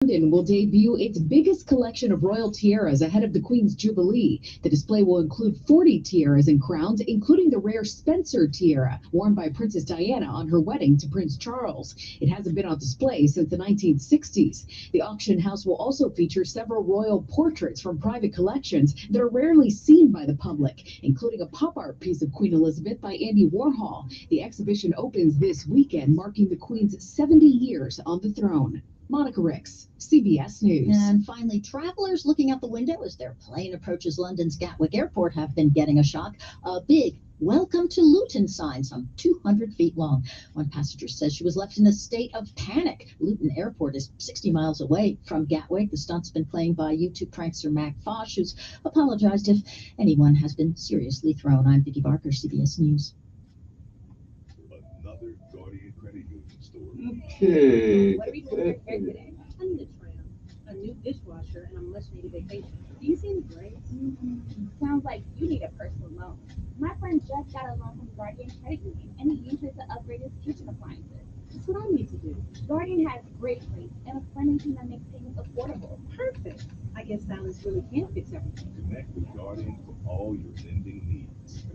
London will debut its biggest collection of royal tiaras ahead of the Queen's Jubilee. The display will include 40 tiaras and crowns, including the rare Spencer tiara, worn by Princess Diana on her wedding to Prince Charles. It hasn't been on display since the 1960s. The auction house will also feature several royal portraits from private collections that are rarely seen by the public, including a pop art piece of Queen Elizabeth by Andy Warhol. The exhibition opens this weekend, marking the Queen's 70 years on the throne. Monica Ricks, CBS News. And finally, travelers looking out the window as their plane approaches London's Gatwick Airport have been getting a shock. A big "Welcome to Luton" sign, some 200 feet long. One passenger says she was left in a state of panic. Luton Airport is 60 miles away from Gatwick. The stunt's been played by YouTube prankster Mac Fosh, who's apologized if anyone has been seriously thrown. I'm Vicki Barker, CBS News. Another Guardian Credit Union store. Okay. What are we doing for hair today? I need a trim, a new dishwasher, and a much-needed vacation. Do you see any grace? Sounds like you need a personal loan. My friend just got a loan from Guardian Credit Union, and he used it to upgrade his kitchen appliances. That's what I need to do. Guardian has great rates and a friendly team that makes payments affordable. Perfect. I guess silence really can fix everything. Connect with Guardian for all your lending needs.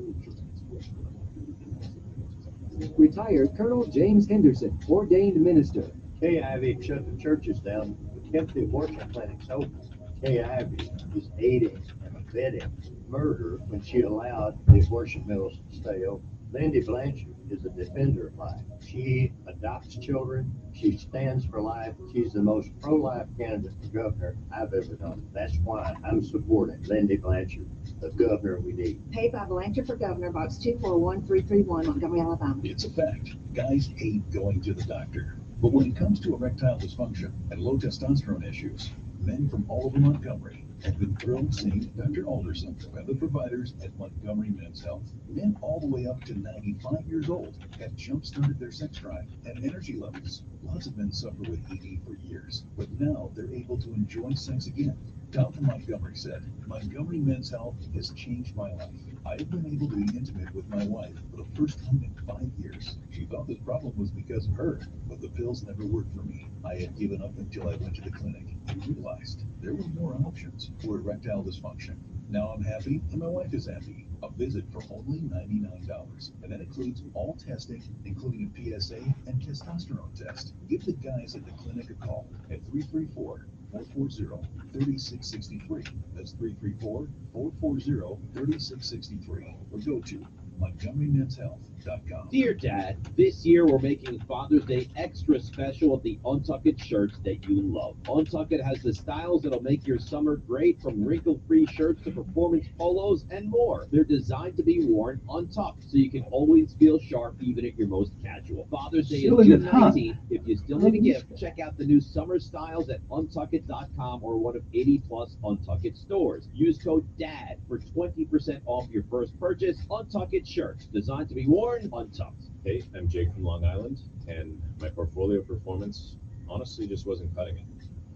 Retired Colonel James Henderson, ordained minister. KIV shut the churches down, but kept the abortion clinics open. KIV is aiding and abetting murder when she allowed the abortion mills to stay open. Lindy Blanchard is a defender of life. She adopts children. She stands for life. She's the most pro-life candidate for governor I've ever known. That's why I'm supporting Lindy Blanchard, the governor we need. Paid by Blanchard for Governor, Box 241331, Montgomery, Alabama. It's a fact. Guys hate going to the doctor. But when it comes to erectile dysfunction and low testosterone issues, men from all over Montgomery have been thrilled seeing Dr. Alderson and the providers at Montgomery Men's Health. Men all the way up to 95 years old have jump-started their sex drive and energy levels. Lots of men suffer with ED for years, but now they're able to enjoy sex again. Tom from Montgomery said, "Montgomery Men's Health has changed my life. I have been able to be intimate with my wife for the first time in 5 years. She thought this problem was because of her, but the pills never worked for me. I had given up until I went to the clinic and realized there were more options for erectile dysfunction. Now I'm happy and my wife is happy. A visit for only $99, and that includes all testing, including a PSA and testosterone test. Give the guys at the clinic a call at 334-440-3663. That's 334-440-3663. Or go to MontgomeryMen'sHealth.com. Dear Dad, this year we're making Father's Day extra special with the Untuckit shirts that you love. Untuckit has the styles that'll make your summer great, from wrinkle-free shirts to performance polos and more. They're designed to be worn untucked, so you can always feel sharp even at your most casual. Father's Day is June 19th. If you still need a gift, check out the new summer styles at Untuckit.com or one of 80-plus Untuckit stores. Use code DAD for 20% off your first purchase. Untuckit shirts, designed to be worn untucked. Hey, I'm Jake from Long Island, and my portfolio performance honestly just wasn't cutting it.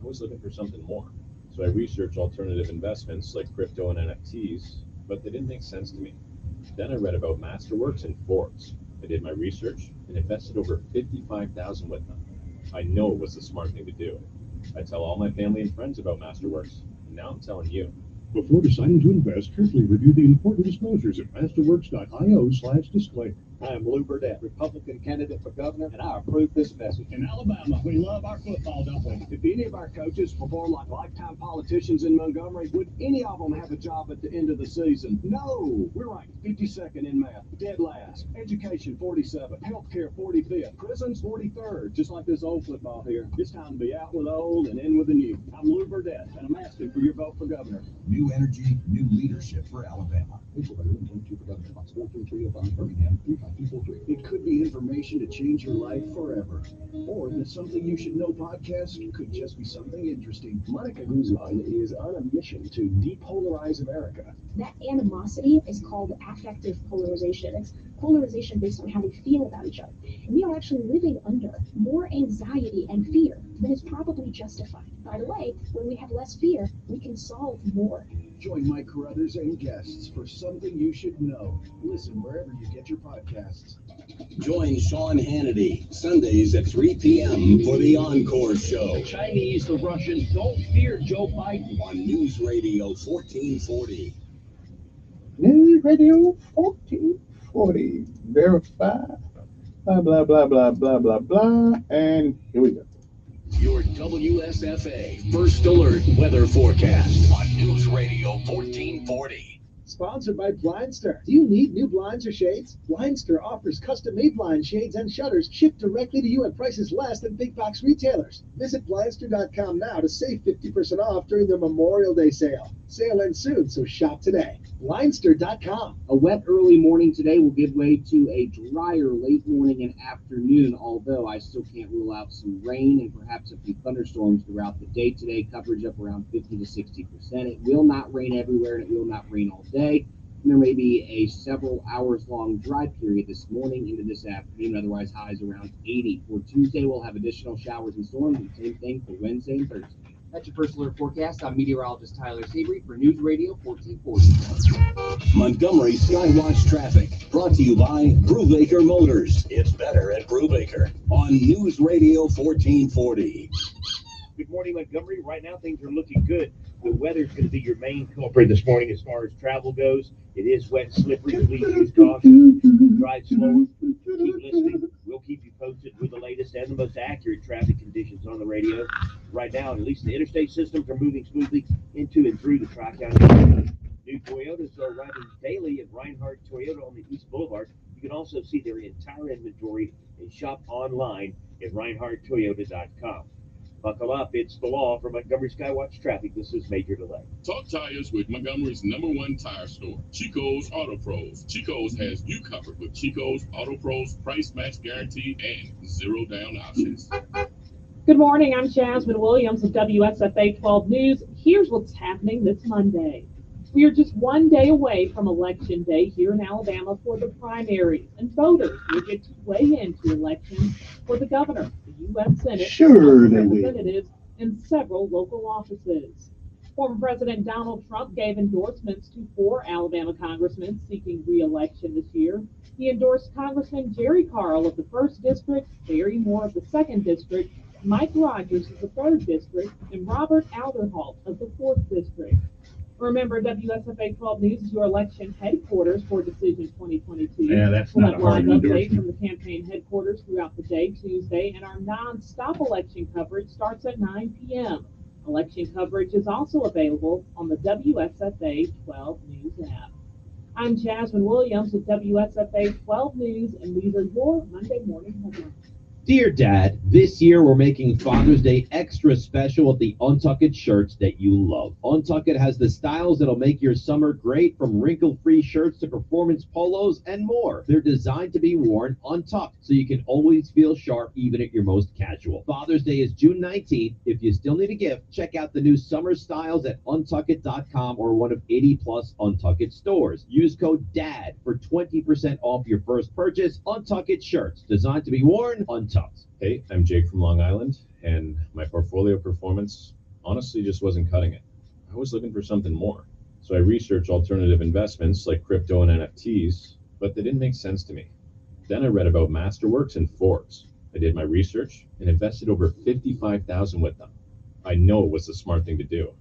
I was looking for something more. So I researched alternative investments like crypto and NFTs, but they didn't make sense to me. Then I read about Masterworks and Forbes. I did my research and invested over $55,000 with them. I know it was the smart thing to do. I tell all my family and friends about Masterworks, and now I'm telling you. Before deciding to invest, carefully review the important disclosures at masterworks.io/disclaimer. I am Lou Burdett, Republican candidate for governor, and I approve this message. In Alabama, we love our football, don't we? If any of our coaches perform like lifetime politicians in Montgomery, would any of them have a job at the end of the season? No! We're ranked 52nd in math, dead last. Education, 47th. Healthcare, 45th. Prisons, 43rd. Just like this old football here. It's time to be out with the old and in with the new. I'm Lou Burdett, and I'm asking for your vote for governor. New energy, new leadership for Alabama. It could be information to change your life forever. Or the Something You Should Know podcast could just be something interesting. Monica Guzman is on a mission to depolarize America. That animosity is called affective polarization. It's polarization based on how we feel about each other. And we are actually living under more anxiety and fear than is probably justified. By the way, when we have less fear, we can solve more. Join Mike Carruthers and guests for Something You Should Know. Listen wherever you get your podcasts. Join Sean Hannity Sundays at 3 p.m. for the Encore Show. The Chinese, the Russians don't fear Joe Biden. On News Radio 1440. News Radio 1440. Verify. Blah, blah, blah, blah, blah, blah, blah. And here we go. Your WSFA First Alert weather forecast on News Radio 1440. Sponsored by Blindster. Do you need new blinds or shades? Blindster offers custom-made blind shades and shutters shipped directly to you at prices less than big box retailers. Visit Blindster.com now to save 50% off during their Memorial Day sale. Sale ends soon, so shop today. Blindster.com. A wet early morning today will give way to a drier late morning and afternoon, although I still can't rule out some rain and perhaps a few thunderstorms throughout the day today. Coverage up around 50 to 60%. It will not rain everywhere, and it will not rain all day. And there may be a several hours long dry period this morning into this afternoon. Otherwise, highs around 80. For Tuesday, we'll have additional showers and storms, and same thing for Wednesday and Thursday. That's your First Alert forecast. I'm meteorologist Tyler Seabury for News Radio 1440. Montgomery Skywatch traffic brought to you by Brubaker Motors. It's better at Brubaker on News Radio 1440. Good morning, Montgomery. Right now, things are looking good. The weather's going to be your main culprit this morning as far as travel goes. It is wet and slippery. Please use caution. Drive slower. Keep listening. We'll keep you posted with the latest and the most accurate traffic conditions on the radio. Right now, at least the interstate systems are moving smoothly into and through the Tri-County area. New Toyotas are arriving daily at Reinhardt Toyota on the East Boulevard. You can also see their entire inventory and shop online at ReinhardtToyota.com. Buckle up, it's the law for Montgomery Skywatch traffic. This is Major Delay. Talk tires with Montgomery's #1 tire store, Chico's Auto Pros. Chico's has you covered with Chico's Auto Pros price match guarantee and 0 down options. Good morning, I'm Jasmine Williams of WSFA 12 News. Here's what's happening this Monday. We are just one day away from Election Day here in Alabama for the primaries, and voters will get to weigh into elections for the governor, the U.S. Senate, Sure they will. representatives, and several local offices. Former President Donald Trump gave endorsements to 4 Alabama congressmen seeking re-election this year. He endorsed Congressman Jerry Carl of the 1st District, Barry Moore of the 2nd District, Mike Rogers of the 3rd District, and Robert Alderholt of the 4th District. Remember, WSFA 12 News is your election headquarters for Decision 2022. Yeah, that's we'll not have a hard live updates endorsement. from the campaign headquarters throughout the day Tuesday, and our non-stop election coverage starts at 9 p.m. Election coverage is also available on the WSFA 12 News app. I'm Jasmine Williams with WSFA 12 News, and these are your Monday morning headlines. Dear Dad, this year we're making Father's Day extra special with the Untuckit shirts that you love. Untuckit has the styles that'll make your summer great, from wrinkle-free shirts to performance polos and more. They're designed to be worn untucked, so you can always feel sharp even at your most casual. Father's Day is June 19th. If you still need a gift, check out the new summer styles at untuckit.com or one of 80+ Untuckit stores. Use code DAD for 20% off your first purchase. Untuckit shirts, designed to be worn untucked. Hey, I'm Jake from Long Island, and my portfolio performance honestly just wasn't cutting it. I was looking for something more. So I researched alternative investments like crypto and NFTs, but they didn't make sense to me. Then I read about Masterworks and Forbes. I did my research and invested over $55,000 with them. I know it was the smart thing to do.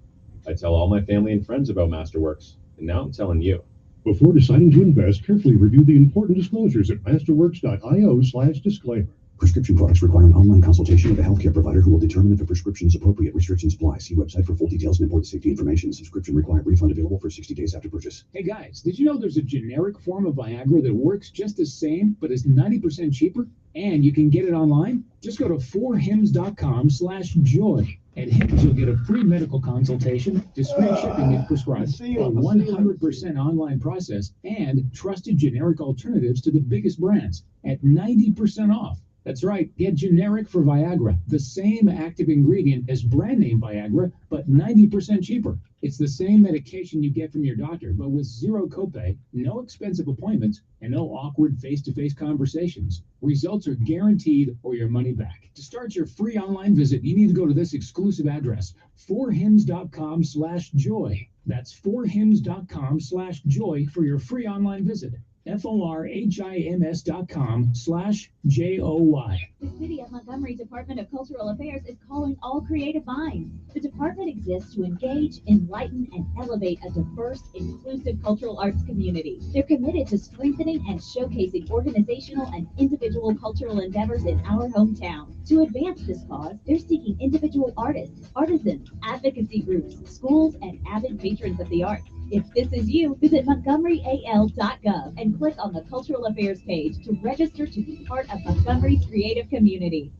I tell all my family and friends about Masterworks, and now I'm telling you. Before deciding to invest, carefully review the important disclosures at masterworks.io/disclaimer. Prescription products require an online consultation with a healthcare provider who will determine if a prescription is appropriate. Restrictions apply. See website for full details and important safety information. Subscription required. Refund available for 60 days after purchase. Hey guys, did you know there's a generic form of Viagra that works just the same, but is 90% cheaper? And you can get it online? Just go to 4hims.com/joy. At Hims, you'll get a free medical consultation, discreet shipping if prescribed, a 100% online process, and trusted generic alternatives to the biggest brands at 90% off. That's right, get generic for Viagra, the same active ingredient as brand name Viagra, but 90% cheaper. It's the same medication you get from your doctor, but with zero copay, no expensive appointments, and no awkward face-to-face conversations. Results are guaranteed or your money back. To start your free online visit, you need to go to this exclusive address, forhims.com/joy. That's forhims.com/joy for your free online visit. forhims.com/joy. The City of Montgomery Department of Cultural Affairs is calling all creative minds. The department exists to engage, enlighten, and elevate a diverse, inclusive cultural arts community. They're committed to strengthening and showcasing organizational and individual cultural endeavors in our hometown. To advance this cause, they're seeking individual artists, artisans, advocacy groups, schools, and avid patrons of the arts. If this is you, visit montgomeryal.gov and click on the Cultural Affairs page to register to be part of Montgomery's creative community.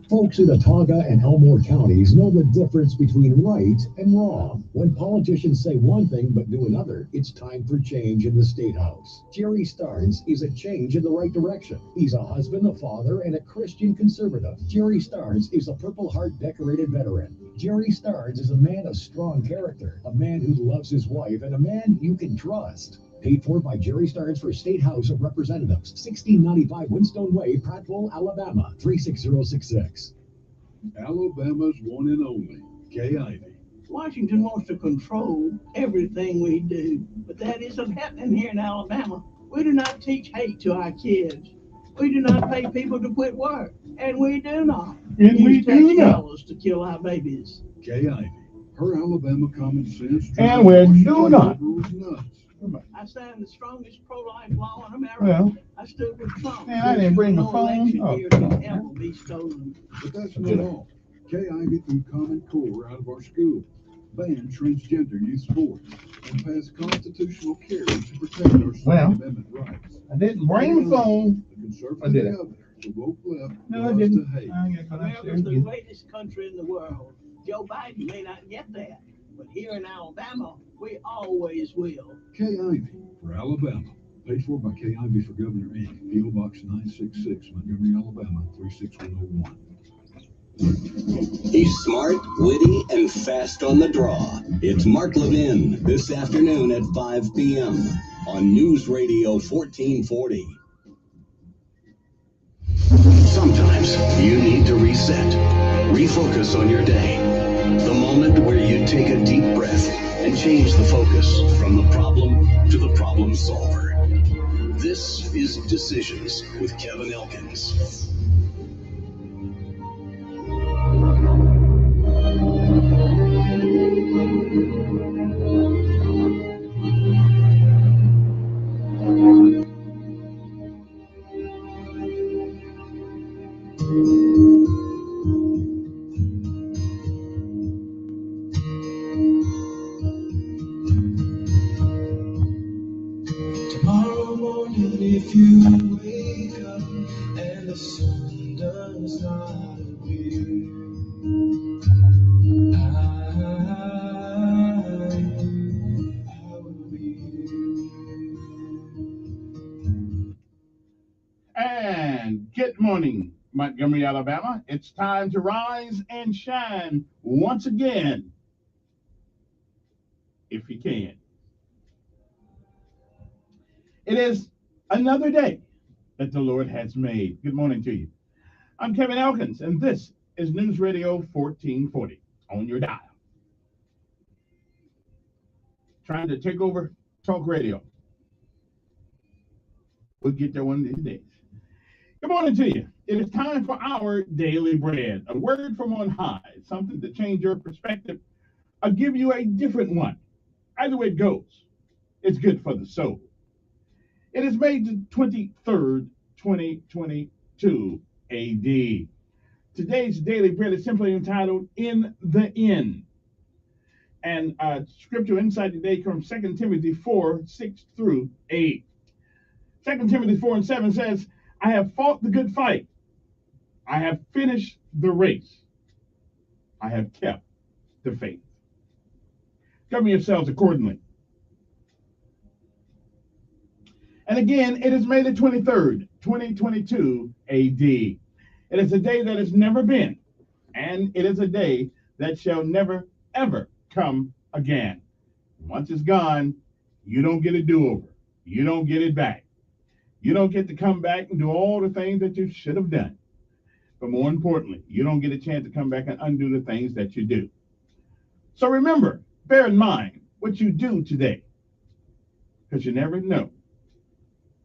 Folks in Autauga and Elmore counties know the difference between right and wrong. When politicians say one thing but do another, it's time for change in the State House. Jerry Starnes is a change in the right direction. He's a husband, a father, and a Christian conservative. Jerry Starnes is a Purple Heart decorated veteran. Jerry Starnes is a man of strong character, a man who loves his wife, and a man you can trust. Paid for by Jerry Starnes for State House of Representatives, 1695 Winstone Way, Prattville, Alabama, 36066. Alabama's one and only, Kay Ivey. Washington wants to control everything we do, but that isn't happening here in Alabama. We do not teach hate to our kids. We do not pay people to quit work, and we do not use tax dollars to kill our babies. Kay Ivey. Her Alabama common sense. And we do not. I signed the strongest pro-life law in America. Well, I stood with Trump. man, I didn't bring my No phone. election Oh, here come can on. ever be stolen. But that's not all. Kay Ivey threw Common Core out of our school, banned transgender youth sports, and passed constitutional carry to protect our Second Well, Amendment rights. I didn't bring my phone. The conservative I did it. governor, the woke left, No, I loves didn't. to hate. I ain't gonna come America's upstairs the again. greatest country in the world. Joe Biden may not get that, but here in Alabama, we always will. Kay Ivey for Alabama. Paid for by Kay Ivey for Governor Inc. P.O. Box 966, Montgomery, Alabama, 36101. He's smart, witty, and fast on the draw. It's Mark Levin this afternoon at 5 p.m. on News Radio 1440. Sometimes you need to reset, refocus on your day. The moment where you take a deep breath and change the focus from the problem to the problem solver. This is Decisions with Kevin Elkins. Tomorrow morning, if you wake up and the sun does not appear, I will be And good morning, Montgomery, Alabama. It's time to rise and shine once again, if you can. It is another day that the Lord has made. Good morning to you. I'm Kevin Elkins, and this is News Radio 1440 on your dial. Trying to take over talk radio. We'll get there one of these days. Good morning to you. It is time for our daily bread, a word from on high, something to change your perspective. I'll give you a different one. Either way it goes, it's good for the soul. It is May the 23rd, 2022 AD. Today's daily bread is simply entitled In the End. And scripture insight today comes from 2 Timothy 4, 6 through 8. 2 Timothy 4 and 7 says, I have fought the good fight. I have finished the race. I have kept the faith. Cover yourselves accordingly. And again, it is May the 23rd, 2022 AD. It is a day that has never been, and it is a day that shall never, ever come again. Once it's gone, you don't get a do-over. You don't get it back. You don't get to come back and do all the things that you should have done. But more importantly, you don't get a chance to come back and undo the things that you do. So remember, bear in mind what you do today, because you never know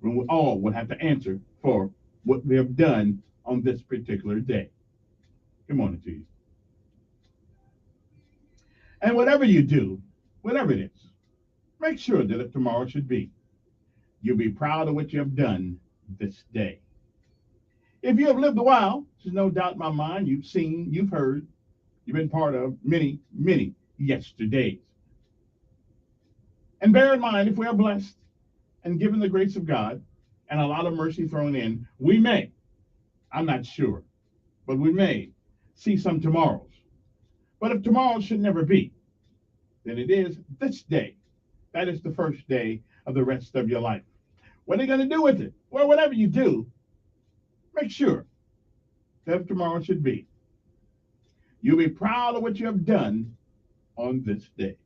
when we all will have to answer for what we have done on this particular day. Good morning to you. And whatever you do, whatever it is, make sure that if tomorrow should be, you'll be proud of what you have done this day. If you have lived a while, there's no doubt in my mind, you've seen, you've heard, you've been part of many, many yesterdays. And bear in mind, if we are blessed and given the grace of God and a lot of mercy thrown in, we may, I'm not sure, but we may see some tomorrows. But if tomorrow should never be, then it is this day. That is the first day of the rest of your life. What are you going to do with it? Well, whatever you do, make sure that if tomorrow should be, you'll be proud of what you have done on this day.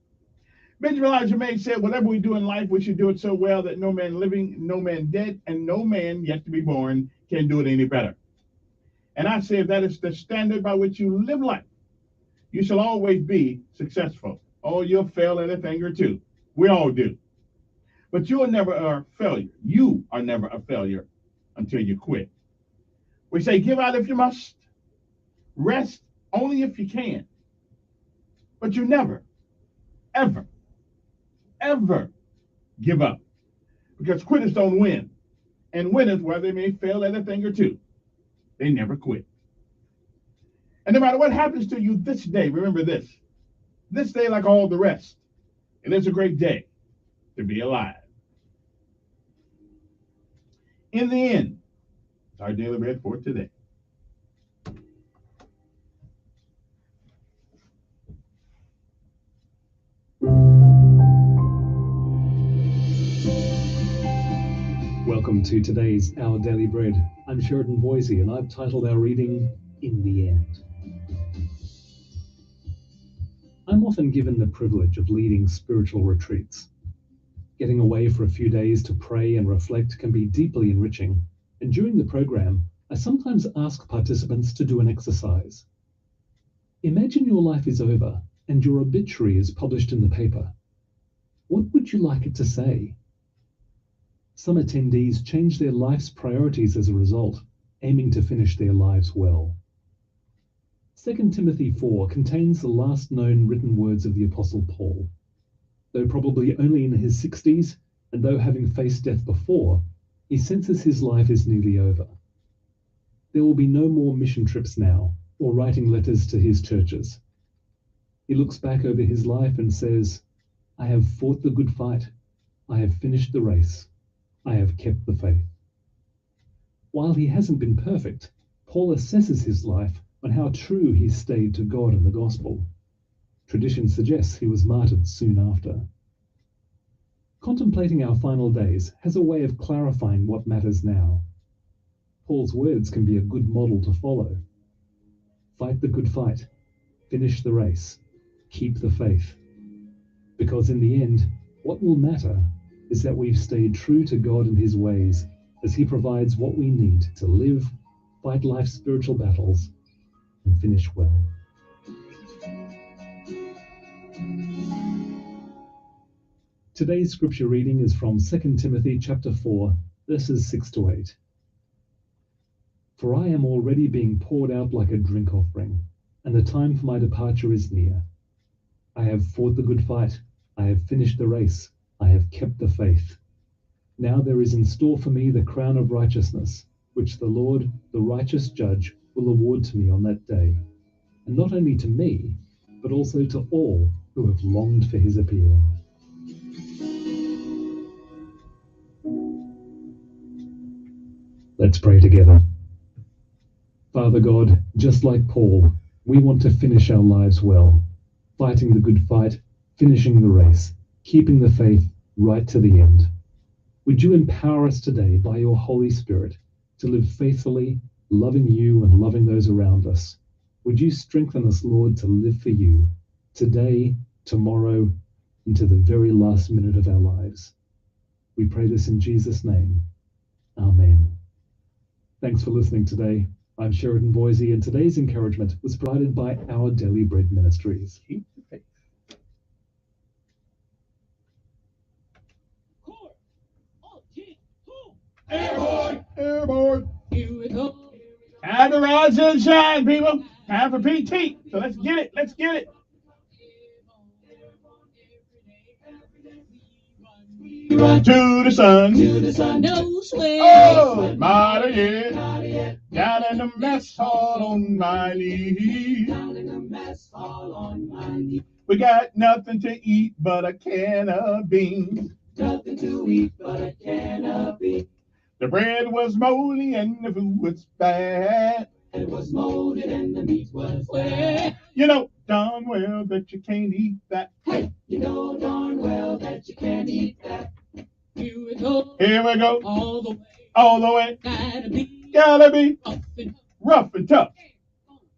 Benjamin Elijah May said, whatever we do in life, we should do it so well that no man living, no man dead, and no man yet to be born can do it any better. And I say, if that is the standard by which you live life, you shall always be successful. Oh, you'll fail at a thing or two. We all do. But you are never a failure. You are never a failure until you quit. We say, give out if you must. Rest only if you can. But you never, ever, ever give up. Because quitters don't win. And winners, while they may fail at a thing or two, they never quit. And no matter what happens to you this day, remember this. This day, like all the rest, it is a great day to be alive. In the end, it's our daily bread for today. Welcome to today's Our Daily Bread. I'm Sheridan Boise, and I've titled our reading, In the End. I'm often given the privilege of leading spiritual retreats. Getting away for a few days to pray and reflect can be deeply enriching, and during the program, I sometimes ask participants to do an exercise. Imagine your life is over and your obituary is published in the paper. What would you like it to say? Some attendees change their life's priorities as a result, aiming to finish their lives well. 2 Timothy 4 contains the last known written words of the Apostle Paul. Though probably only in his 60s, and though having faced death before, he senses his life is nearly over. There will be no more mission trips now, or writing letters to his churches. He looks back over his life and says, I have fought the good fight. I have finished the race. I have kept the faith. While he hasn't been perfect, Paul assesses his life on how true he stayed to God and the gospel. Tradition suggests he was martyred soon after. Contemplating our final days has a way of clarifying what matters now. Paul's words can be a good model to follow. Fight the good fight, finish the race, keep the faith. Because in the end, what will matter is that we've stayed true to God and his ways as he provides what we need to live, fight life's spiritual battles, and finish well. Today's scripture reading is from 2 Timothy chapter 4, verses 6 to 8. For I am already being poured out like a drink offering, and the time for my departure is near. I have fought the good fight, I have finished the race, I have kept the faith. Now there is in store for me the crown of righteousness, which the Lord, the righteous judge, will award to me on that day, and not only to me, but also to all who have longed for his appearing. Let's pray together. Father God, just like Paul, we want to finish our lives well, fighting the good fight, finishing the race, keeping the faith right to the end. Would you empower us today by your Holy Spirit to live faithfully, loving you and loving those around us. Would you strengthen us, Lord, to live for you today, tomorrow, and to the very last minute of our lives? We pray this in Jesus' name. Amen. Thanks for listening today. I'm Sheridan Boise, and today's encouragement was provided by Our Daily Bread Ministries. Keep the faith. Airborne! Airborne! Here we go. Time to rise and shine, people. Time for PT. So let's get it. Let's get it. Run to the sun. No sweat. Oh, mighty yet. Down in the mess hall on my knee. We got nothing to eat but a can of beans. Nothing to eat but a can of beans. The bread was moldy and the food was bad. It was molded and the meat was wet. You know darn well that you can't eat that. Hey, you know darn well that you can't eat that. Here we go. Here we go. All the way. All the way. Gotta be rough and tough.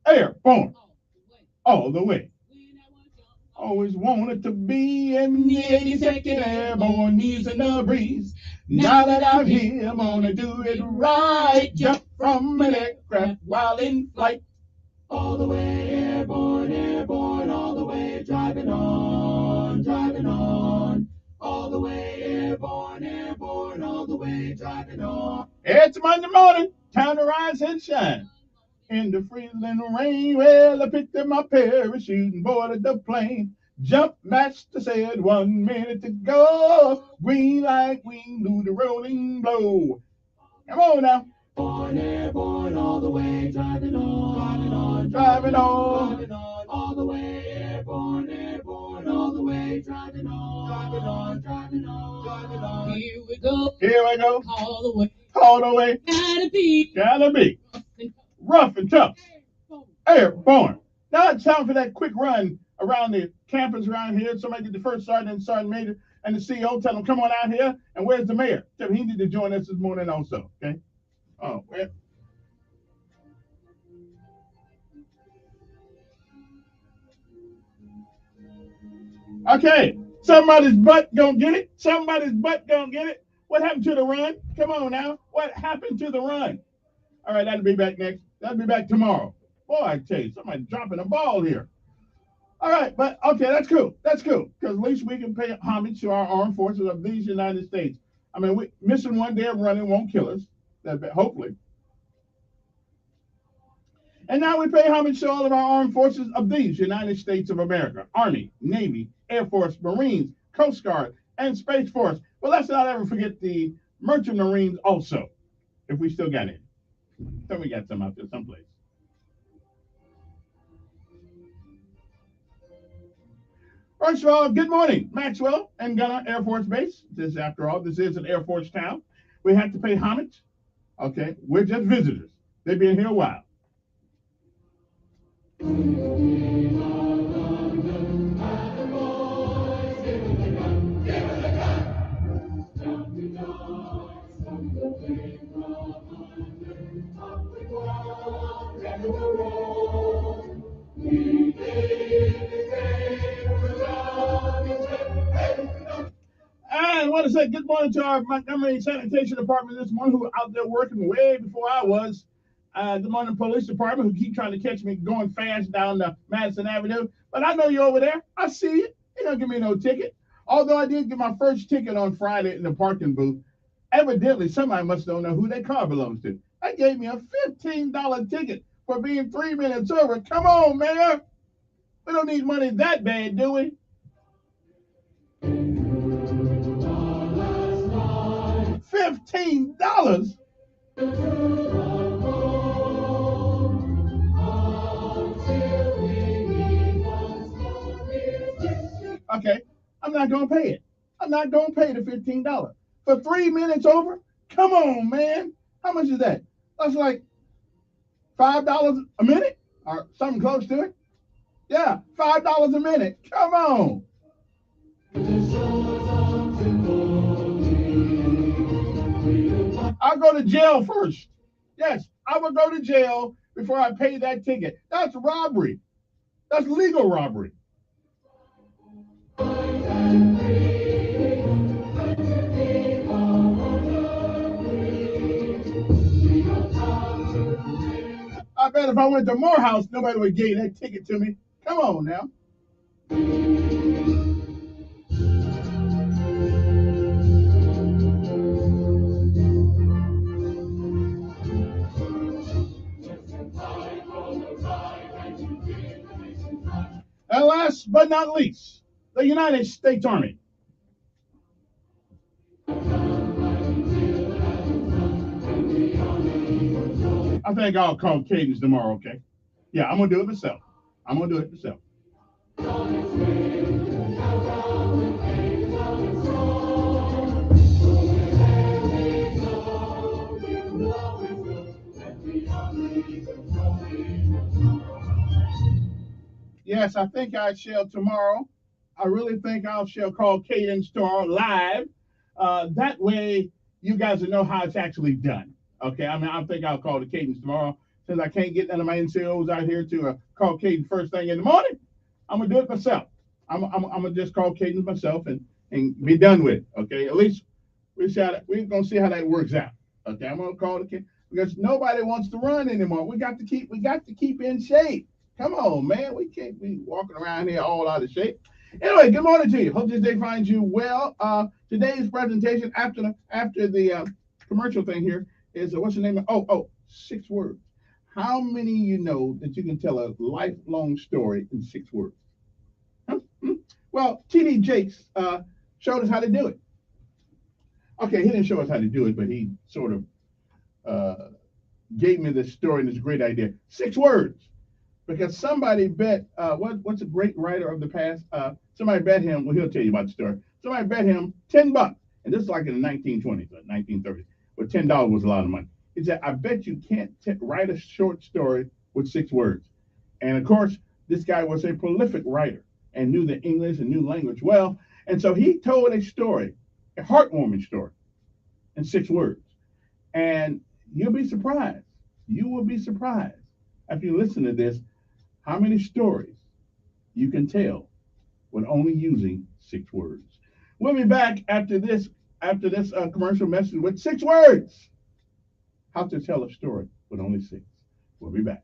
Airborne. All the way. Always wanted to be in the 82nd Airborne, using the breeze. Now that I'm here, I'm gonna do it right. Jump from an aircraft while in flight. All the way airborne, airborne, all the way driving on, driving on. All the way airborne, airborne, all the way driving on. It's Monday morning, time to rise and shine. In the freezing rain, well, I picked up my parachute and boarded the plane. Jump master said 1 minute to go. Green light, we do the rolling blow. Come on now. Airborne, airborne, all the way driving on, driving on, driving on, all the way airborne, airborne, all the way driving on, driving on, driving on, driving on. Here we go. Here we go. All the way. All the way. Gotta be. Rough and tough. Airborne. Now it's time for that quick run around the campus around here. Somebody get the first sergeant and sergeant major and the CEO. Tell them, come on out here. And where's the mayor? Tell him he need to join us this morning also. Okay. Oh, well. Okay. Somebody's butt gonna get it. Somebody's butt gonna get it. What happened to the run? Come on now. What happened to the run? All right, that'll be back next. That'll be back tomorrow. Boy, I tell you, somebody's dropping a ball here. All right, but okay, that's cool. That's cool. Because at least we can pay homage to our armed forces of these United States. I mean, missing one day of running won't kill us. Hopefully. And now we pay homage to all of our armed forces of these United States of America. Army, Navy, Air Force, Marines, Coast Guard, and Space Force. Well, let's not ever forget the Merchant Marines also, if we still got it. So we got some out there someplace. First of all, good morning, Maxwell and Gunner Air Force Base. After all, this is an Air Force town. We have to pay homage. Okay, we're just visitors. They've been here a while. I want to say good morning to our Montgomery Sanitation Department this morning, who were out there working way before I was. Good morning, Police Department, who keep trying to catch me going fast down the Madison Avenue. But I know you're over there. I see it. You don't give me no ticket. Although I did get my first ticket on Friday in the parking booth. Evidently, somebody must don't know who that car belongs to. They gave me a $15 ticket for being 3 minutes over. Come on, man. We don't need money that bad, do we? $15? Okay, I'm not going to pay it. I'm not going to pay the $15. For 3 minutes over? Come on, man. How much is that? That's like $5 a minute or something close to it. Yeah, $5 a minute. Come on. I'll go to jail first. Yes, I would go to jail before I pay that ticket. That's robbery. That's legal robbery. I bet if I went to Morehouse, nobody would give that ticket to me. Come on now. And last but not least, the United States Army. I think I'll call Cadence tomorrow, okay? Yeah, I'm going to do it myself. I'm going to do it myself. Yes, I think I shall tomorrow. I really think I shall call Cadence tomorrow live. That way, you guys will know how it's actually done. Okay, I mean, I think I'll call the Cadence tomorrow. Since I can't get none of my NCOs out here to call Cadence first thing in the morning, I'm going to do it myself. I'm going to just call Cadence myself and be done with it. Okay, at least we're going to see how that works out. Okay, I'm going to call the Cadence because nobody wants to run anymore. We got to keep in shape. Come on, man. We can't be walking around here all out of shape. Anyway, good morning to you. Hope this day finds you well. Today's presentation after the commercial thing here is what's the name of 6 words. How many of you know that you can tell a lifelong story in 6 words? Huh? Well, T.D. Jakes showed us how to do it. Okay, he didn't show us how to do it, but he sort of gave me this story and this great idea. 6 words. Because somebody bet, what's a great writer of the past? Somebody bet him, well, he'll tell you about the story. Somebody bet him $10. And this is like in the 1920s, 1930s, where $10 was a lot of money. He said, I bet you can't write a short story with 6 words. And of course, this guy was a prolific writer and knew the English and knew language well. And so he told a story, a heartwarming story, in 6 words. And you'll be surprised. You will be surprised after you listen to this, how many stories you can tell with only using 6 words. We'll be back after this commercial message with 6 words. How to tell a story with only 6. We'll be back.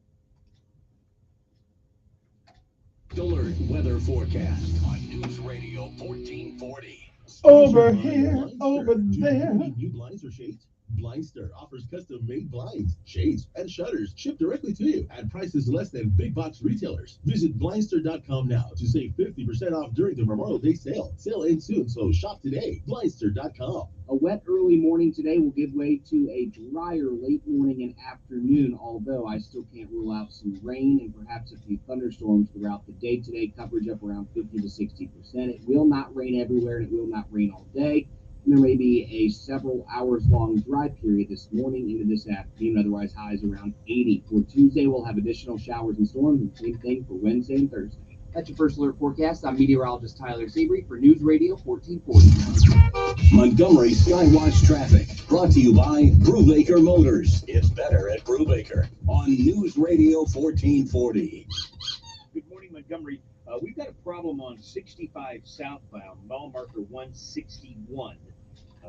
Alert weather forecast on News Radio 1440. Over here, over there. New blinds or shades? Blindster offers custom-made blinds, shades, and shutters shipped directly to you at prices less than big box retailers. Visit Blindster.com now to save 50% off during the Memorial Day sale. Sale ends soon, so shop today. Blindster.com. A wet early morning today will give way to a drier late morning and afternoon, although I still can't rule out some rain and perhaps a few thunderstorms throughout the day today. Coverage up around 50 to 60%. It will not rain everywhere, and it will not rain all day. There may be a several hours long dry period this morning into this afternoon, otherwise highs around 80. For Tuesday, we'll have additional showers and storms, and same thing for Wednesday and Thursday. That's your first alert forecast. I'm meteorologist Tyler Seabury for News Radio 1440. Montgomery Skywatch traffic brought to you by Brubaker Motors. It's better at Brubaker on News Radio 1440. Good morning, Montgomery. We've got a problem on 65 southbound, mile marker 161.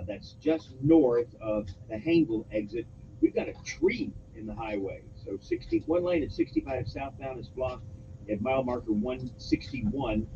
That's just north of the Haneville exit. We've got a tree in the highway. So one lane at 65 southbound is blocked at mile marker 161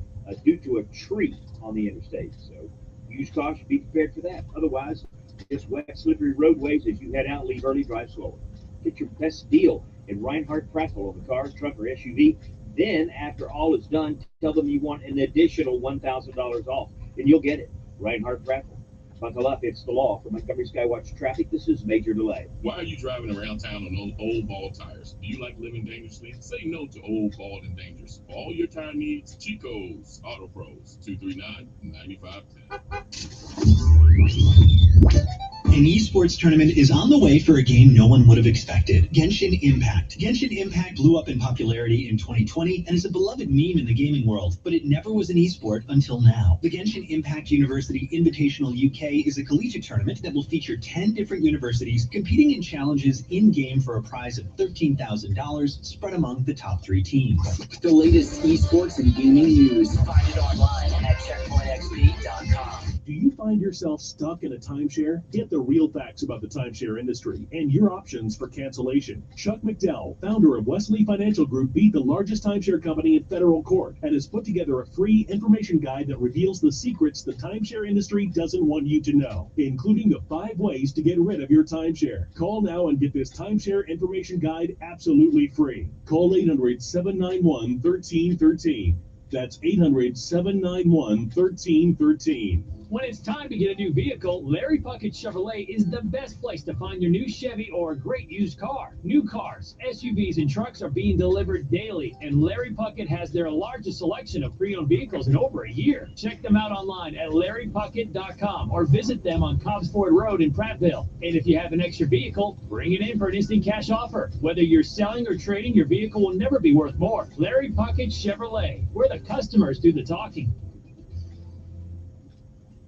due to a tree on the interstate. So use caution, be prepared for that. Otherwise, just wet, slippery roadways as you head out, leave early, drive slower. Get your best deal at Reinhardt Praffel on the car, truck, or SUV. Then, after all is done, tell them you want an additional $1,000 off, and you'll get it. Reinhardt Praffel. Buckle up, it's the law. For Montgomery Skywatch traffic, this is Major Delay. Why are you driving around town on those old bald tires? Do you like living dangerously? Say no to old, bald, and dangerous. For all your tire needs, Chico's Auto Pros, 239-9510. An esports tournament is on the way for a game no one would have expected, Genshin Impact. Genshin Impact blew up in popularity in 2020 and is a beloved meme in the gaming world, but it never was an esport until now. The Genshin Impact University Invitational UK is a collegiate tournament that will feature 10 different universities competing in challenges in-game for a prize of $13,000 spread among the top 3 teams. The latest esports and gaming news. Find it online at checkpointxp.com. Do you find yourself stuck in a timeshare? Get the real facts about the timeshare industry and your options for cancellation. Chuck McDowell, founder of Wesley Financial Group, beat the largest timeshare company in federal court and has put together a free information guide that reveals the secrets the timeshare industry doesn't want you to know, including the 5 ways to get rid of your timeshare. Call now and get this timeshare information guide absolutely free. Call 800-791-1313. That's 800-791-1313. When it's time to get a new vehicle, Larry Puckett Chevrolet is the best place to find your new Chevy or a great used car. New cars, SUVs, and trucks are being delivered daily, and Larry Puckett has their largest selection of pre-owned vehicles in over a year. Check them out online at LarryPuckett.com or visit them on Cobbs Ford Road in Prattville. And if you have an extra vehicle, bring it in for an instant cash offer. Whether you're selling or trading, your vehicle will never be worth more. Larry Puckett Chevrolet, where the customers do the talking.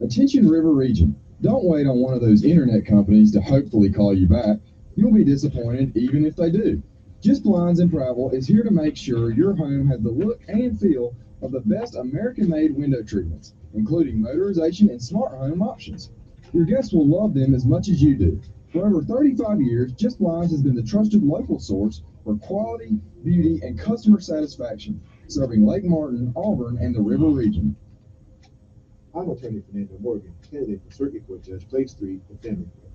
Attention River Region. Don't wait on one of those internet companies to hopefully call you back. You'll be disappointed even if they do. Just Blinds and Travel is here to make sure your home has the look and feel of the best American-made window treatments, including motorization and smart home options. Your guests will love them as much as you do. For over 35 years, Just Blinds has been the trusted local source for quality, beauty, and customer satisfaction, serving Lake Martin, Auburn, and the River Region. I'm Attorney Fernando Morgan, candidate for Circuit Court Judge, Place 3 for Family Court.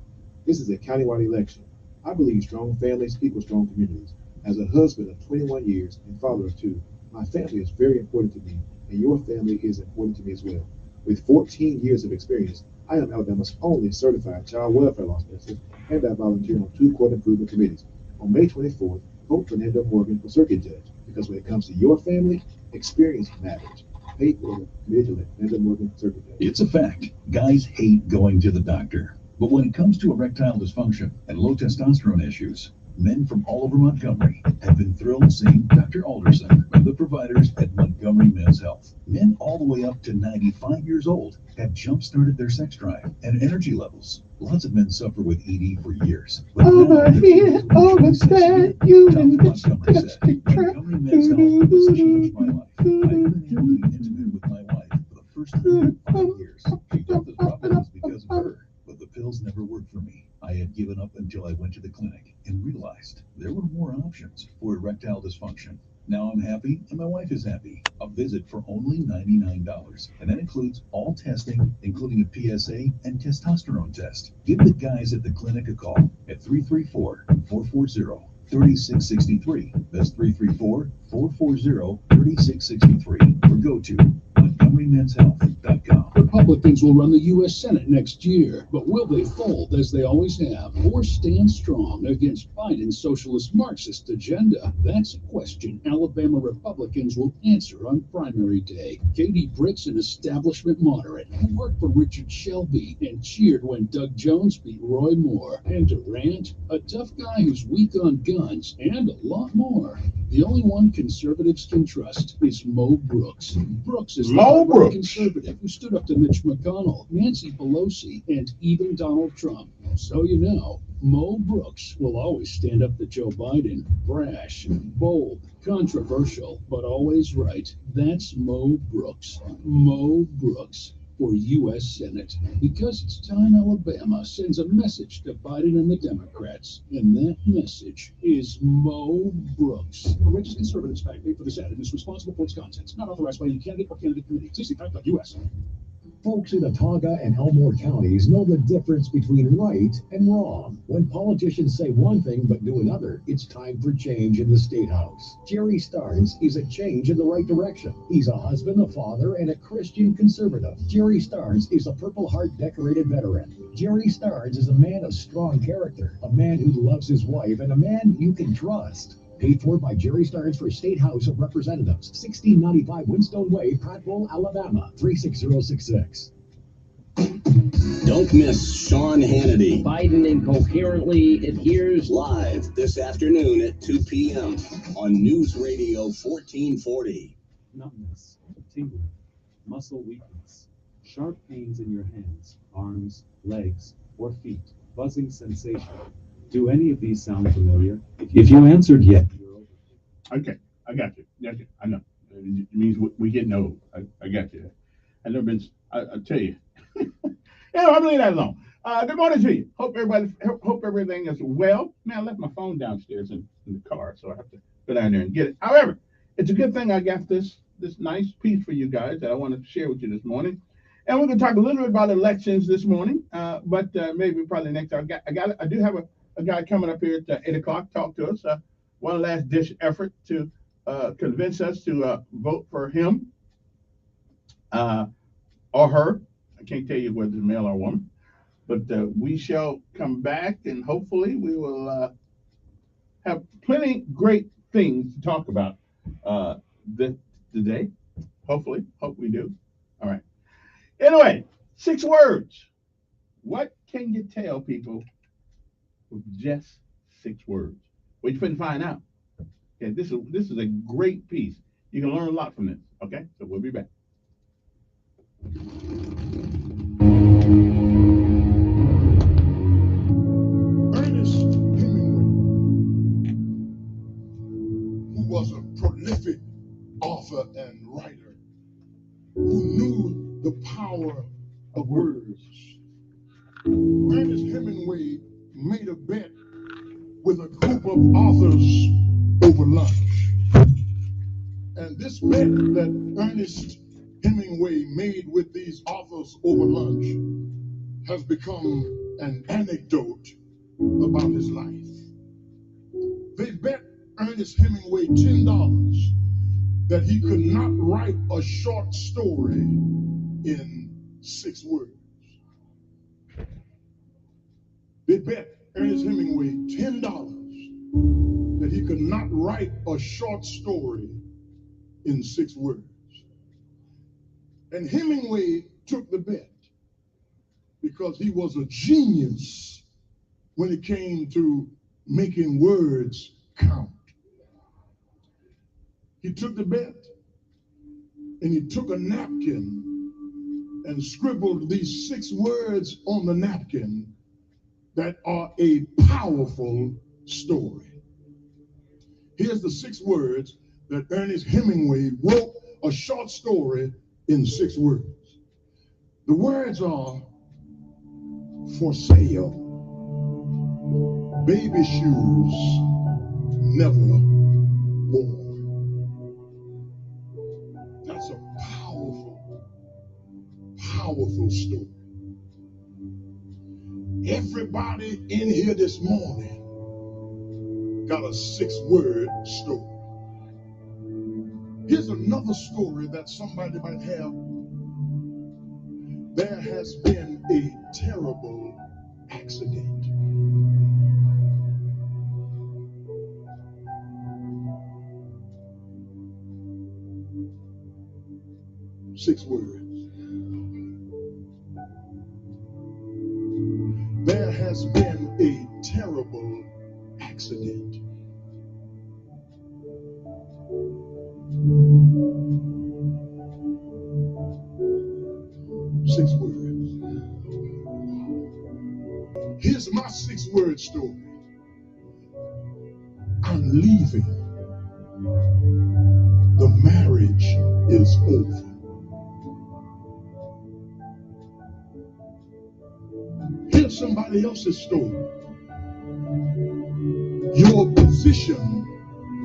This is a countywide election. I believe strong families equal strong communities. As a husband of 21 years and father of 2, my family is very important to me, and your family is important to me as well. With 14 years of experience, I am Alabama's only certified child welfare law specialist, and I volunteer on 2 court improvement committees. On May 24th, vote Fernando Morgan for Circuit Judge, because when it comes to your family, experience matters. It's a fact. Guys hate going to the doctor. But when it comes to erectile dysfunction and low testosterone issues, men from all over Montgomery have been thrilled seeing Dr. Alderson and the providers at Montgomery Men's Health. Men all the way up to 95 years old have jump-started their sex drive and energy levels. Lots of men suffer with ED for years. But over here, over there, you in this Montgomery Men's Health has changed my life. I've been able to be intimate with my wife for the first 5 years. She thought the problem was because of her, but the pills never worked for me. I had given up until I went to the clinic and realized there were more options for erectile dysfunction. Now I'm happy and my wife is happy. A visit for only $99, and that includes all testing, including a PSA and testosterone test. Give the guys at the clinic a call at 334-440-3663. That's 334-440-3663. Or go to MontgomeryMen'sHealth.com. Republicans will run the U.S. Senate next year, but will they fold as they always have, or stand strong against Biden's socialist Marxist agenda? That's a question Alabama Republicans will answer on primary day. Katie Britt's an establishment moderate who worked for Richard Shelby and cheered when Doug Jones beat Roy Moore. And Durant, a tough guy who's weak on guns, and a lot more. The only one conservatives can trust is Mo Brooks. Brooks is the conservative who stood up to Mitch McConnell, Nancy Pelosi, and even Donald Trump. So you know, Mo Brooks will always stand up to Joe Biden. Brash, bold, controversial, but always right. That's Mo Brooks. Mo Brooks for U.S. Senate. Because it's time Alabama sends a message to Biden and the Democrats. And that message is Mo Brooks. The richest conservatives faculty for this ad and is responsible for its contents. Not authorized by any candidate or candidate committee. CC.US. Folks in Autauga and Elmore counties know the difference between right and wrong. When politicians say one thing but do another, it's time for change in the State House. Jerry Starnes is a change in the right direction. He's a husband, a father, and a Christian conservative. Jerry Starnes is a Purple Heart decorated veteran. Jerry Starnes is a man of strong character, a man who loves his wife, and a man you can trust. Paid for by Jerry Starnes for State House of Representatives, 1695 Winstone Way, Prattville, Alabama, 36066. Don't miss Sean Hannity. Biden incoherently adheres. Live this afternoon at 2 p.m. on News Radio 1440. Numbness, tingling, muscle weakness, sharp pains in your hands, arms, legs, or feet, buzzing sensation. Do any of these sound familiar? If you answered yes, Okay, I got you. I know. It means we getting old. I got you. I've never been. I'll tell you. Anyway, I'm leaving that alone. Good morning to you. Hope everything is well. Man, I left my phone downstairs in the car, so I have to go down there and get it. However, it's a good thing I got this nice piece for you guys that I want to share with you this morning. And we're going to talk a little bit about elections this morning, but maybe probably next time. I do have a guy coming up here at 8 o'clock, talk to us. One last ditch effort to convince us to vote for him or her. I can't tell you whether it's male or woman, but we shall come back and hopefully we will have plenty great things to talk about today. Hopefully, hope we do. All right. Anyway, 6 words. What can you tell people with just 6 words? Well, you couldn't find out. Okay, this is a great piece. You can learn a lot from this. Okay, so we'll be back. Ernest Hemingway, who was a prolific author and writer, who knew the power of words. Ernest Hemingway made a bet with a group of authors over lunch. And this bet that Ernest Hemingway made with these authors over lunch has become an anecdote about his life. They bet Ernest Hemingway $10 that he could not write a short story in 6 words. They bet Ernest Hemingway $10 that he could not write a short story in 6 words. And Hemingway took the bet because he was a genius when it came to making words count. He took the bet and he took a napkin and scribbled these 6 words on the napkin that are a powerful story. Here's the 6 words that Ernest Hemingway wrote a short story in 6 words. The words are for sale, baby shoes never worn. That's a powerful, powerful story. Everybody in here this morning got a 6-word story. Here's another story that somebody might have. There has been a terrible accident. Six words. There has been a terrible accident. Six words. Here's my 6-word story. I'm leaving. The marriage is over. Here's somebody else's story. Your position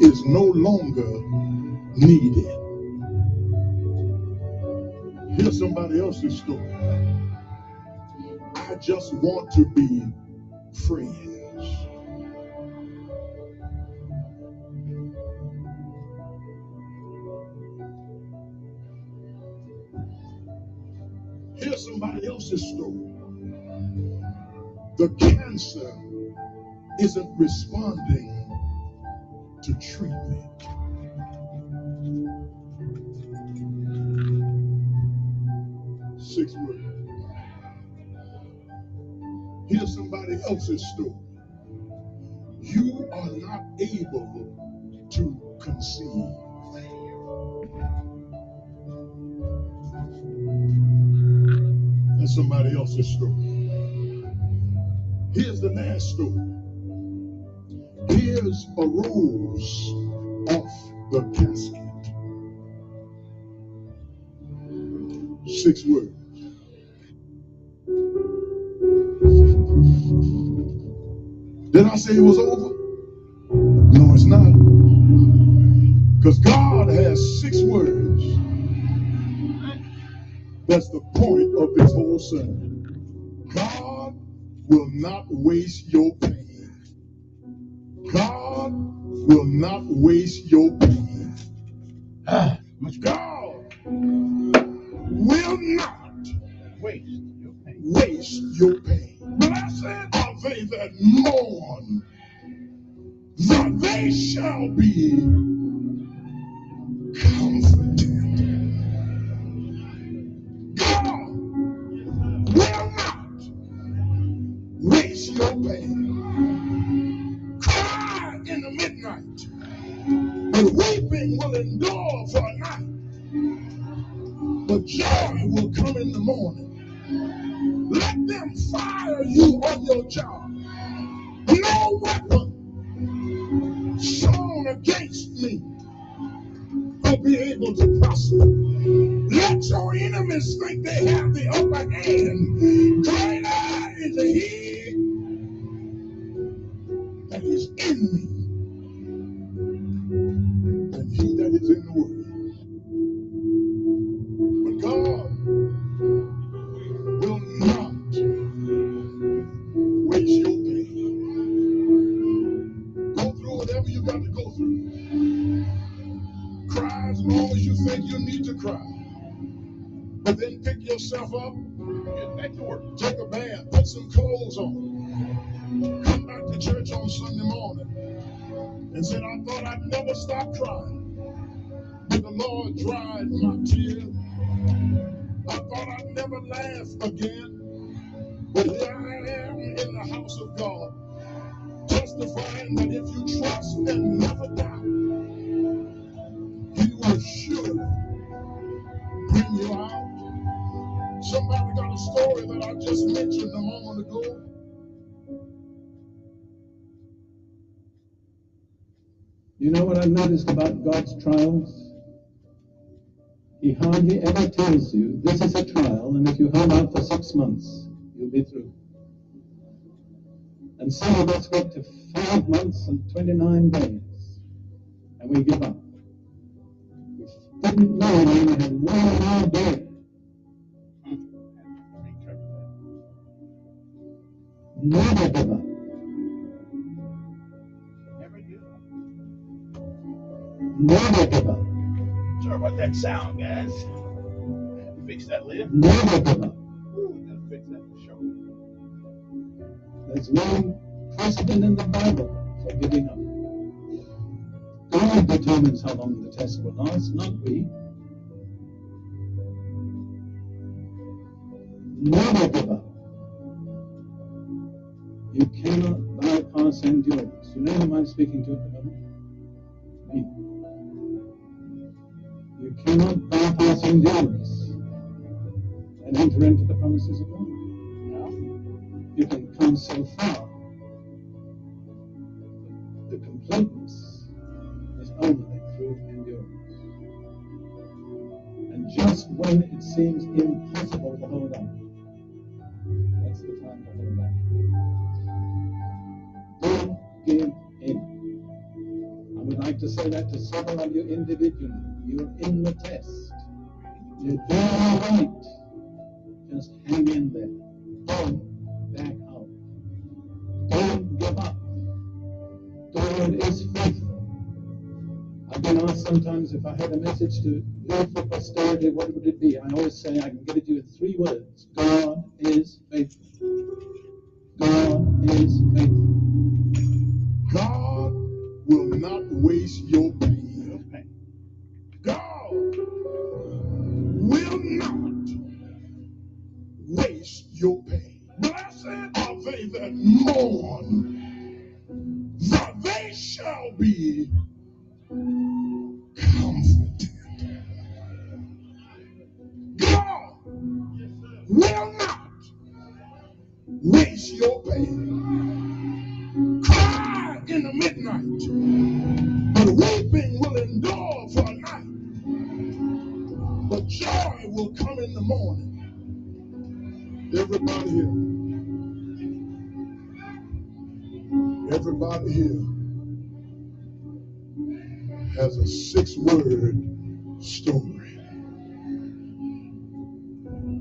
is no longer needed. Here's somebody else's story. I just want to be friends. Here's somebody else's story. The cancer isn't responding to treatment. Six words. hear somebody else's story. You are not able to conceive. That's somebody else's story. Here's the last story. Here's a rose off the casket. 6 words. Did I say it was over? No, it's not. Because God has 6 words. That's the point of this whole sermon. God will not waste your pain. God will not waste your pain. God will not waste your pain. Blessed are they that mourn, for they shall be comforted. God will not waste your pain. Cry in the midnight, but weeping will endure for a night. But joy will come in the morning. Let them fire you on your job. No weapon shown against me will be able to prosper. Let your enemies think they have the upper hand. Greater is he that is in me than he that is in the world. But God will not waste your pain. Go through whatever you got to go through. Cry as long as you think you need to cry. But then pick yourself up, get back to work, take a bath, put some clothes on, come back to church on Sunday morning, and said, I thought I'd never stop crying. But the Lord dried my tears. I thought I'd never laugh again. But here I am in the house of God, testifying that if you trust and never doubt, he will surely bring you out. Somebody got a story that I just mentioned a moment ago. You know what I've noticed about God's trials? He hardly ever tells you this is a trial, and if you hold out for 6 months, you'll be through. And some of us get to 5 months and 29 days, and we give up. We didn't know we only had 1 more day. Never give up. Never give up. Sorry about that sound, guys. Fix that later. Never give up. Gotta fix that for sure. There's no precedent in the Bible for giving up. God determines how long the test will last, not we. Never give up. You cannot bypass endurance. You know whom I'm speaking to at the moment? Me. You cannot bypass endurance and enter into the promises of God. You can come so far. The completeness is only through endurance. And just when it seems impossible to hold on, that's the time to hold on. Don't give in. I would like to say that to several of you individually. You're in the test. You're doing all right. Just hang in there. Don't back out. Don't give up. God is faithful. I've been asked sometimes if I had a message to live for posterity, what would it be? I always say I can give it to you in 3 words. God is faithful. God is faithful. God will not waste your pain. God will not waste your pain. Blessed are they that be comforted. God will not waste your pain. Cry in the midnight, but weeping will endure for a night. But joy will come in the morning. Everybody here has a 6-word story.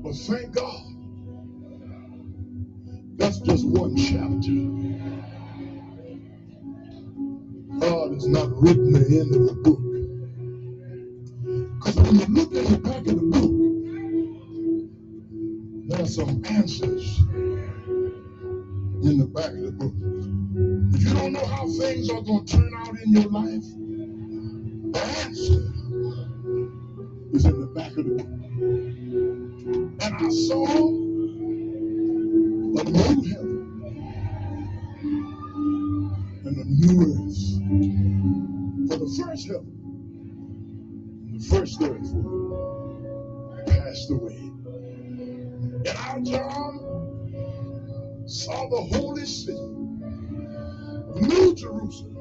But thank God, that's just one chapter. God has not written the end of the book. Because when you look at the back of the book, there's some answers in the back of the book. If you don't know how things are going to turn out in your life, the answer is in the back of the book. And I saw a new heaven and a new earth. For the first heaven and the first earth passed away. And our John saw the holy city, New Jerusalem,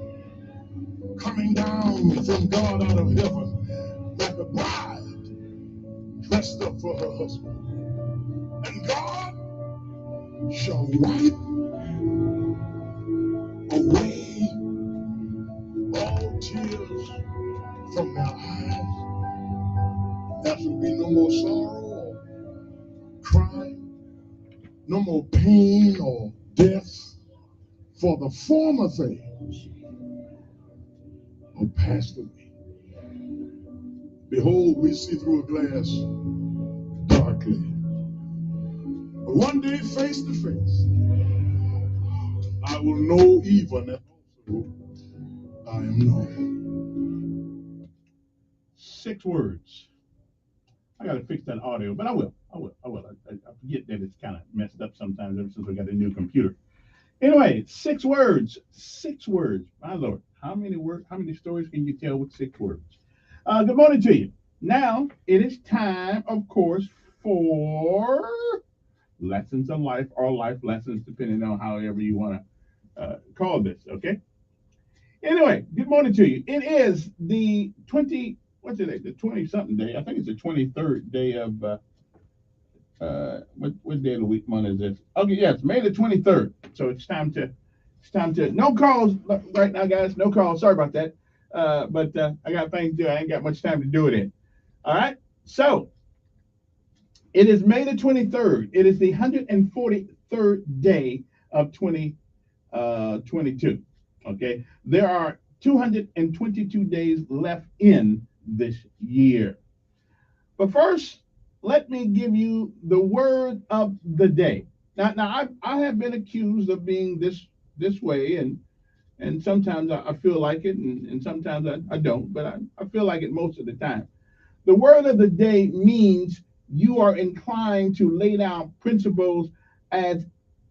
coming down from God out of heaven like a bride dressed up for her husband. And God shall wipe away all tears from their eyes. There shall be no more sorrow or crying, no more pain or death, for the former things are passed away. Behold, we see through a glass darkly, but one day face to face, I will know even as also I am known. 6 words. I got to fix that audio, but I will. I forget that it's kind of messed up sometimes ever since we got a new computer. Anyway, 6 words. 6 words. My Lord, how many stories can you tell with 6 words? Good morning to you. Now, it is time, of course, for lessons of life or life lessons, depending on however you want to call this, okay? Anyway, good morning to you. It is the 20-something day. I think it's the 23rd day of, what day of the week, month is this? Okay, yes, May the 23rd. So it's time to, no calls right now, guys, no calls. Sorry about that. But I got things to do. I ain't got much time to do it in. All right, so it is May the 23rd. It is the 143rd day of 2022. Okay, there are 222 days left in this year. But first, let me give you the word of the day. Now I have been accused of being this way, and sometimes I feel like it, and sometimes I don't, but I feel like it most of the time. The word of the day means you are inclined to lay down principles as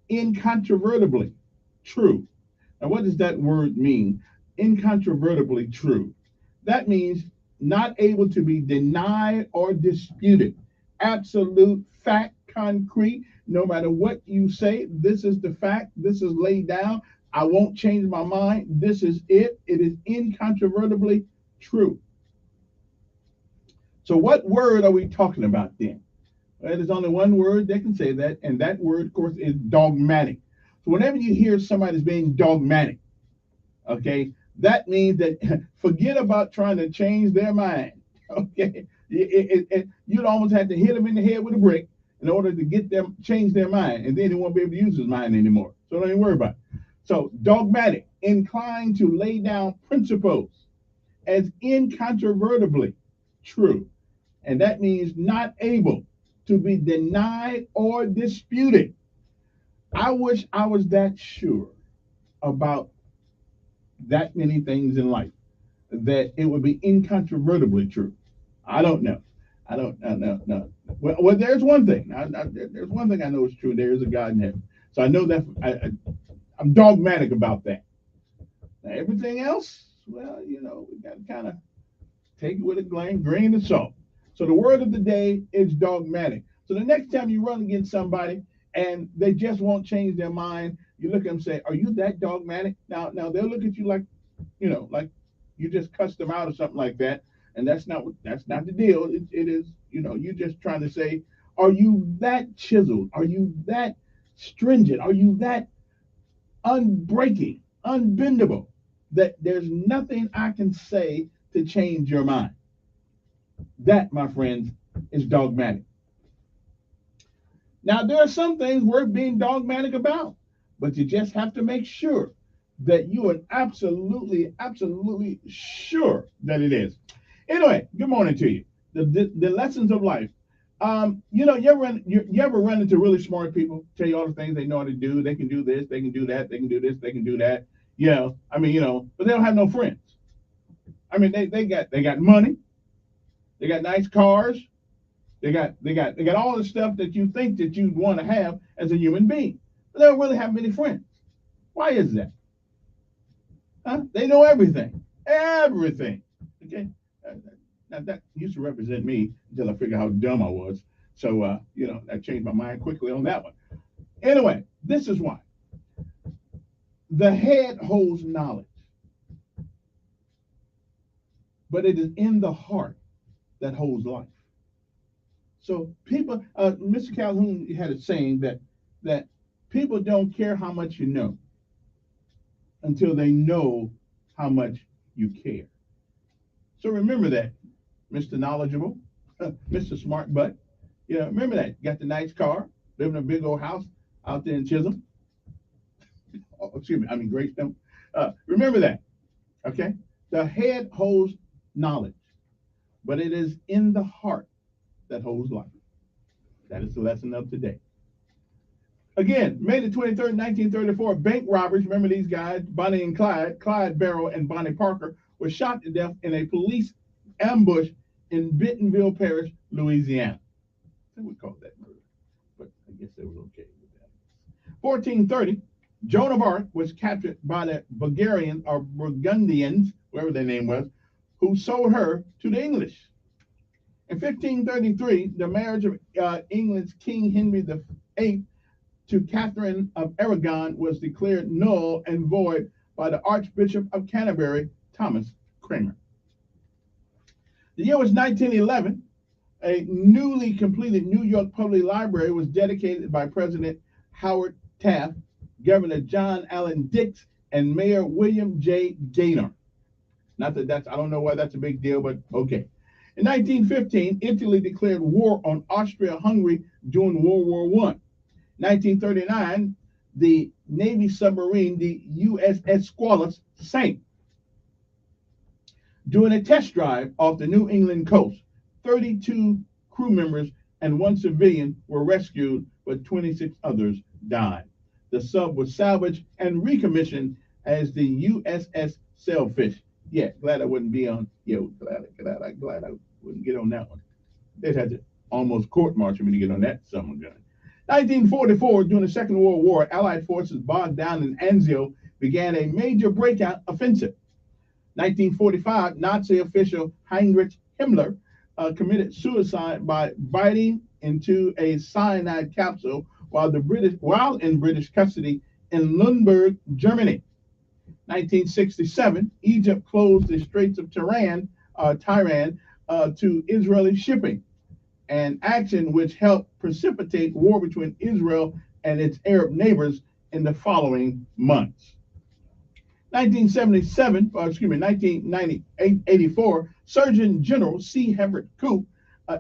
incontrovertibly true. Now, what does that word mean? Incontrovertibly true. That means not able to be denied or disputed. Absolute fact, concrete. No matter what you say, this is the fact. This is laid down. I won't change my mind. This is it. It is incontrovertibly true. So what word are we talking about then? Well, there's only one word that can say that, and that word, of course, is dogmatic. So whenever you hear somebody's being dogmatic, okay, that means that forget about trying to change their mind, okay? You'd almost have to hit them in the head with a brick in order to get them change their mind, and then he won't be able to use his mind anymore. So don't even worry about it. So dogmatic, inclined to lay down principles as incontrovertibly true. And that means not able to be denied or disputed. I wish I was that sure about that many things in life that it would be incontrovertibly true. I don't know. No. Well, there's one thing. There's one thing I know is true. There is a God in heaven. So I know that I'm dogmatic about that. Now, everything else, well, you know, we got to kind of take it with a grain of salt. So the word of the day is dogmatic. So the next time you run against somebody and they just won't change their mind, you look at them and say, are you that dogmatic? Now they'll look at you like, you know, like you just cussed them out or something like that. And that's not the deal. It is, you know, you're just trying to say, are you that chiseled? Are you that stringent? Are you that unbreaking, unbendable that there's nothing I can say to change your mind? That, my friends, is dogmatic. Now, there are some things worth being dogmatic about, but you just have to make sure that you are absolutely sure that it is. Anyway, good morning to you. The lessons of life. You know, you ever run into really smart people, tell you all the things they know how to do. They can do this, they can do that, they can do this, they can do that. You know, I mean, you know, but they don't have no friends. I mean, they got money, they got nice cars, they got all the stuff that you think that you'd want to have as a human being, but they don't really have many friends. Why is that? Huh? They know everything. Okay. Now that used to represent me until I figured out how dumb I was. So, you know, I changed my mind quickly on that one. Anyway, this is why. The head holds knowledge, but it is in the heart that holds life. So people, Mr. Calhoun had a saying that people don't care how much you know until they know how much you care. So remember that, Mr. Knowledgeable, Mr. Smart Butt. Yeah, remember that. You got the nice car, live in a big old house out there in Chisholm. Oh, excuse me, I mean Greystone. Remember that, okay? The head holds knowledge, but it is in the heart that holds life. That is the lesson of today. Again, May the 23rd, 1934, bank robbers, remember these guys, Bonnie and Clyde Barrow and Bonnie Parker, were shot to death in a police ambush in Bentonville Parish, Louisiana. I think we called that murder, but I guess they was okay with that. 1430, Joan of Arc was captured by the Bulgarians or Burgundians, whatever their name was, who sold her to the English. In 1533, the marriage of England's King Henry VIII to Catherine of Aragon was declared null and void by the Archbishop of Canterbury, Thomas Cranmer. The year was 1911. A newly completed New York Public Library was dedicated by President Howard Taft, Governor John Allen Dix, and Mayor William J. Gaynor. Not that I don't know why that's a big deal, but okay. In 1915, Italy declared war on Austria-Hungary during World War I. 1939, the Navy submarine, the USS Squalus, sank. During a test drive off the New England coast, 32 crew members and 1 civilian were rescued, but 26 others died. The sub was salvaged and recommissioned as the USS Sailfish. Yeah, glad I wouldn't be on. Glad I wouldn't get on that one. They'd had to almost court-martial me to get on that summer gun. 1944, during the Second World War, Allied forces bogged down in Anzio began a major breakout offensive. 1945, Nazi official Heinrich Himmler committed suicide by biting into a cyanide capsule while in British custody in Lüneburg, Germany. 1967, Egypt closed the Straits of Tiran to Israeli shipping, an action which helped precipitate war between Israel and its Arab neighbors in the following months. 1984, Surgeon General C. Everett Koop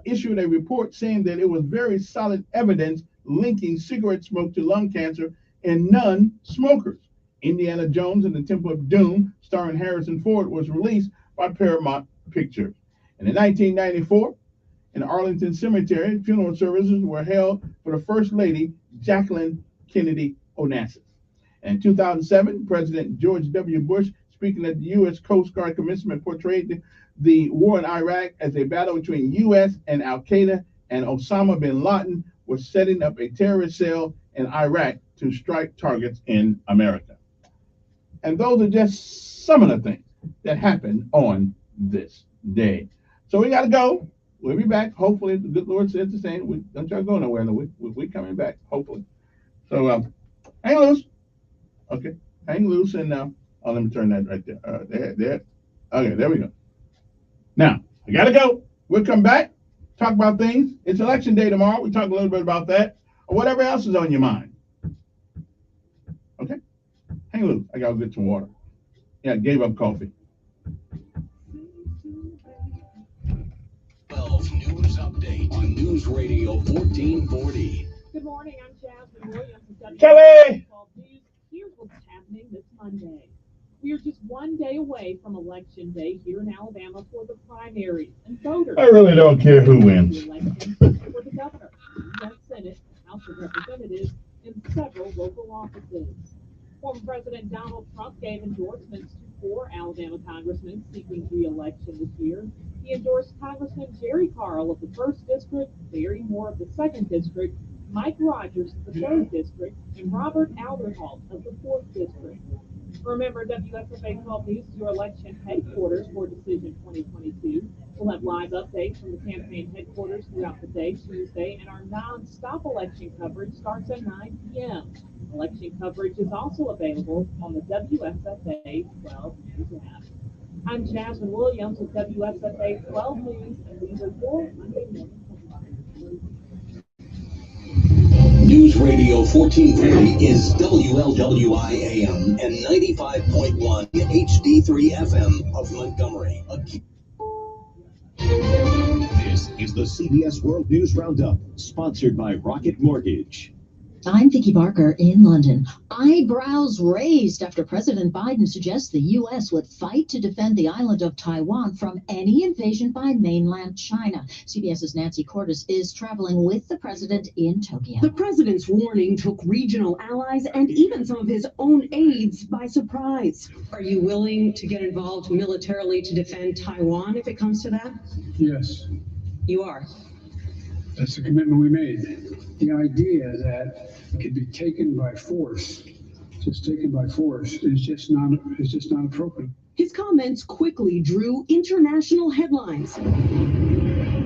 issued a report saying that it was very solid evidence linking cigarette smoke to lung cancer in non-smokers. Indiana Jones and the Temple of Doom, starring Harrison Ford, was released by Paramount Pictures. And in 1994, in Arlington Cemetery, funeral services were held for the First Lady, Jacqueline Kennedy Onassis. And in 2007, President George W. Bush, speaking at the U.S. Coast Guard commencement, portrayed the war in Iraq as a battle between U.S. and Al-Qaeda, and Osama bin Laden was setting up a terrorist cell in Iraq to strike targets in America. And those are just some of the things. that happened on this day. So we got to go. We'll be back. Hopefully, the good Lord says the same. We don't try to go nowhere. We're coming back, hopefully. So hang loose. Okay, hang loose. And let me turn that right there. There. Okay, there we go. Now, I got to go. We'll come back, talk about things. It's election day tomorrow. We'll talk a little bit about that or whatever else is on your mind. Okay? Hang loose. I got to get some water. Yeah, gave up coffee. 12 News Update on News Radio 1440. Good morning, I'm Jasmine Williams. Kelly! Here's what's happening this Monday. We are just one day away from Election Day here in Alabama for the primaries, and voters. I really don't care who wins. The election for the governor, the U.S. Senate, House of Representatives, and several local offices. Former President Donald Trump gave endorsements to 4 Alabama congressmen seeking re-election this year. He endorsed Congressman Jerry Carl of the 1st District, Barry Moore of the 2nd District, Mike Rogers of the 3rd District, and Robert Alderhalt of the 4th District. Remember, WSFA 12 News is your election headquarters for Decision 2022. We'll have live updates from the campaign headquarters throughout the day, Tuesday, and our non-stop election coverage starts at 9 p.m. Election coverage is also available on the WSFA 12 News app. I'm Jasmine Williams with WSFA 12 News, and these are your Monday morning headlines. News Radio 1440 is WLWI AM and 95.1 HD3 FM of Montgomery. This is the CBS World News Roundup, sponsored by Rocket Mortgage. I'm Vicki Barker in London. Eyebrows raised after President Biden suggests the U.S. would fight to defend the island of Taiwan from any invasion by mainland China. CBS's Nancy Cordes is traveling with the president in Tokyo. The president's warning took regional allies and even some of his own aides by surprise. Are you willing to get involved militarily to defend Taiwan if it comes to that? Yes. You are. That's the commitment we made. The idea that it could be taken by force, is just not appropriate. His comments quickly drew international headlines.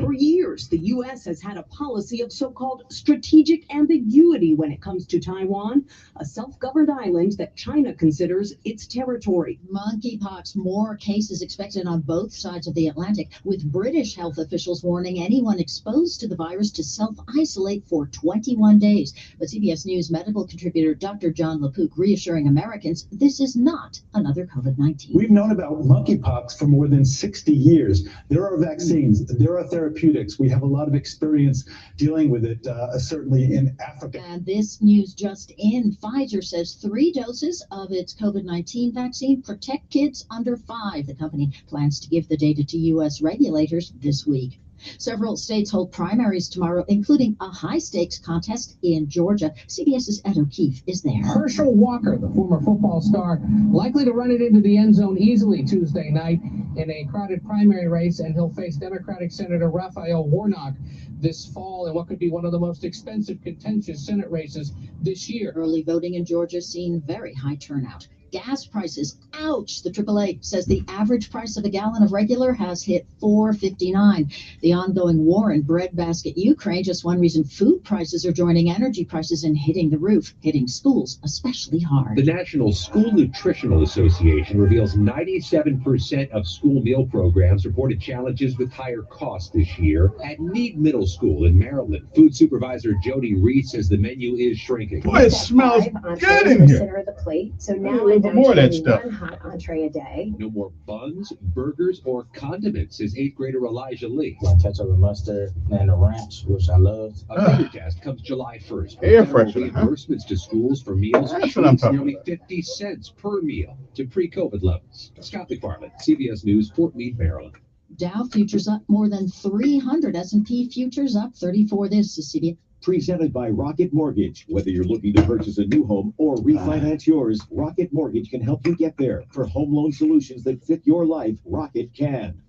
For years, the U.S. has had a policy of so-called strategic ambiguity when it comes to Taiwan, a self-governed island that China considers its territory. Monkeypox, more cases expected on both sides of the Atlantic, with British health officials warning anyone exposed to the virus to self-isolate for 21 days. But CBS News medical contributor Dr. John LaPook reassuring Americans this is not another COVID-19. We've known about monkeypox for more than 60 years. There are vaccines, there are therapeutics. We have a lot of experience dealing with it, certainly in Africa. And this news just in, Pfizer says 3 doses of its COVID-19 vaccine protect kids under 5. The company plans to give the data to U.S. regulators this week. Several states hold primaries tomorrow, including a high-stakes contest in Georgia. CBS's Ed O'Keefe is there. Herschel Walker, the former football star, likely to run it into the end zone easily Tuesday night in a crowded primary race, and he'll face Democratic Senator Raphael Warnock this fall in what could be one of the most expensive, contentious Senate races this year. Early voting in Georgia seen very high turnout. Gas prices, ouch! The AAA says the average price of a gallon of regular has hit $4.59. The ongoing war in breadbasket Ukraine, just one reason food prices are joining energy prices and hitting the roof, hitting schools especially hard. The National School Nutritional Association reveals 97% of school meal programs reported challenges with higher costs this year. At Meade Middle School in Maryland, food supervisor Jody Reed says the menu is shrinking. Boy, it smells good in here. Center of the plate. So now A little bit more of that stuff. one hot entree a day. No more buns, burgers, or condiments, says 8th grader Elijah Lee. Ketchup and mustard and the ranch, which I love. A bigger test comes July 1st. Air Federal freshener, huh? reimbursements to schools for meals That's what I'm talking nearly 50 cents per meal to pre-COVID levels. Scott McFarland, CBS News, Fort Meade, Maryland. Dow futures up more than 300. S&P futures up 34. This is CBS. Presented by Rocket Mortgage. Whether you're looking to purchase a new home or refinance yours, Rocket Mortgage can help you get there. For home loan solutions that fit your life, Rocket can.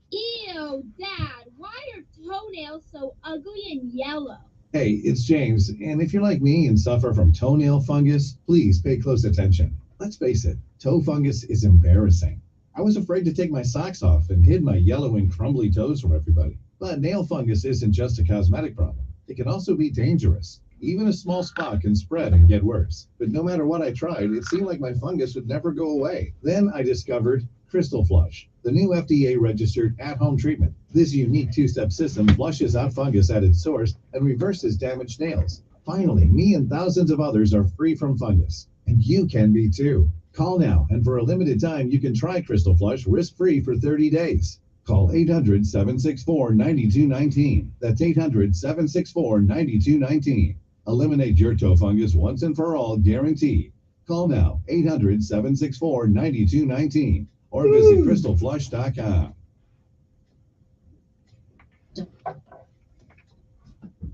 Ew, Dad, why are toenails so ugly and yellow? Hey, it's James, and if you're like me and suffer from toenail fungus, please pay close attention. Let's face it, toe fungus is embarrassing. I was afraid to take my socks off and hid my yellow and crumbly toes from everybody. But nail fungus isn't just a cosmetic problem. It can also be dangerous. Even a small spot can spread and get worse. But no matter what I tried, it seemed like my fungus would never go away. Then I discovered Crystal Flush, the new FDA-registered at-home treatment. This unique two-step system flushes out fungus at its source and reverses damaged nails. Finally, me and thousands of others are free from fungus. And you can be too. Call now, and for a limited time, you can try Crystal Flush risk-free for 30 days. Call 800-764-9219. That's 800-764-9219. Eliminate your toe fungus once and for all, guaranteed. Call now, 800-764-9219, or visit crystalflush.com.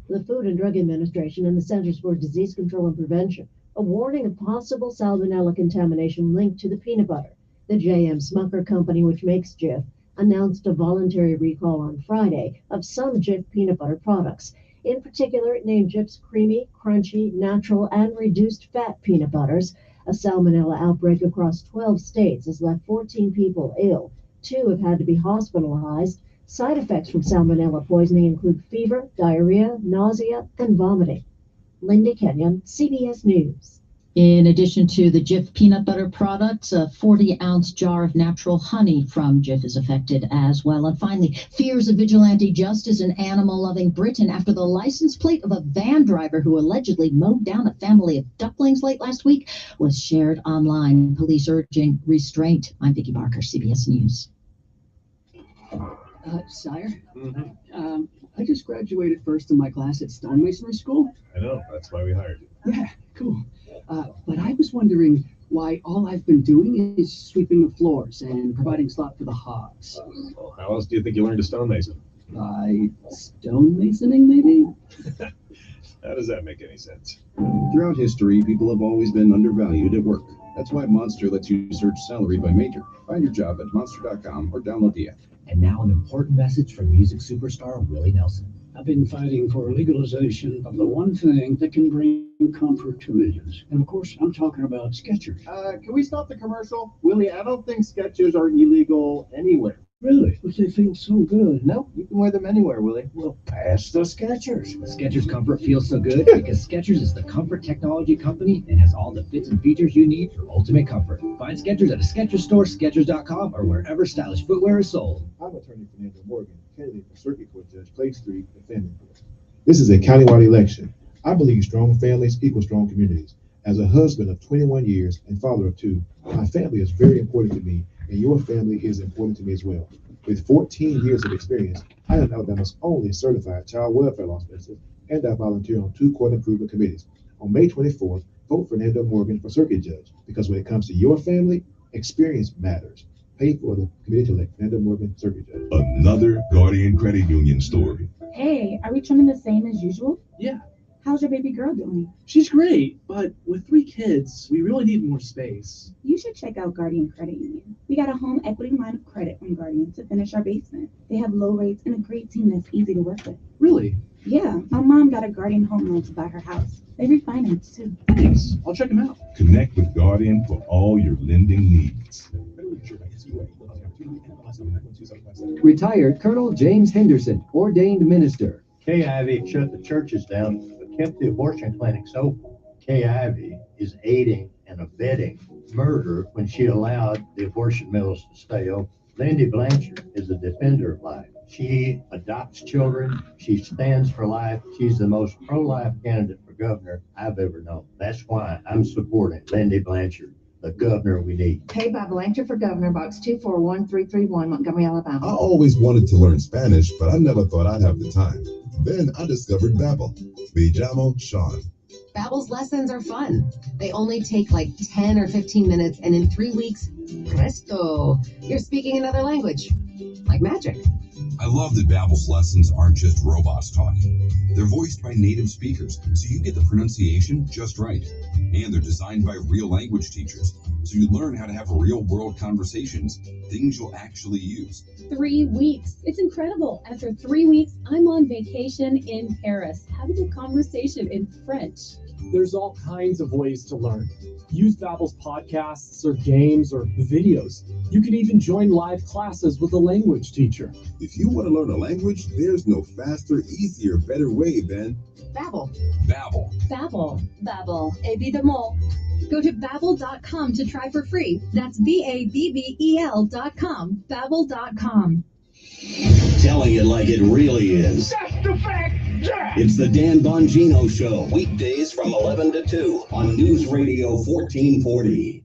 The Food and Drug Administration and the Centers for Disease Control and Prevention a warning of possible salmonella contamination linked to the peanut butter. The J.M. Smucker company, which makes Jif, announced a voluntary recall on Friday of some Jif peanut butter products. In particular, it named Jif's creamy, crunchy, natural, and reduced fat peanut butters. A salmonella outbreak across 12 states has left 14 people ill. 2 have had to be hospitalized. Side effects from salmonella poisoning include fever, diarrhea, nausea, and vomiting. Linda Kenyon, CBS News. In addition to the Jif peanut butter products, a 40-ounce jar of natural honey from Jif is affected as well. And finally, fears of vigilante justice in animal-loving Britain after the license plate of a van driver who allegedly mowed down a family of ducklings late last week was shared online. Police urging restraint. I'm Vicki Barker, CBS News. Sire, I just graduated first in my class at Stonemasonry School. I know, that's why we hired you. Yeah, cool. But I was wondering why all I've been doing is sweeping the floors and providing slop for the hogs. Well, how else do you think you learned to stonemason? By stonemasoning, maybe? How does that make any sense? Throughout history, people have always been undervalued at work. That's why Monster lets you search salary by major. Find your job at monster.com or download the app. And now an important message from music superstar Willie Nelson. I've been fighting for legalization of the one thing that can bring comfort to millions. And of course, I'm talking about Skechers. Can we stop the commercial? Willie, I don't think Skechers are illegal anywhere. Really? But they feel so good. No, you can wear them anywhere, Willie. Well, pass the Skechers. Skechers comfort feels so good because Skechers is the comfort technology company and has all the fits and features you need for ultimate comfort. Find Skechers at a Skechers store, Skechers.com, or wherever stylish footwear is sold. I'm attorney Fernando Morgan, candidate for Circuit Court Judge Clay Street and Family Court. This is a countywide election. I believe strong families equal strong communities. As a husband of 21 years and father of 2, my family is very important to me, and your family is important to me as well. With 14 years of experience, I am Alabama's only certified child welfare law specialist, and I volunteer on 2 court improvement committees. On May 24th, vote Fernando Morgan for Circuit Judge, because when it comes to your family, experience matters. Pay for the committee to elect Fernando Morgan Circuit Judge. Another Guardian Credit Union story. Hey, are we trimming the same as usual? Yeah. How's your baby girl doing? She's great, but with 3 kids, we really need more space. You should check out Guardian Credit Union. We got a home equity line of credit from Guardian to finish our basement. They have low rates and a great team that's easy to work with. Really? Yeah, my mom got a Guardian home loan to buy her house. They refinance too. Thanks. I'll check them out. Connect with Guardian for all your lending needs. Retired Colonel James Henderson, ordained minister. Kay Ivey shut the churches down but kept the abortion clinics open. Kay Ivey is aiding and abetting murder when she allowed the abortion mills to stay open. Lindy Blanchard is a defender of life. She adopts children. She stands for life. She's the most pro-life candidate for governor I've ever known. That's why I'm supporting Lindy Blanchard, the governor we need. Paid by Blanchard for Governor, Box 241331, Montgomery, Alabama. I always wanted to learn Spanish, but I never thought I'd have the time. Then I discovered Babbel. Me llamo Sean. Babbel's lessons are fun. They only take like 10 or 15 minutes, and in 3 weeks, presto, you're speaking another language. Like magic. I love that Babbel's lessons aren't just robots talking. They're voiced by native speakers, so you get the pronunciation just right. And they're designed by real language teachers, so you learn how to have real-world conversations, things you'll actually use. 3 weeks. It's incredible. After 3 weeks, I'm on vacation in Paris, having a conversation in French. There's all kinds of ways to learn. Use Babbel's podcasts or games or videos. You can even join live classes with a language teacher. If you want to learn a language, there's no faster, easier, better way than Babbel. Babbel. Babbel. Babbel. Évidemment. Go to babbel.com to try for free. That's BABBEL.com. Babbel.com. Telling it like it really is. That's the fact, Jack! It's the Dan Bongino Show, weekdays from 11 to 2 on News Radio 1440.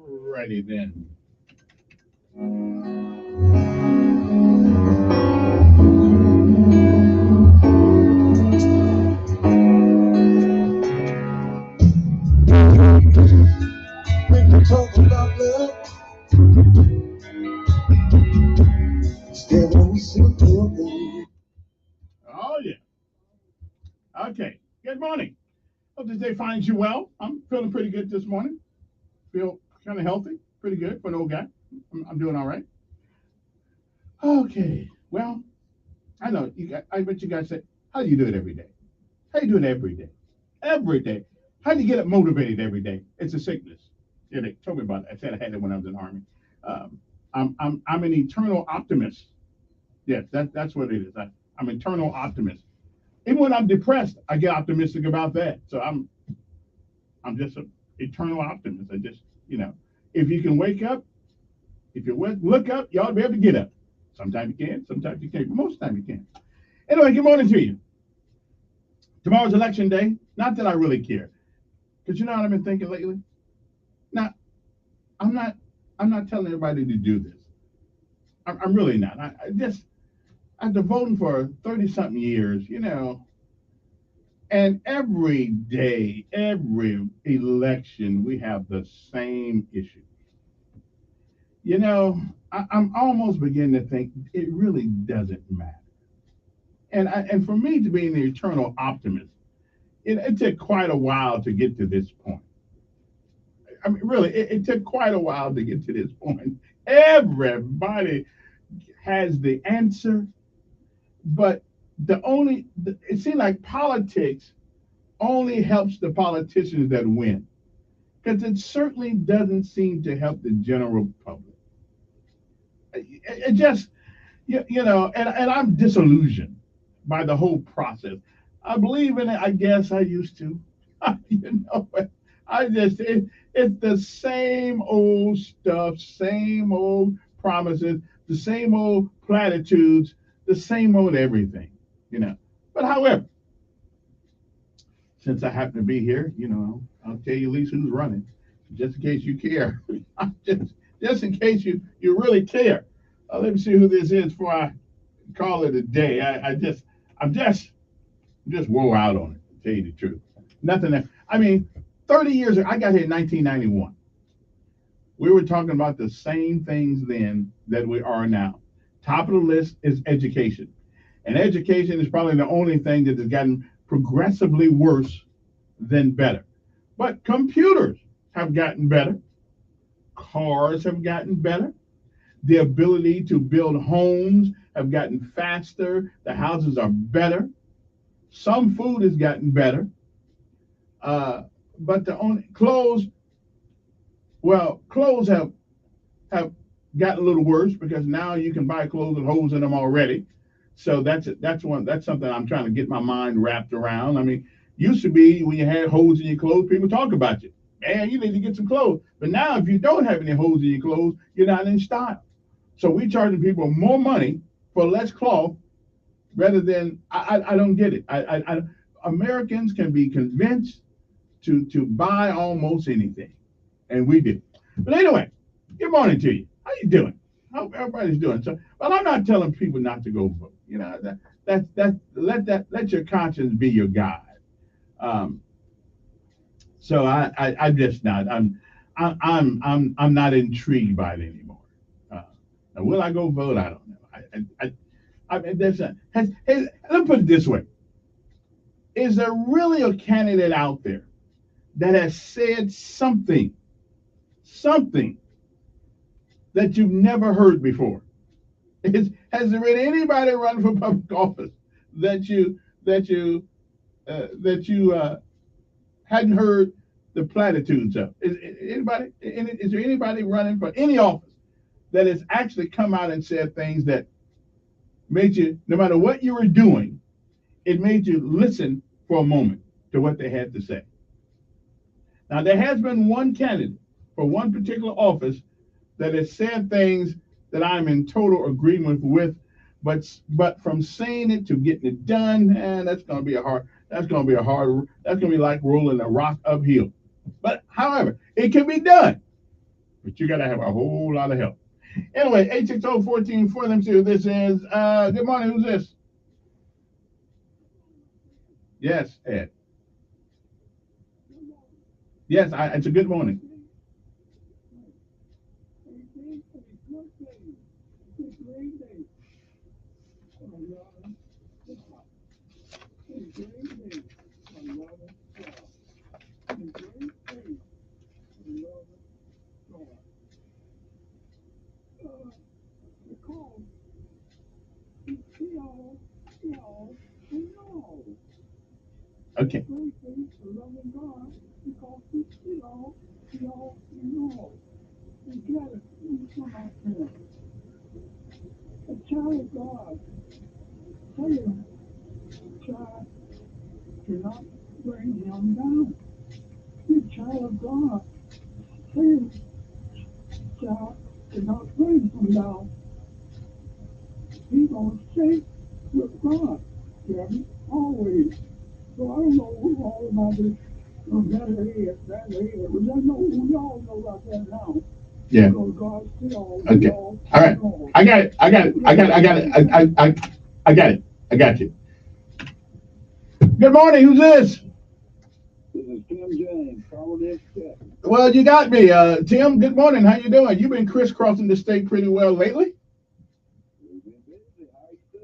Righty then. When you talk about love, still won't seem to obey. Oh, yeah. Okay. Good morning. Hope this day finds you well. I'm feeling pretty good this morning. Feel kind of healthy. Pretty good for an old guy. I'm doing all right. Okay. Well, I know. I bet you guys say, how do you do it every day? How do you do it every day? Every day. How do you get it motivated every day? It's a sickness. Yeah, they told me about it. I said I had it when I was in the Army. I'm an eternal optimist. Yes, that's what it is. I'm an eternal optimist. Even when I'm depressed, I get optimistic about that. So I'm just an eternal optimist. I just, if you can wake up, if you look up, you ought to be able to get up. Sometimes you can, sometimes you can't, but most of the time you can. Anyway, good morning to you. Tomorrow's election day. Not that I really care, because you know what I've been thinking lately. Now, I'm not telling everybody to do this. I'm really not. After voting for 30-something years, and every day, every election, we have the same issue. I'm almost beginning to think it really doesn't matter. And for me to be an eternal optimist, it took quite a while to get to this point. I mean, really, it took quite a while to get to this point. Everybody has the answer, but it seems like politics only helps the politicians that win, because it certainly doesn't seem to help the general public. It just, and I'm disillusioned by the whole process. I believe in it, I guess I used to. It's the same old stuff, same old promises, the same old platitudes, the same old everything, But however, since I happen to be here, I'll tell you at least who's running, just in case you care. just in case you really care. Let me see who this is before I call it a day. I'm just wore out on it, to tell you the truth. Nothing that, 30 years ago, I got here in 1991. We were talking about the same things then that we are now. Top of the list is education. And education is probably the only thing that has gotten progressively worse than better. But computers have gotten better. Cars have gotten better. The ability to build homes have gotten faster. The houses are better. Some food has gotten better. But the only clothes have gotten a little worse, because now you can buy clothes with holes in them already. So that's something I'm trying to get my mind wrapped around. Used to be when you had holes in your clothes, people talk about you. Man, you need to get some clothes. But now if you don't have any holes in your clothes, you're not in style. So we're charging people more money for less cloth rather than, I don't get it. Americans can be convinced to buy almost anything, and we do. But anyway, good morning to you. How you doing? How everybody's doing? So, but I'm not telling people not to go vote. Let your conscience be your guide. So I'm just not. I'm not intrigued by it anymore. Now, will I go vote? I don't know. I mean, let me put it this way. Is there really a candidate out there that has said something that you've never heard before? Has there been anybody running for public office that you hadn't heard the platitudes of? Is there anybody running for any office that has actually come out and said things that made you, no matter what you were doing, it made you listen for a moment to what they had to say? Now, there has been one candidate for one particular office that has said things that I'm in total agreement with, but from saying it to getting it done, and that's gonna be like rolling a rock uphill. But however, it can be done, but you gotta have a whole lot of help. Anyway, 860-14-4, let me see who this is. Good morning, who's this? Yes, Ed. Yes, it's a good morning. Okay. A child of God, child cannot bring him down. The child of God, child cannot bring him down. He's gonna stay with God, Kevin, always. So I don't know who all about this. That area. But I know who y'all know about that now. Yeah. Okay. All right. I got you. Good morning. Who's this? This is Tim James. Well, you got me. Tim, good morning. How you doing? You've been crisscrossing the state pretty well lately. We've been busy. How you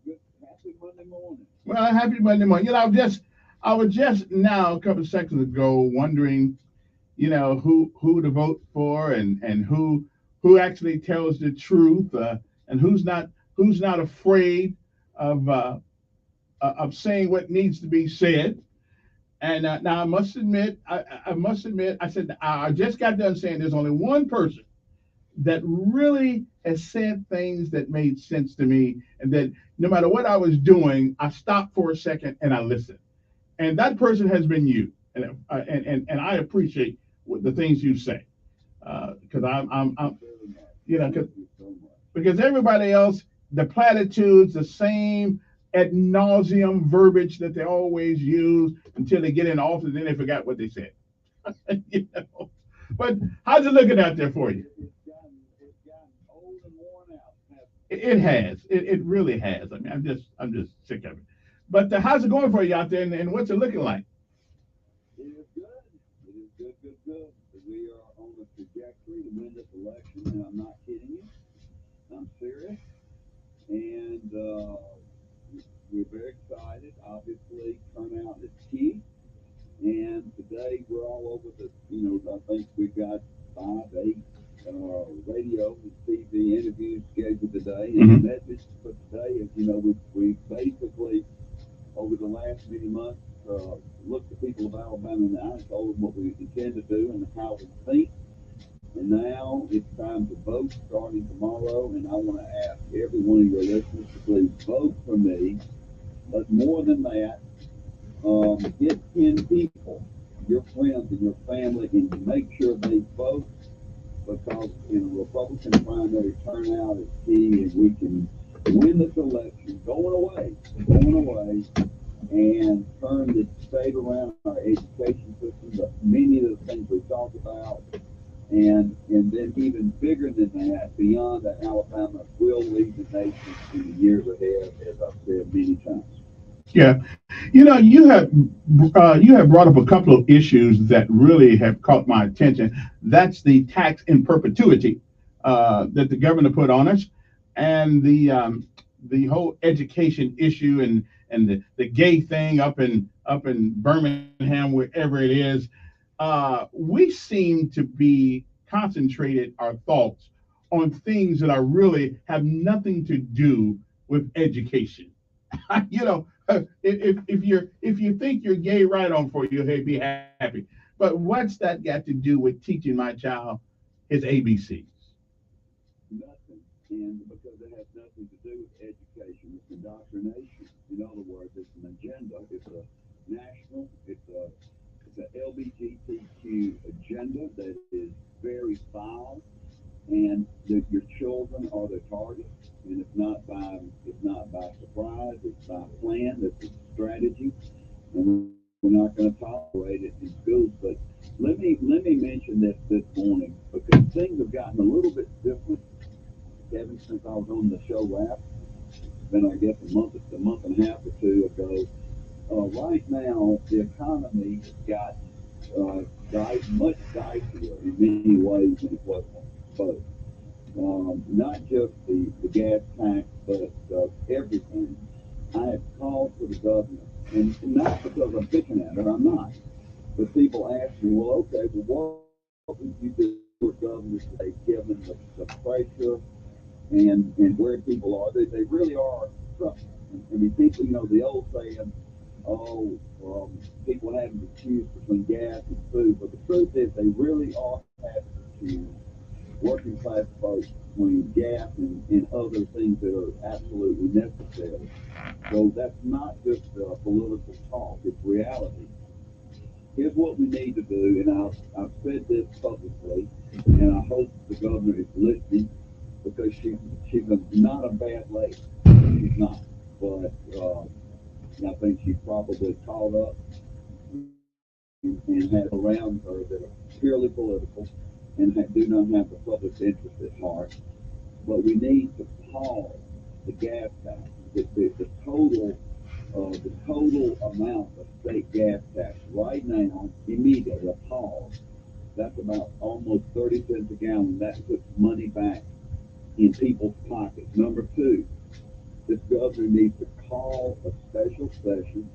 doing? Happy Monday morning. Well, happy Monday morning. You know, I was just now a couple of seconds ago wondering, you know, who to vote for and who actually tells the truth and who's not afraid of saying what needs to be said. And now I must admit, I said I just got done saying there's only one person that really has said things that made sense to me, and that no matter what I was doing, I stopped for a second and I listened. And that person has been you, and I appreciate the things you say, because I'm you know, because everybody else, the platitudes, the same ad nauseum verbiage that they always use until they get in office, then they forgot what they said. You know? But how's it looking out there for you? It has. It really has. I mean, I'm just sick of it. But how's it going for you out there, and what's it looking like? It is good. We are on the trajectory to win this election, and I'm not kidding you. I'm serious. And we're very excited. Obviously, turnout is key. And today we're all over the, I think we've got 5 to 8 radio and TV interviews scheduled today. And the message for today is, we basically, over the last many months, looked at people of Alabama in the eye and told them what we intend to do and how we think. And now it's time to vote starting tomorrow. And I want to ask every one of your listeners to please vote for me. But more than that, get 10 people, your friends and your family, and make sure they vote, because in a Republican primary, turnout is key, and we can win this election going away, and turn the state around, our education system, but many of the things we talked about, and then even bigger than that, beyond that, Alabama will lead the nation in the years ahead, as I've said many times. Yeah, you have brought up a couple of issues that really have caught my attention. That's the tax in perpetuity that the governor put on us, and the whole education issue and the gay thing up in Birmingham, wherever it is, we seem to be concentrated our thoughts on things that are really have nothing to do with education. You know, if you think you're gay, right on for you, hey, be happy. But what's that got to do with teaching my child his ABCs? Nothing. And because it has nothing to do with education, it's indoctrination. In other words, it's an agenda. It's a national, it's an LGBTQ agenda that is very foul, and that your children are the target. And it's not by surprise. It's by plan. It's a strategy, and we're not going to tolerate it in schools. But let me mention this morning, because things have gotten a little bit different, Kevin, since I was on the show last. Been, I guess, a month and a half or two ago. Right now, the economy has got much dicier in many ways than it was before. Not just the gas tax, but everything. I have called for the governor, and not because I'm picking at her, I'm not. But people ask me, well, okay, well, what would you do for governors today, given the pressure and where people are? They really are struggling. I mean, people, the old saying, people having to choose between gas and food. But the truth is, they really are having to choose, working class folks, between gas and other things that are absolutely necessary. So that's not just political talk, it's reality. Here's what we need to do, and I've said this publicly, and I hope the governor is listening, because she's not a bad lady. She's not. But I think she's probably caught up and has around her that are purely political and do not have the public interest at heart. But we need to pause the gas tax, the total amount of state gas tax right now, immediately, a pause. That's about almost 30 cents a gallon. That puts money back in people's pockets. Number two, this governor needs to call a special session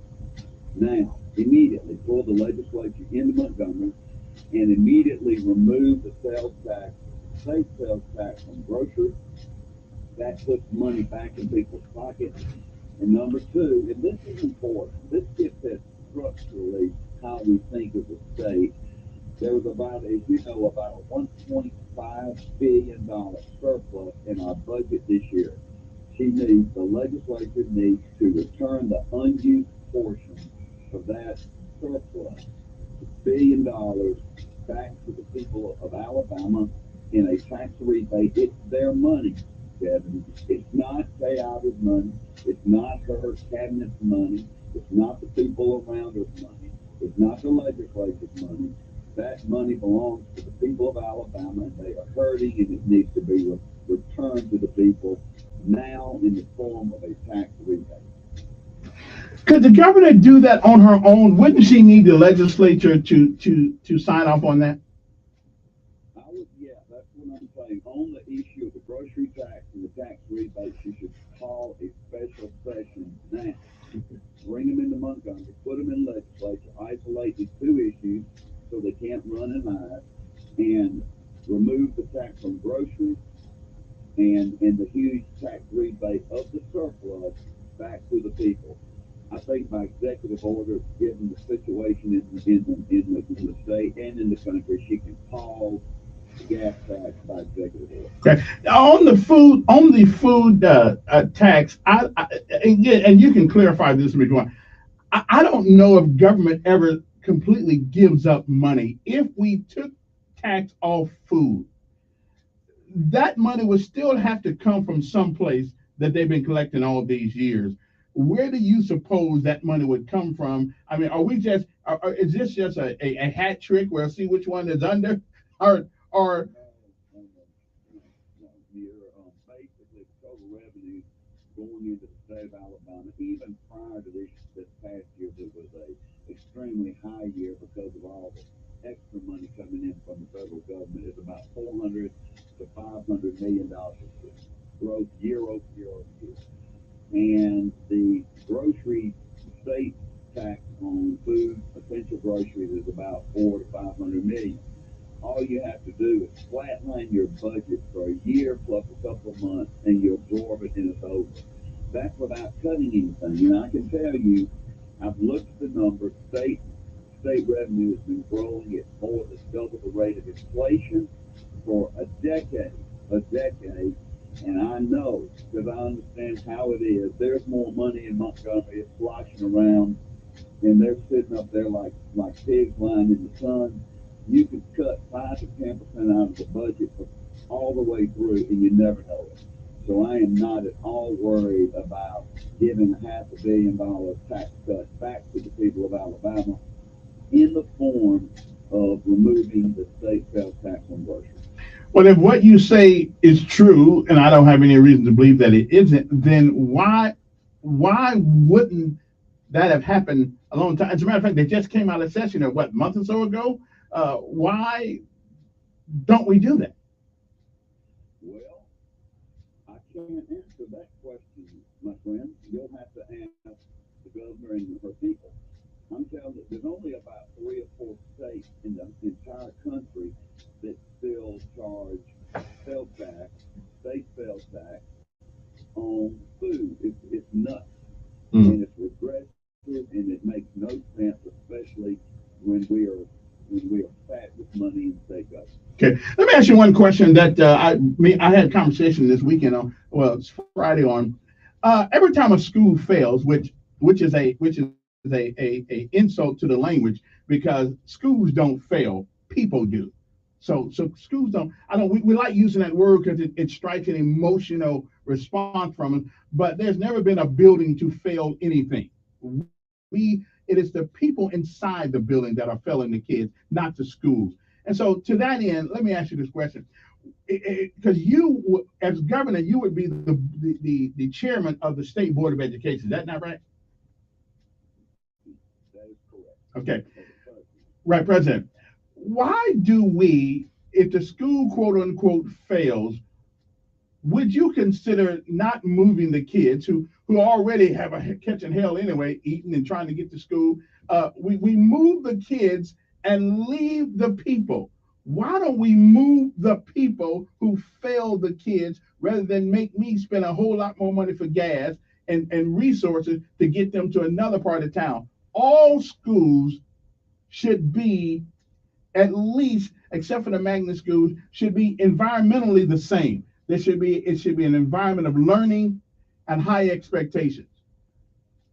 now, immediately, for the legislature in Montgomery, and immediately remove the sales tax, state sales tax on groceries. That puts money back in people's pockets. And number two, and this is important, this gets at structurally how we think as a state. There was about a $1.5 billion surplus in our budget this year. The legislature needs to return the unused portion of that surplus, $1 billion, back to the people of Alabama in a tax rebate. It's their money, Kevin. It's not Taya's money. It's not her cabinet's money. It's not the people around her's money. It's not the legislature's money. That money belongs to the people of Alabama, and they are hurting, and it needs to be returned to the people now in the form of a tax rebate. Could the governor do that on her own? Wouldn't she need the legislature to sign off on that? Yeah, that's what I'm saying. On the issue of the grocery tax and the tax rebate, she should call a special session now. Bring them into Montgomery, put them in legislature, isolate these two issues so they can't run and hide, and remove the tax on groceries and the huge tax rebate of the surplus back to the people. I think by executive order, given the situation in the state and in the country, she can pause the gas tax by executive order. Okay. On the food tax, and you can clarify this if you want. I don't know if government ever completely gives up money. If we took tax off food, that money would still have to come from someplace that they've been collecting all these years. Where do you suppose that money would come from? I mean, is this just a hat trick where see which one is under, or Basically, the total revenue going into the state of Alabama, even prior to this past year, that was a extremely high year because of all the extra money coming in from the federal government, is about $400 to $500 million. growth year over year over year. And the grocery state tax on food, essential groceries, is about 400 to 500 million. All you have to do is flatline your budget for a year plus a couple of months, and you absorb it, and it's over. That's without cutting anything. And I can tell you, I've looked at the numbers. State revenue has been growing at more than double the rate of inflation for a decade. And I know, because I understand how it is, there's more money in Montgomery. It's sloshing around, and they're sitting up there like pigs lying in the sun. You could cut 5 to 10% out of the budget all the way through, and you never know it. So I am not at all worried about giving $500 million tax cut back to the people of Alabama in the form of removing the state sales tax on groceries. Well, if what you say is true, and I don't have any reason to believe that it isn't, then why wouldn't that have happened a long time? As a matter of fact, they just came out of session a month or so ago. Why don't we do that? Well, I can't answer that question, my friend. You'll have to ask the governor and her people. I'm telling you, there's only about 3 or 4 states in the entire country that still charge state sales tax on food. It's nuts. And it's regressive, and it makes no sense, especially when we are fat with money in state government. Okay, let me ask you one question that I had a conversation this weekend on. Well, it's Friday on. Every time a school fails, which is a insult to the language, because schools don't fail, people do. So schools don't. We like using that word because it strikes an emotional response from them. But there's never been a building to fail anything. It is the people inside the building that are failing the kids, not the schools. And so to that end, let me ask you this question. Because you, as governor, you would be the chairman of the State Board of Education. Is that not right? That is correct. Okay. Right, President. Why do we, if the school quote unquote fails, would you consider not moving the kids who already have a catching hell anyway, eating and trying to get to school? We move the kids and leave the people. Why don't we move the people who fail the kids rather than make me spend a whole lot more money for gas and resources to get them to another part of town? All schools should be, at least, except for the magnet schools, should be environmentally the same. It should be an environment of learning and high expectations.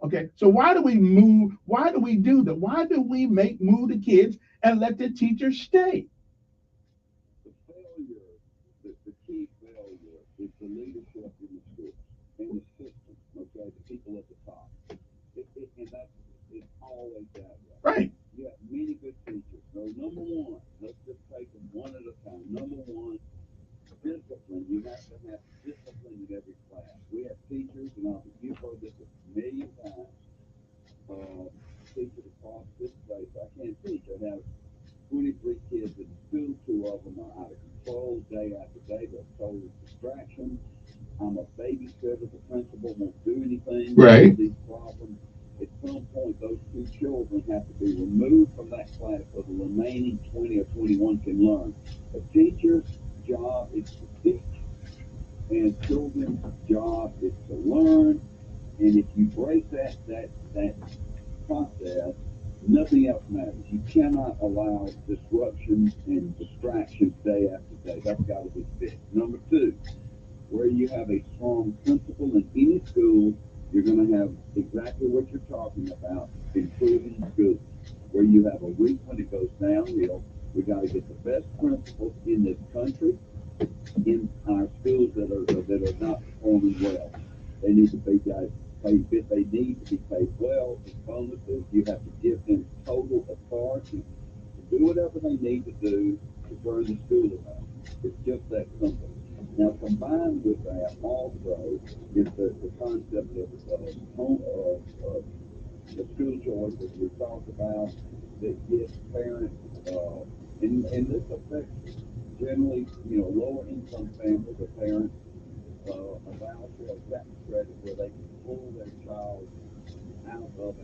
Okay, so why do we move? Why do we do that? Why do we move the kids and let the teachers stay? The key failure is the leadership in the schools and the system. Okay, the people at the top, and it's always that way. Right. You have many good teachers. So number one, let's just take them one at a time. Number one, discipline. You have to have discipline in every class. We have teachers, and you've heard this a million times. Teachers across this place. I can't teach. I have 23 kids in school. 2 of them are out of control day after day. They're total distractions. I'm a babysitter. The principal won't do anything. Right. These problems. At some point, those 2 children have to be removed from that class so the remaining 20 or 21 can learn. A teacher's job is to teach, and children's job is to learn. And if you break that process, nothing else matters. You cannot allow disruptions and distractions day after day. That's got to be fixed. Number 2, where you have a strong principal in any school, you're going to have exactly what you're talking about, improving schools. Where you have a week when it goes downhill, we got to get the best principals in this country in our schools that are not performing well. They need to be paid. If they need to be paid well, with bonuses, you have to give them total authority to do whatever they need to do to turn the school around. It's just that simple. Now, combined with that also is the concept of the school choice that we talked about that gives parents, and this affects generally, lower income families or parents a voucher, a tax credit where they can pull their child out of a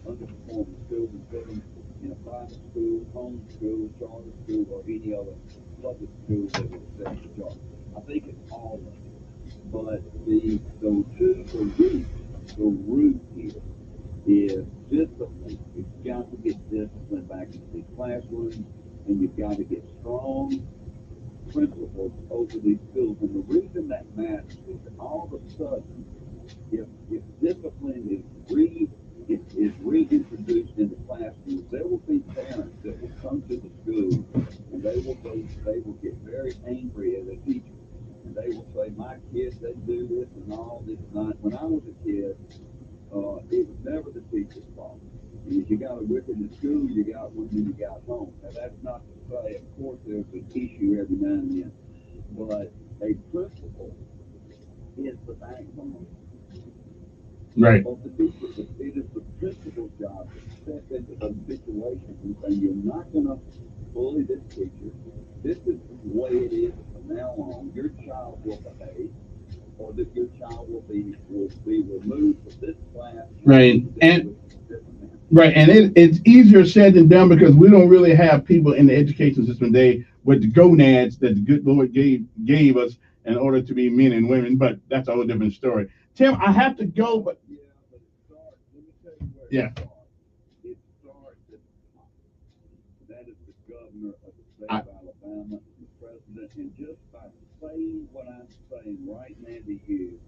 underperforming school and put them in a private school, home school, charter school, or any other public school that will accept the charge. I think it's all of it. But the root here is discipline. You've got to get discipline back into these classrooms, and you've got to get strong principles over these schools. And the reason that matters is that all of a sudden, if discipline is reintroduced in the classrooms, there will be parents that will come to the school and they will get very angry at a teacher. And they will say, my kids, they do this and all this and that. When I was a kid, it was never the teacher's fault. And if you got a whipping in school, you got one when you got home. Now, that's not to say, of course, there's an issue every now and then. But a principal is the backbone Right. of the teacher. It is the principal's job to step into those situations and say, you're not going to bully this teacher. This is the way it is from now on. Your child will behave, or that your child will be removed from this class. Right. And it's easier said than done because we don't really have people in the education system today with the gonads that the good Lord gave us in order to be men and women. But that's a whole different story. Tim, I have to go, but yeah. It starts at the top. That is the governor of the state of Alabama, the president, and just by saying what I'm saying right now to you,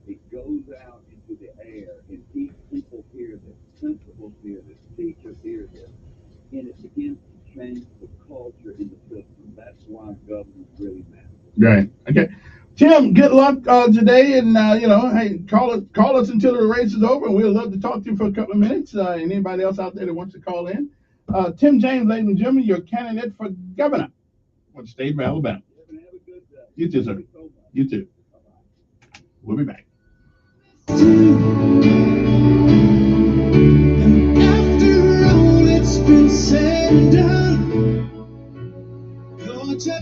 it goes out into the air, and people hear this, principals hear this, teachers hear this, and it begins to change the culture in the system. That's why government really matters. Right. Okay. Tim, good luck today, and hey, call us until the race is over. We'd love to talk to you for a couple of minutes. And anybody else out there that wants to call in, Tim James, ladies and gentlemen, your candidate for governor for the state of Alabama. You too, sir. You too. We'll be back.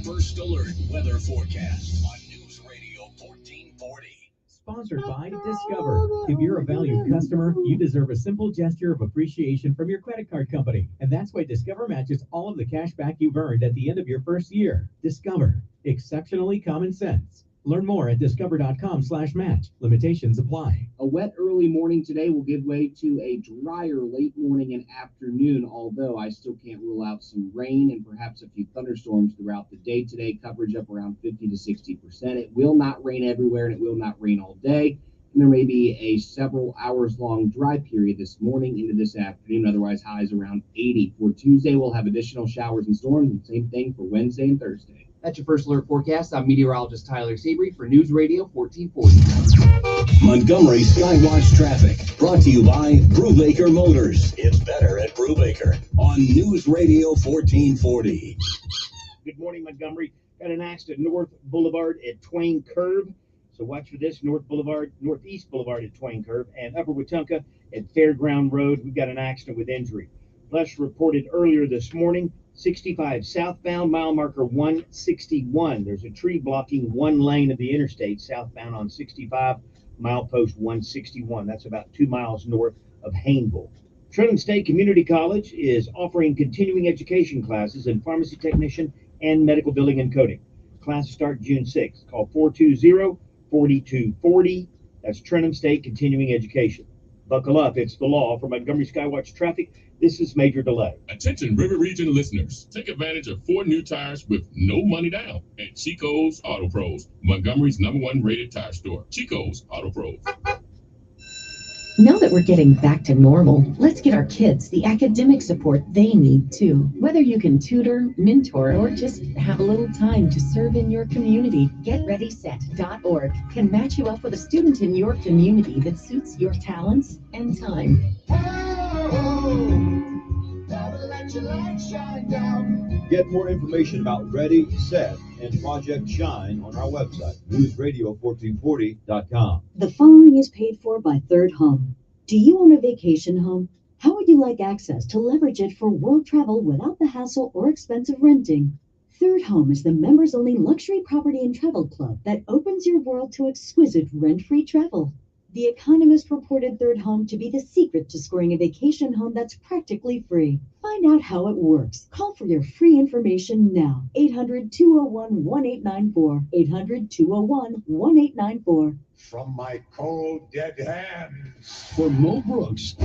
First Alert weather forecast on News Radio 1440. Sponsored by Discover. If you're a valued customer, you deserve a simple gesture of appreciation from your credit card company. And that's why Discover matches all of the cash back you've earned at the end of your first year. Discover. Exceptionally common sense. Learn more at discover.com/match. Limitations apply. A wet early morning today will give way to a drier late morning and afternoon, although I still can't rule out some rain and perhaps a few thunderstorms throughout the day today. Coverage up around 50 to 60%. It will not rain everywhere, and it will not rain all day. And there may be a several hours long dry period this morning into this afternoon. Otherwise, highs around 80. For Tuesday, we'll have additional showers and storms, and same thing for Wednesday and Thursday. That's your First Alert forecast. I'm meteorologist Tyler Seabury for News Radio 1440. Montgomery Skywatch traffic brought to you by Brubaker Motors. It's better at Brubaker on News Radio 1440. Good morning, Montgomery. Got an accident North Boulevard at Twain Curve. So watch for this. Northeast Boulevard at Twain Curve, and Upper Wetumpka at Fairground Road. We've got an accident with injury. Plus reported earlier this morning, 65 southbound, mile marker 161. There's a tree blocking one lane of the interstate southbound on 65, milepost 161. That's about 2 miles north of Hayneville. Trenton State Community College is offering continuing education classes in pharmacy technician and medical billing and coding. Classes start June 6th. Call 420-4240. That's Trenton State Continuing Education. Buckle up. It's the law. For Montgomery Skywatch traffic, this is Major Delay. Attention River Region listeners. Take advantage of 4 new tires with no money down at Chico's Auto Pros, Montgomery's #1 rated tire store. Chico's Auto Pros. Now that we're getting back to normal, let's get our kids the academic support they need too. Whether you can tutor, mentor, or just have a little time to serve in your community, GetReadySet.org can match you up with a student in your community that suits your talents and time. Get more information about Ready, Set, and Project Shine on our website, newsradio1440.com. The following is paid for by Third Home. Do you own a vacation home? How would you like access to leverage it for world travel without the hassle or expense of renting? Third Home is the members-only luxury property and travel club that opens your world to exquisite rent-free travel. The Economist reported Third Home to be the secret to scoring a vacation home that's practically free. Find out how it works. Call for your free information now. 800-201-1894. 800-201-1894. From my cold, dead hands. For Mo Brooks,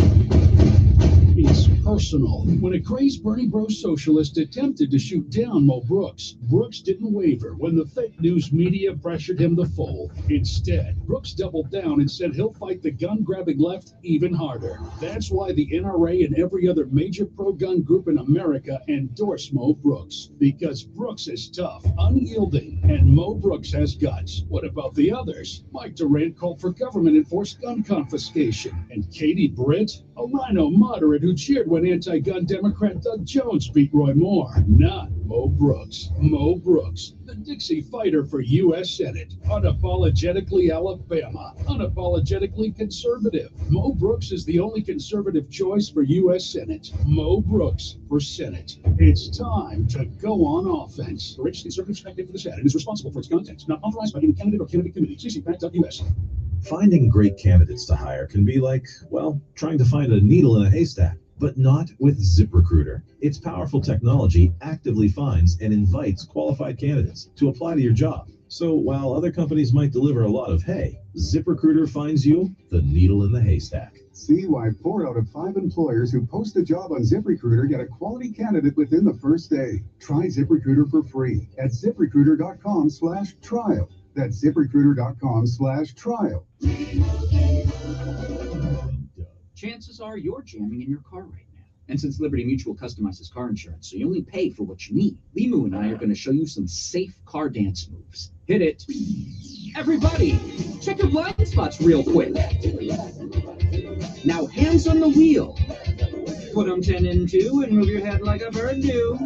it's personal. When a crazed Bernie Bros socialist attempted to shoot down Mo Brooks, Brooks didn't waver when the fake news media pressured him to fold. Instead, Brooks doubled down and said he'll fight the gun-grabbing left even harder. That's why the NRA and every other major pro-gun group in America endorse Mo Brooks. Because Brooks is tough, unyielding, and Mo Brooks has guts. What about the others? Mike Durant called for government-enforced gun confiscation. And Katie Britt, a rhino moderate who cheered when anti-gun Democrat Doug Jones beat Roy Moore. Not Mo Brooks. Mo Brooks, the Dixie fighter for U.S. Senate. Unapologetically Alabama. Unapologetically conservative. Mo Brooks is the only conservative choice for U.S. Senate. Mo Brooks for Senate. It's time to go on offense. The rich conservative perspective for the Senate is responsible for its content, not authorized by any candidate or candidate committee. CCPAC.us. Finding great candidates to hire can be like, well, trying to find a needle in a haystack, but not with ZipRecruiter. Its powerful technology actively finds and invites qualified candidates to apply to your job. So while other companies might deliver a lot of hay, ZipRecruiter finds you the needle in the haystack. See why 4 out of 5 employers who post a job on ZipRecruiter get a quality candidate within the first day. Try ZipRecruiter for free at ZipRecruiter.com/trial. That's ZipRecruiter.com/trial. Chances are you're jamming in your car right now. And since Liberty Mutual customizes car insurance, so you only pay for what you need, Limu and I are going to show you some safe car dance moves. Hit it. Everybody, check your blind spots real quick. Now hands on the wheel. Put them 10 in 2 and move your head like a bird do.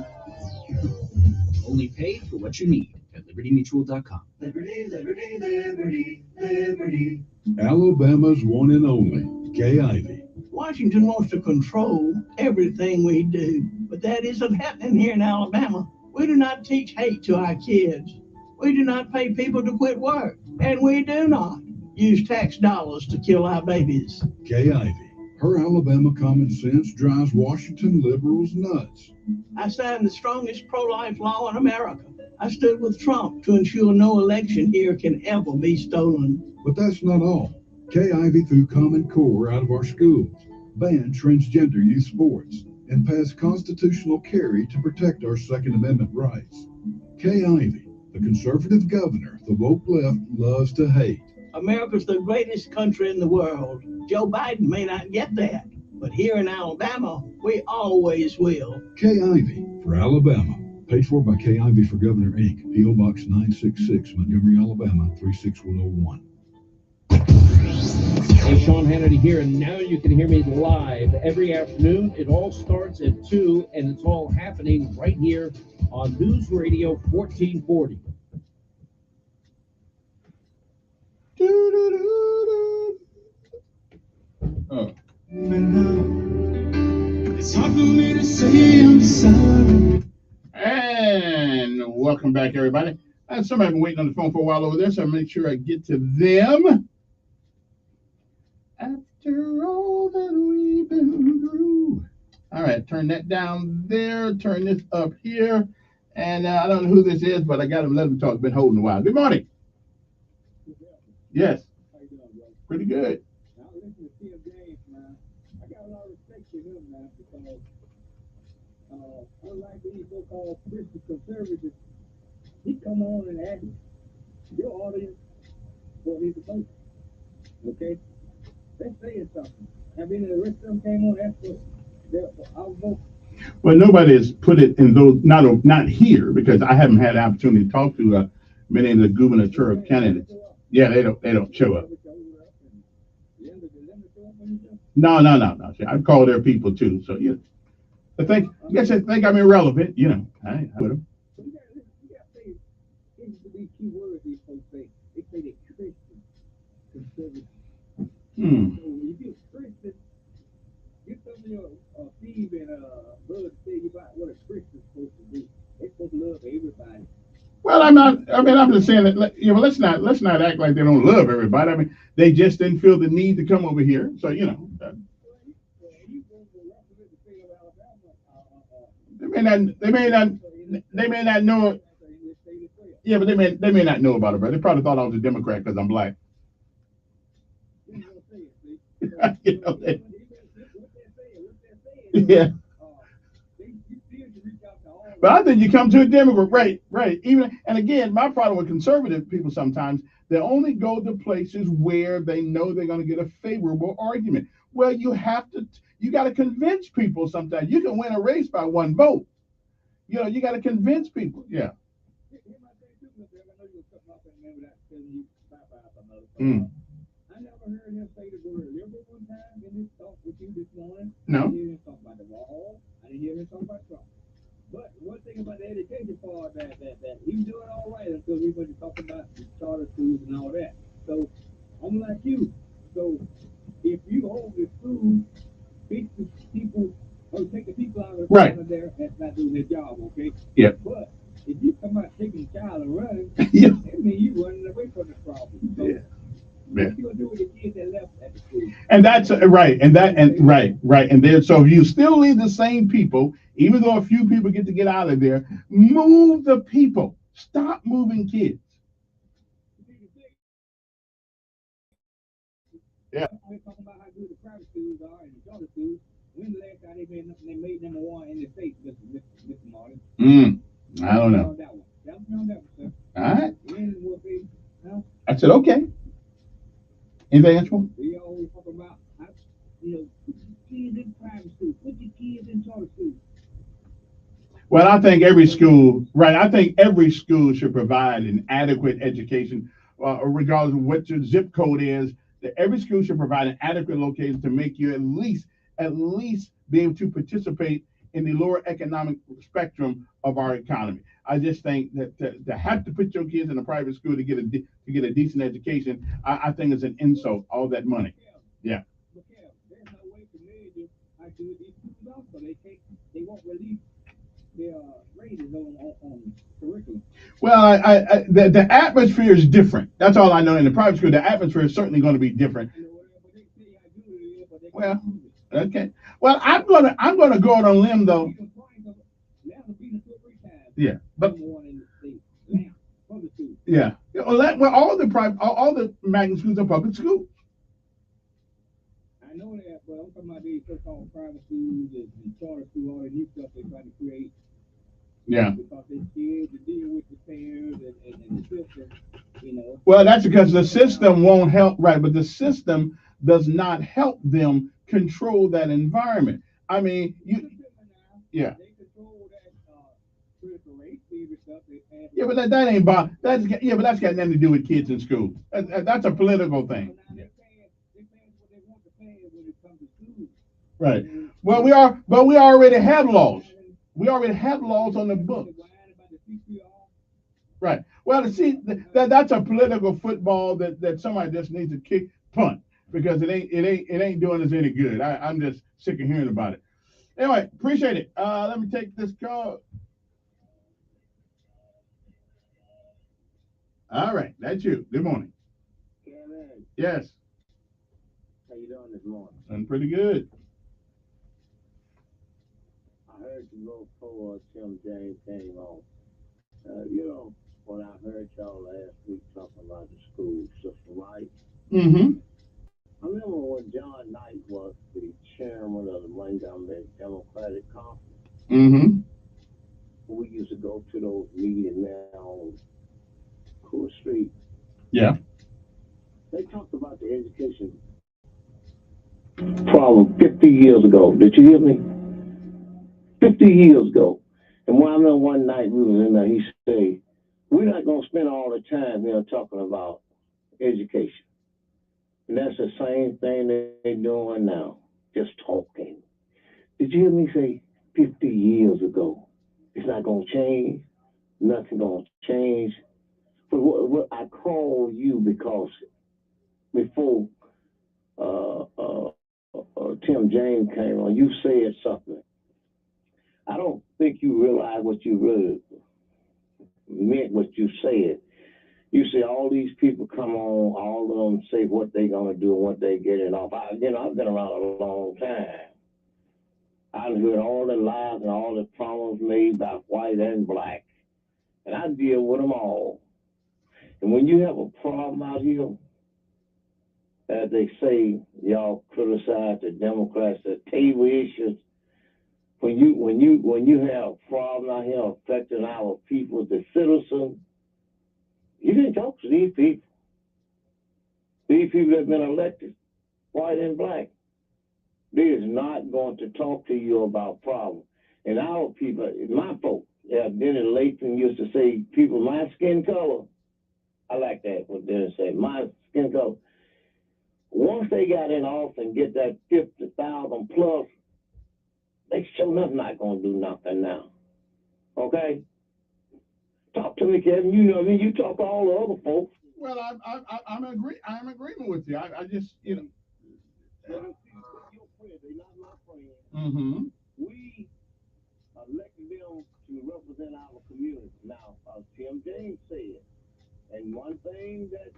Only pay for what you need at LibertyMutual.com. Liberty, liberty, liberty, liberty. Alabama's one and only Kay Ivey. Washington wants to control everything we do, but that isn't happening here in Alabama. We do not teach hate to our kids. We do not pay people to quit work, and we do not use tax dollars to kill our babies. Kay Ivey. Her Alabama common sense drives Washington liberals nuts. I signed the strongest pro-life law in America. I stood with Trump to ensure no election here can ever be stolen. But that's not all. Kay Ivey threw Common Core out of our schools, banned transgender youth sports, and passed constitutional carry to protect our Second Amendment rights. Kay Ivey, the conservative governor the woke left loves to hate. America's the greatest country in the world. Joe Biden may not get that, but here in Alabama, we always will. Kay Ivey for Alabama. Paid for by Kay Ivey for Governor, Inc., P.O. Box 966, Montgomery, Alabama, 36101. Hey, Sean Hannity here, and now you can hear me live every afternoon. It all starts at 2, and it's all happening right here on News Radio 1440. Oh. It's hard for me to say I'm sorry. And welcome back, everybody. Somebody been waiting on the phone for a while over there, so I'll make sure I get to them. After all that we've been through. All right, turn that down there. Turn this up here. And I don't know who this is, but I got to let him talk. Been holding a while. Good morning. Yes. Pretty good. Unlike these so-called Christian conservatives, he come on and ask your audience what he's supposed to. Okay? Let's say something. Have any of the rest of them came on and asked for our vote? Well, nobody has put it in those, not here, because I haven't had the opportunity to talk to many of the gubernatorial candidates. Yeah, they don't show up. No. I've called their people too. So yeah, I guess they think I'm irrelevant. You know, I would have. You got to say these key words these folks say. They say they're Christian conservative. So if you're Christian, get some of your Steve and Bud tell you about what a Christian's supposed to do. They're supposed to love everybody. Well, I'm not. I mean, I'm just saying that. Let's not act like they don't love everybody. I mean, they just didn't feel the need to come over here. So they may not know it. Yeah, but they may not know about it, bro. They probably thought I was a Democrat because I'm black. Yeah. But I think you come to a Democrat, right. Even, and again, my problem with conservative people sometimes, they only go to places where they know they're going to get a favorable argument. Well, you got to convince people sometimes. You can win a race by one vote. You got to convince people. Yeah. Mm. I never heard him say the word liberal one time in his talk with you this morning. No. I didn't hear him talk about the wall. I didn't hear him talk about Trump. But one thing about the education part that he was doing all right until we went to talk about the charter schools and all that. So I'm like you. So if you hold the school, beat the people, or take the people out of there, that's not doing their job, okay? Yeah. But if you come out taking the child and running, yeah. that means you running away from the problem. So, yeah. What you gonna do with the kids that left at the school? And that's right, and then so if you still leave the same people, even though a few people get out of there, move the people. Stop moving kids. Yeah. We're talking about how good the private schools are and the charter schools. When's the last time they made number one in the state, Mr. Martin? I don't know. That was that one, sir. All right. When will be? I said okay. Anything else? We always talk about, put your kids in private school, put your kids in charter school. Well, I think every school, I think every school should provide an adequate education, regardless of what your zip code is. That every school should provide an adequate location to make you at least be able to participate in the lower economic spectrum of our economy. I just think that to have to put your kids in a private school to get a decent education, I think is an insult. All that money. Yeah. There's no way to measure how good these schools are, so they won't release their ratings on curriculum. Well, the atmosphere is different. That's all I know. In the private school, the atmosphere is certainly going to be different. Well, okay. Well, I'm gonna go out on a limb though. Yeah, but yeah. Well, all the magnet schools are public schools. I know that, but I'm talking about these so-called private schools and charter schools, all the new stuff they're trying to create. Yeah. Because they're scared to deal with the parents and the system, Well, that's because the system won't help, right? But the system does not help them control that environment. I mean, yeah. Yeah, but that ain't about but that's got nothing to do with kids in school. That's a political thing. Right. Well, we already have laws. We already have laws on the books. Right. Well, see, that's a political football that somebody just needs to punt because it ain't doing us any good. I'm just sick of hearing about it. Anyway, appreciate it. Let me take this call. All right, that's you. Good morning. Kevin. Yes. How you doing this morning? I'm pretty good. I heard you go before Tim James came on. When I heard y'all last week talking about the school system, right? Mm-hmm. I remember when John Knight was the chairman of the Montgomery Democratic Conference. Mm-hmm. We used to go to those meetings now on Cool Street. Yeah. They talked about the education problem 50 years ago. Did you hear me? 50 years ago. And when I remember one night we was in there, he said, we're not going to spend all the time here talking about education. And that's the same thing that they're doing now, just talking. Did you hear me say 50 years ago? It's not going to change. Nothing going to change. But what I call you because before Tim James came on, you said something. I don't think you realize what you really meant what you said. You see all these people come on, all of them say what they gonna do and what they getting off. I've been around a long time. I've heard all the lies and all the promises made by white and black, and I deal with them all. And when you have a problem out here, as they say, y'all criticize the Democrats, the table issues. When you have problems out here affecting our people, the citizens, you didn't talk to these people. These people that have been elected, white and black, they is not going to talk to you about problems. And our people, my folks, Dennis Layton used to say, people, my skin color, I like that, what Dennis said, my skin color. Once they got in office and get that 50,000 plus, they sure enough not going to do nothing now. Okay? Talk to me, Kevin. You know me. You talk to all the other folks. Well, I'm in agreement with you. I just, you know. They're not my friends. Mm-hmm. We elected them to represent our community. Now, Tim James said, and one thing that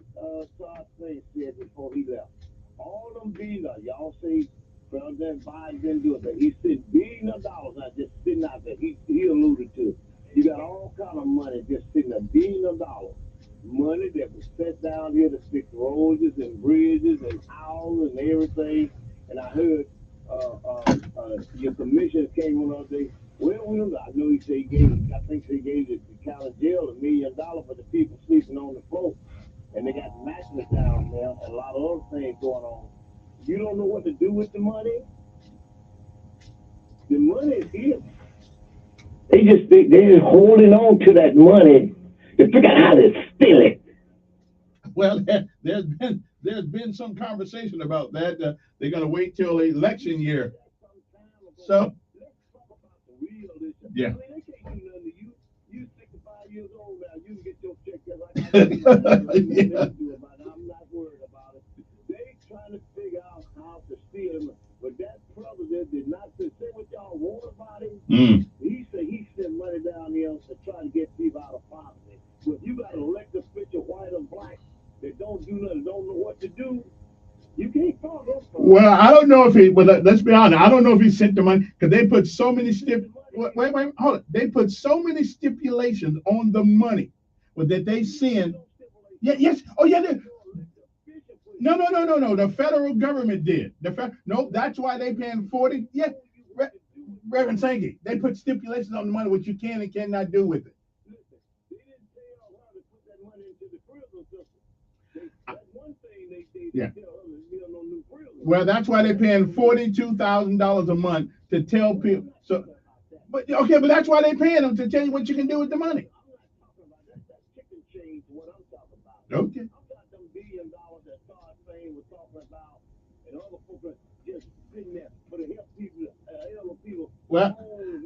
Todd Slade said before he left, all them billions, y'all say President Biden didn't do it, but he said billions of dollars not just sitting out there. He alluded to it. You got all kind of money just sitting there, billions of dollars. Money that was set down here to fix roads and bridges and houses and everything. And I heard your commissioner came on the other day. Well, I know he said I think they gave the county jail $1 million for the people sleeping on the floor. And they got mattresses down there and a lot of other things going on. You don't know what to do with the money? The money is here. They just holding on to that money to figure out how to steal it. Well, there's been some conversation about that. They're going to wait till the election year. So, yeah. You 65 years old now. You can get your check I'm not worried about it. They trying to figure out how to steal him. But that president did not say what y'all want about him. He said he sent money down there to try to get people out of poverty. But you got an elected official, white and black, that don't do nothing, don't know what to do. You can't call them. Well, I don't know if he. Well, let's be honest. I don't know if he sent the money because they put so many wait, hold on. They put so many stipulations on the money, that they send. Yeah, yes. Oh, yeah. No. The federal government did. No, that's why they paying 40. Yeah, Reverend Sankey. They put stipulations on the money what you can and cannot do with it. Yeah. Well, that's why they're paying $42,000 a month to tell people. So, but that's why they're paying them to tell you what you can do with the money. Okay. Well,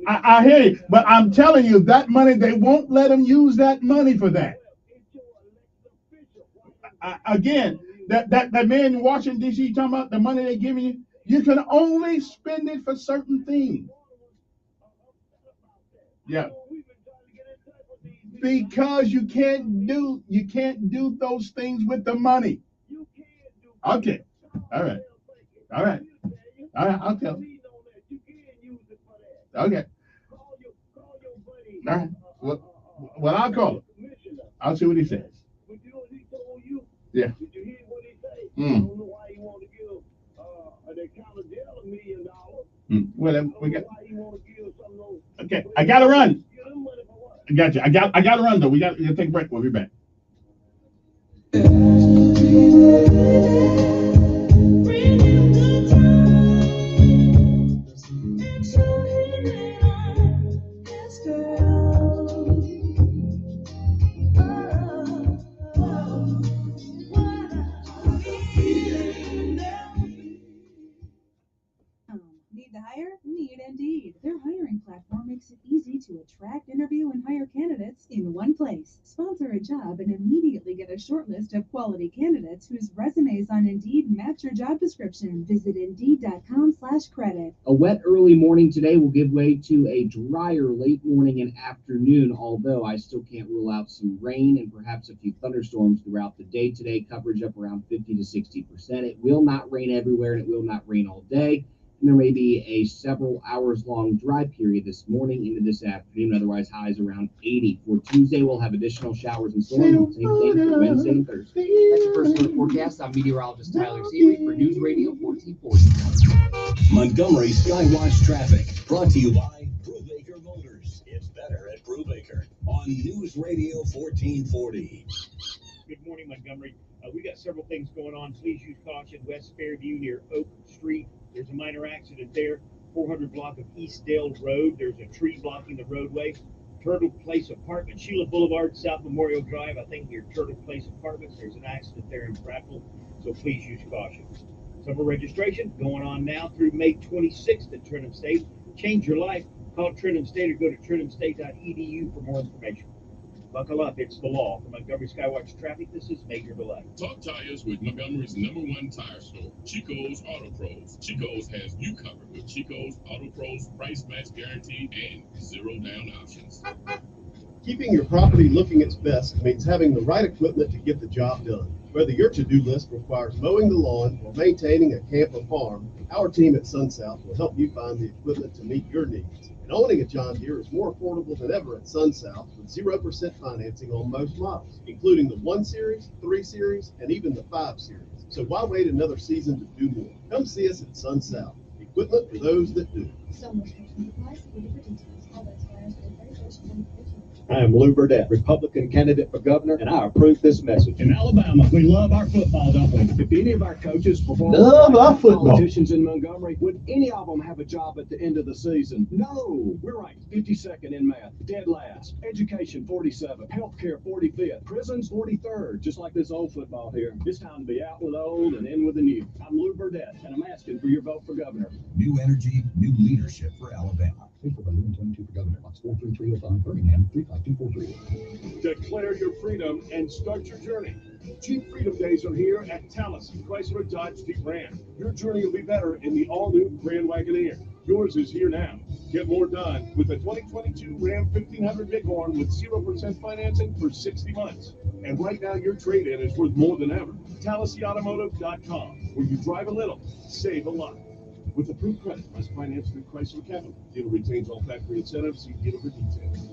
I hear you, but I'm telling you that money, they won't let them use that money for that. Again, that man in Washington, D.C. talking about the money they're giving you, you can only spend it for certain things. Yeah. Because you can't do those things with the money. Okay. All right. I'll tell him. Okay. All right. Well, I'll call him. I'll see what he says. Yeah. Did you hear what he said? I don't know why he want to give the county jail $1 million. Well, we got. Okay, I gotta run. I got you. I gotta run though. We got to take a break. We'll be back. Need to hire? Need Indeed. Their hiring platform makes it easy to attract, interview, and hire candidates in one place. Sponsored sponsor a job and immediately get a short list of quality candidates whose resumes on Indeed match your job description. Visit Indeed.com/credit. A wet early morning today will give way to a drier late morning and afternoon, although I still can't rule out some rain and perhaps a few thunderstorms throughout the day today. Coverage up around 50 to 60%. It will not rain everywhere and it will not rain all day. And there may be a several hours long dry period this morning into this afternoon. Otherwise, highs around 80. For Tuesday, we'll have additional showers and storms. Same thing for Wednesday and Thursday. That's your first look forecast. I'm meteorologist Tyler Seeley for News Radio 1440. Montgomery Skywatch Traffic, brought to you by Brubaker Motors. It's better at Brubaker on News Radio 1440. Good morning, Montgomery. We got several things going on. Please use caution. West Fairview near Oak Street. There's a minor accident there. 400 block of Eastdale Road. There's a tree blocking the roadway. Turtle Place Apartment, Sheila Boulevard, South Memorial Drive. I think near Turtle Place Apartments. There's an accident there in Prattville, so please use caution. Summer registration going on now through May 26th at Trenton State. Change your life. Call Trenton State or go to TrentonState.edu for more information. Buckle up, it's the law. For Montgomery Skywatch Traffic, this is Major Delay. Talk tires with Montgomery's #1 tire store, Chico's Auto Pros. Chico's has you covered with Chico's Auto Pros price match guarantee and 0 down options. Keeping your property looking its best means having the right equipment to get the job done. Whether your to-do list requires mowing the lawn or maintaining a camp or farm, our team at SunSouth will help you find the equipment to meet your needs. And owning a John Deere is more affordable than ever at SunSouth with 0% financing on most models, including the 1 Series, 3 Series, and even the 5 Series. So why wait another season to do more? Come see us at SunSouth. Equipment for those that do. Some restrictions apply. See for details. All those flyers are very first 2014. I am Lou Burdett, Republican candidate for governor, and I approve this message. In Alabama, we love our football, don't we? If any of our coaches perform Love our like football. politicians in Montgomery, would any of them have a job at the end of the season? No. We're ranked 52nd in math, dead last. Education, 47th. Healthcare, 45th. Prisons, 43rd. Just like this old football here. It's time to be out with the old and in with the new. I'm Lou Burdett, and I'm asking for your vote for governor. New energy, new leadership for Alabama. April 122 for governor. Box 43305, Birmingham, 35243. Declare your freedom and start your journey. Jeep Freedom Days are here at Tallis Chrysler Dodge Jeep Ram. Your journey will be better in the all-new Grand Wagoneer. Yours is here now. Get more done with the 2022 Ram 1500 Bighorn with 0% financing for 60 months. And right now, your trade-in is worth more than ever. TallisAutomotive.com, where you drive a little, save a lot. With approved credit, plus financed through Chrysler Capital. Dealer retains all factory incentives. See dealer for details.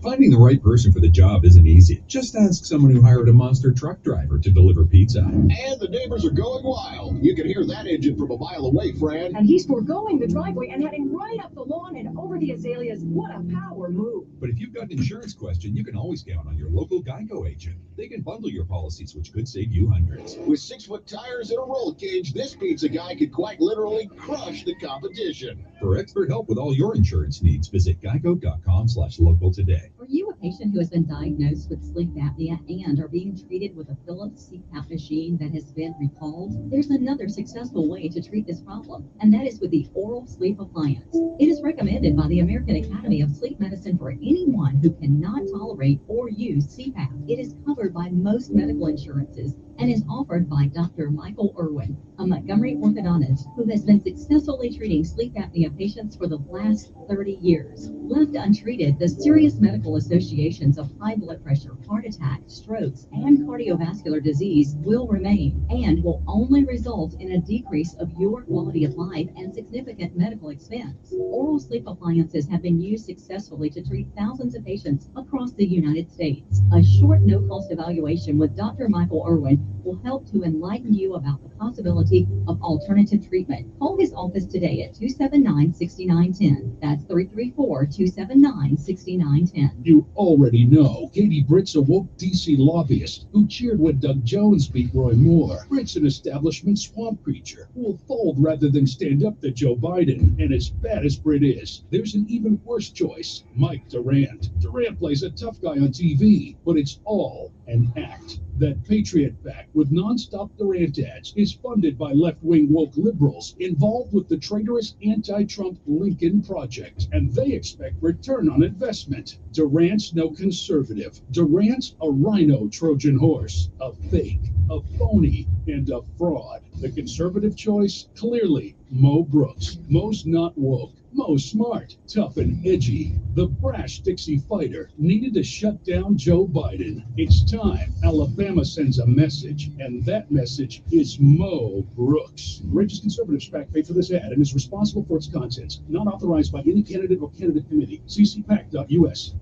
Finding the right person for the job isn't easy. Just ask someone who hired a monster truck driver to deliver pizza. And the neighbors are going wild. You can hear that engine from a mile away, Fran. And he's foregoing the driveway and heading right up the lawn and over the azaleas. What a power move. But if you've got an insurance question, you can always count on your local Geico agent. They can bundle your policies, which could save you hundreds. With 6-foot tires and a roll cage, this pizza guy could quite literally crush the competition. For expert help with all your insurance needs, visit geico.com/local today. Are you a patient who has been diagnosed with sleep apnea and are being treated with a Philips CPAP machine that has been recalled? There's another successful way to treat this problem, and that is with the Oral Sleep Appliance. It is recommended by the American Academy of Sleep Medicine for anyone who cannot tolerate or use CPAP. It is covered by most medical insurances and is offered by Dr. Michael Irwin, a Montgomery orthodontist who has been successfully treating sleep apnea patients for the last 30 years. Left untreated, the serious medical associations of high blood pressure, heart attack, strokes, and cardiovascular disease will remain and will only result in a decrease of your quality of life and significant medical expense. Oral sleep appliances have been used successfully to treat thousands of patients across the United States. A short no-cost evaluation with Dr. Michael Irwin will help to enlighten you about the possibility of alternative treatment. Call his office today at 279-6910. That's 334-279-6910. You already know Katie Britt's a woke DC lobbyist who cheered when Doug Jones beat Roy Moore. Britt's an establishment swamp creature who will fold rather than stand up to Joe Biden. And as bad as Britt is, there's an even worse choice, Mike Durant. Durant plays a tough guy on TV, but it's all an act. That Patriot PAC with nonstop Durant ads is funded by left-wing woke liberals involved with the traitorous anti-Trump Lincoln Project, and they expect return on investment. Durant's no conservative. Durant's a rhino Trojan horse, a fake, a phony, and a fraud. The conservative choice? Clearly, Mo Brooks. Mo's not woke. Mo's smart, tough, and edgy. The brash Dixie fighter needed to shut down Joe Biden. It's time Alabama sends a message, and that message is Mo Brooks. Righteous Conservatives PAC paid for this ad and is responsible for its contents. Not authorized by any candidate or candidate committee. ccpac.us.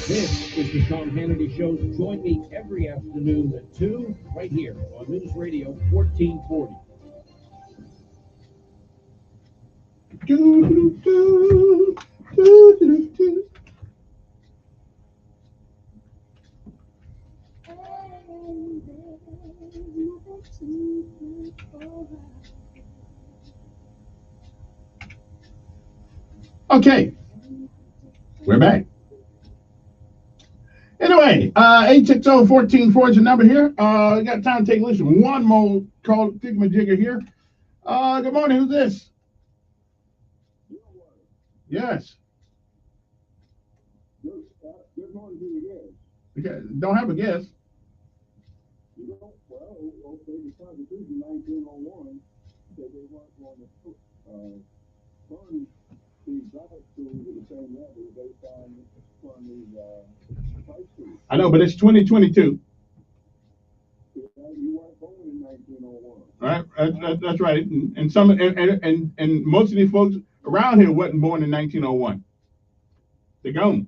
This is the Tom Hannity Show. Join me every afternoon at 2 right here on News Radio 1440. Okay, we're back. Anyway, 860-1440 is the number here. We got time to take a listen. One more call, Jigger here. Good morning. Who's this? Yes. Good morning to you guys. Okay. Don't have a guess. Well, okay, the Constitution 1901 said they weren't going to fund these private schools at the same level they fund these high schools. I know, but it's 2022. You weren't born in 1901. Right, that's right. And some and most of these folks around here wasn't born in 1901. They're gone.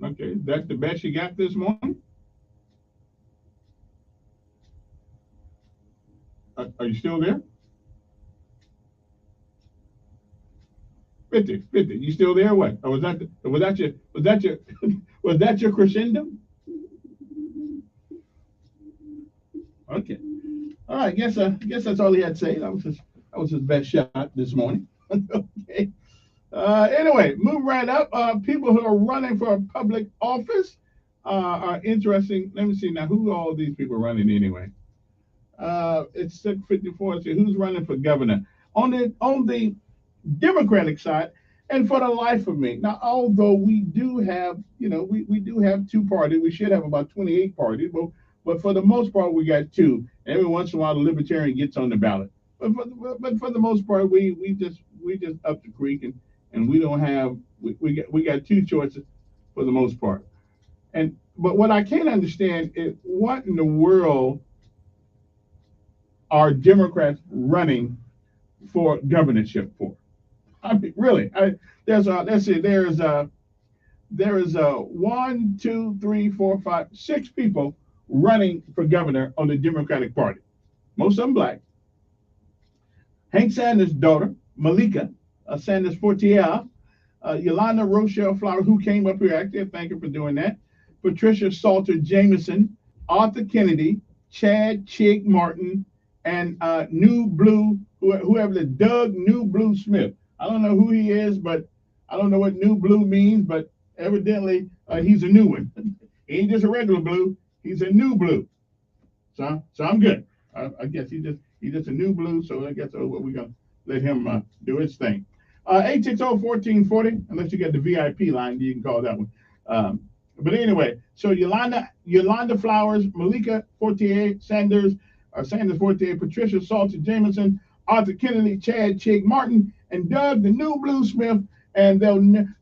Okay, that's the best you got this morning? Are you still there? 50. You still there? What? Or was that your crescendo? Okay. All right. Guess that's all he had to say. That was his best shot this morning. Okay. Anyway, move right up. People who are running for public office are interesting. Let me see now. Who are all these people running anyway? It's 654. So who's running for governor on the Democratic side? And for the life of me, now, although we do have, we do have two parties. We should have about 28 parties, but for the most part, we got two. Every once in a while, the Libertarian gets on the ballot. But for the most part, we just up the creek and we don't have we got two choices for the most part. But what I can't understand is what in the world are Democrats running for governorship for? I mean, really, there is 1, 2, 3, 4, 5, 6 people running for governor on the Democratic Party. Most of them black. Hank Sanders' daughter, Malika Sanders Fortier, Yolanda Rochelle Flower, who came up here active, thank you for doing that. Patricia Salter Jameson, Arthur Kennedy, Chad Chig Martin, and New Blue, whoever the Doug New Blue Smith. I don't know who he is, but I don't know what New Blue means, but evidently he's a new one. He ain't just a regular blue, he's a new blue. So I'm good. I guess he's just a new blue, so I guess we're gonna let him do his thing. 860-1440, unless you got the VIP line, you can call that one. But anyway, so Yolanda Flowers, Malika Fortier Sanders Fortier, Patricia Salter Jameson, Arthur Kennedy, Chad Chig Martin, and Doug the New Blue Smith. And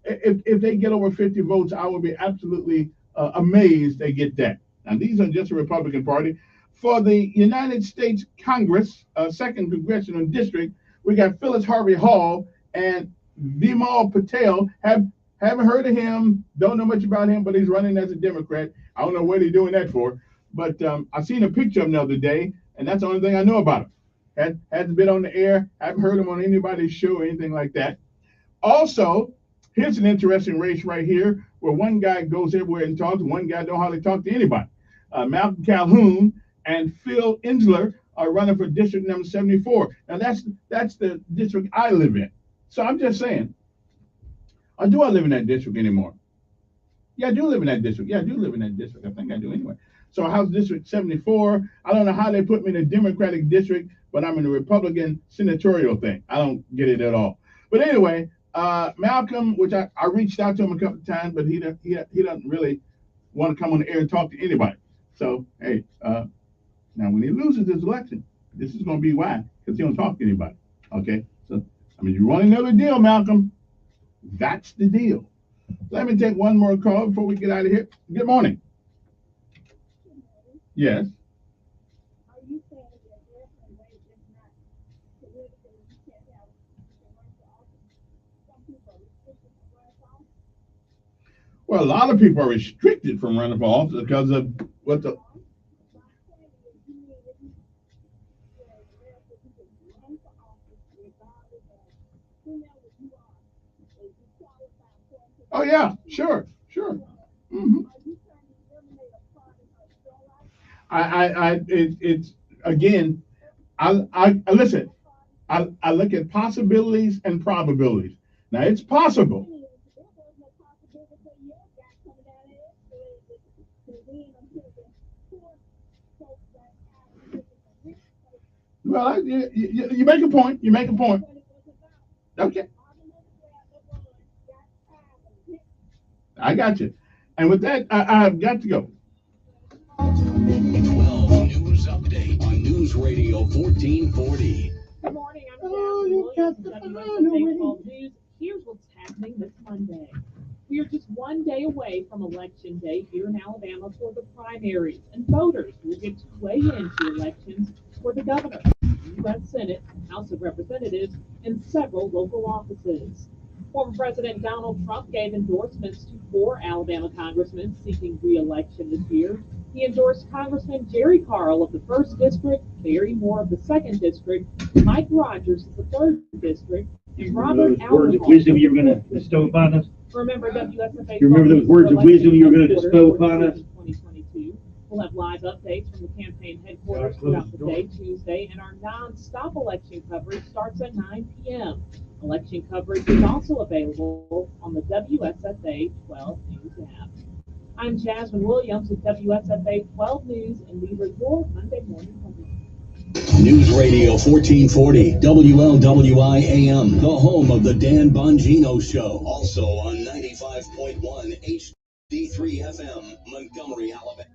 if they get over 50 votes, I will be absolutely amazed they get that. Now these are just a Republican Party. For the United States Congress, 2nd Congressional District, we got Phyllis Harvey Hall and Vimal Patel. Haven't heard of him, don't know much about him, but he's running as a Democrat. I don't know what he's doing that for, but I seen a picture of him the other day, and that's the only thing I know about him. Hasn't been on the air, haven't heard him on anybody's show or anything like that. Also, here's an interesting race right here, where one guy goes everywhere and talks, one guy don't hardly talk to anybody. Malcolm Calhoun and Phil Insler are running for district number 74. Now that's the district I live in. So I'm just saying, Or do I live in that district anymore? Yeah, I do live in that district. Yeah, I do live in that district. I think I do anyway. So House District 74. I don't know how they put me in a Democratic district, but I'm in a Republican senatorial thing. I don't get it at all. But anyway, Malcolm, which I reached out to him a couple of times, but he doesn't really want to come on the air and talk to anybody. So, hey, now when he loses this election, this is going to be why, because he don't talk to anybody. Okay? So, I mean, you want another deal, Malcolm? That's the deal. Let me take one more call before we get out of here. Good morning. Yes. Well, a lot of people are restricted from running for office because of what the. Oh yeah, sure. Mm-hmm. It's again. I listen. I look at possibilities and probabilities. Now it's possible. Well, you make a point. You make a point. Okay. I got you. And with that, I've got to go. 12 News Update on News Radio 1440. Good morning. I'm Jasmine Williams with WSFA 12 News. Here's what's happening this Monday. We are just one day away from Election Day here in Alabama for the primaries, and voters will get to weigh into elections for the governor, U.S. Senate, House of Representatives, and several local offices. Former President Donald Trump gave endorsements to 4 Alabama congressmen seeking re-election this year. He endorsed Congressman Jerry Carl of the 1st District, Barry Moore of the 2nd District, Mike Rogers of the 3rd District, and Robert Allen. Words of wisdom you were going to bestow upon us? Remember WSFA. You remember those words of wisdom you were going to bestow upon us? 2022. We'll have live updates from the campaign headquarters throughout the day, Tuesday, and our non-stop election coverage starts at 9 p.m. Election coverage is also available on the WSFA 12 News app. I'm Jasmine Williams with WSFA 12 News, and these are your Monday morning headlines. News Radio 1440, WLWI AM, the home of the Dan Bongino Show. Also on 95.1 HD3 FM, Montgomery, Alabama.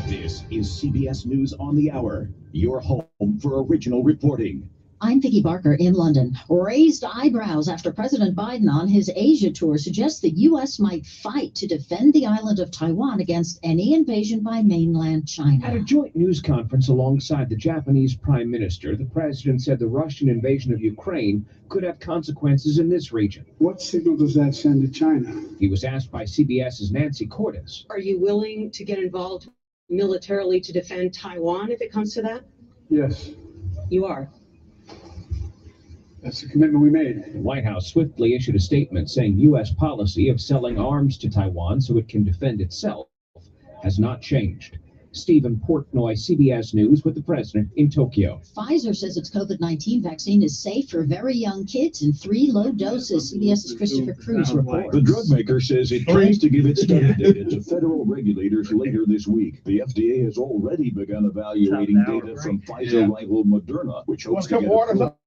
This is CBS News on the Hour, your home for original reporting. I'm Vicki Barker in London. Raised eyebrows after President Biden on his Asia tour suggests the U.S. might fight to defend the island of Taiwan against any invasion by mainland China. At a joint news conference alongside the Japanese Prime Minister, the president said the Russian invasion of Ukraine could have consequences in this region. What signal does that send to China? He was asked by CBS's Nancy Cordes. Are you willing to get involved militarily to defend Taiwan if it comes to that? Yes. You are. That's the commitment we made. The White House swiftly issued a statement saying U.S. policy of selling arms to Taiwan so it can defend itself has not changed. Stephen Portnoy, CBS News, with the president in Tokyo. Pfizer says its COVID-19 vaccine is safe for very young kids in 3 low doses. CBS's Christopher Cruz reports. The drug maker says it plans to give its study data to federal regulators later this week. The FDA has already begun evaluating data from Pfizer rival Moderna, which hopes to get approval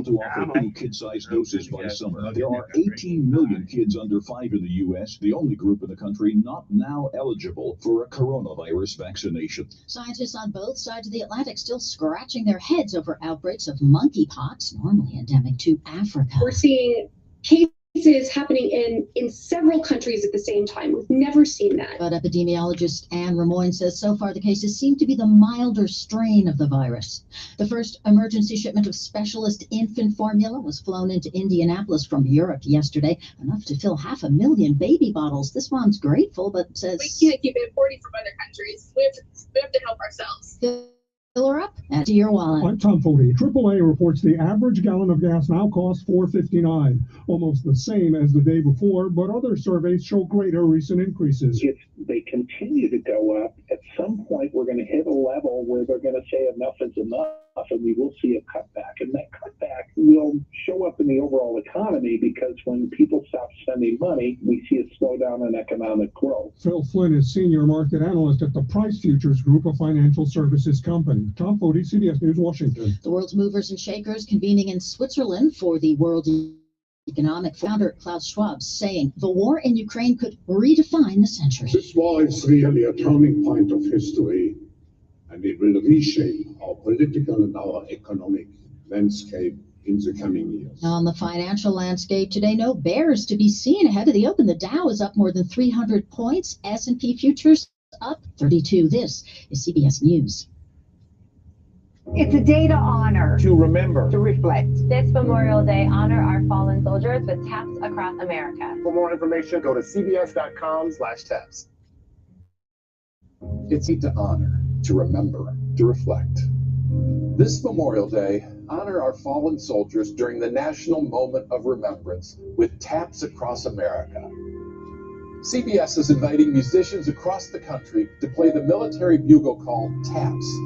to offer 2 kid-sized doses by summer. There are 18 million kids under 5 in the U.S., the only group in the country not now eligible for a coronavirus vaccination. Scientists on both sides of the Atlantic still scratching their heads over outbreaks of monkeypox, normally endemic to Africa. We're seeing cases happening in several countries at the same time. We've never seen that. But epidemiologist Anne Ramoyne says so far the cases seem to be the milder strain of the virus. The first emergency shipment of specialist infant formula was flown into Indianapolis from Europe yesterday, enough to fill 500,000 baby bottles. This mom's grateful, but says we can't keep importing from other countries. We have to help ourselves. Fill her up to your wallet. I'm Tom Fody. AAA reports the average gallon of gas now costs $4.59, almost the same as the day before, but other surveys show greater recent increases. If they continue to go up, at some point we're going to hit a level where they're going to say enough is enough. and we will see a cutback. And that cutback will show up in the overall economy because when people stop spending money, we see a slowdown in economic growth. Phil Flynn is senior market analyst at the Price Futures Group, a financial services company. Tom Foti, CBS News, Washington. The world's movers and shakers convening in Switzerland for the World Economic Founder Klaus Schwab saying the war in Ukraine could redefine the century. This war is really a turning point of history, and it will reshape our political and our economic landscape in the coming years. On the financial landscape today, no bears to be seen ahead of the open. The Dow is up more than 300 points. S&P futures up 32. This is CBS News. It's a day to honor, to remember, to reflect. This Memorial Day, honor our fallen soldiers with taps across America. For more information, go to cbs.com/taps. It's a day to honor, to remember, to reflect. This Memorial Day, honor our fallen soldiers during the National Moment of Remembrance with Taps Across America. CBS is inviting musicians across the country to play the military bugle call Taps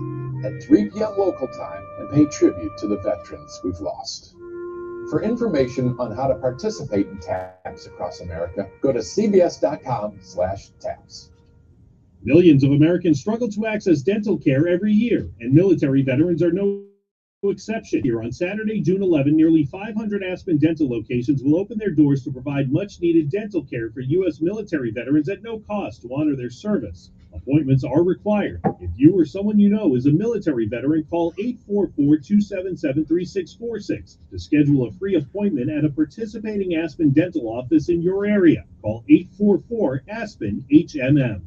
at 3 p.m. local time and pay tribute to the veterans we've lost. For information on how to participate in Taps Across America, go to cbs.com/taps. Millions of Americans struggle to access dental care every year, and military veterans are no exception. Here on Saturday, June 11, nearly 500 Aspen dental locations will open their doors to provide much-needed dental care for U.S. military veterans at no cost to honor their service. Appointments are required. If you or someone you know is a military veteran, call 844-277-3646 to schedule a free appointment at a participating Aspen dental office in your area. Call 844-ASPEN-HMM.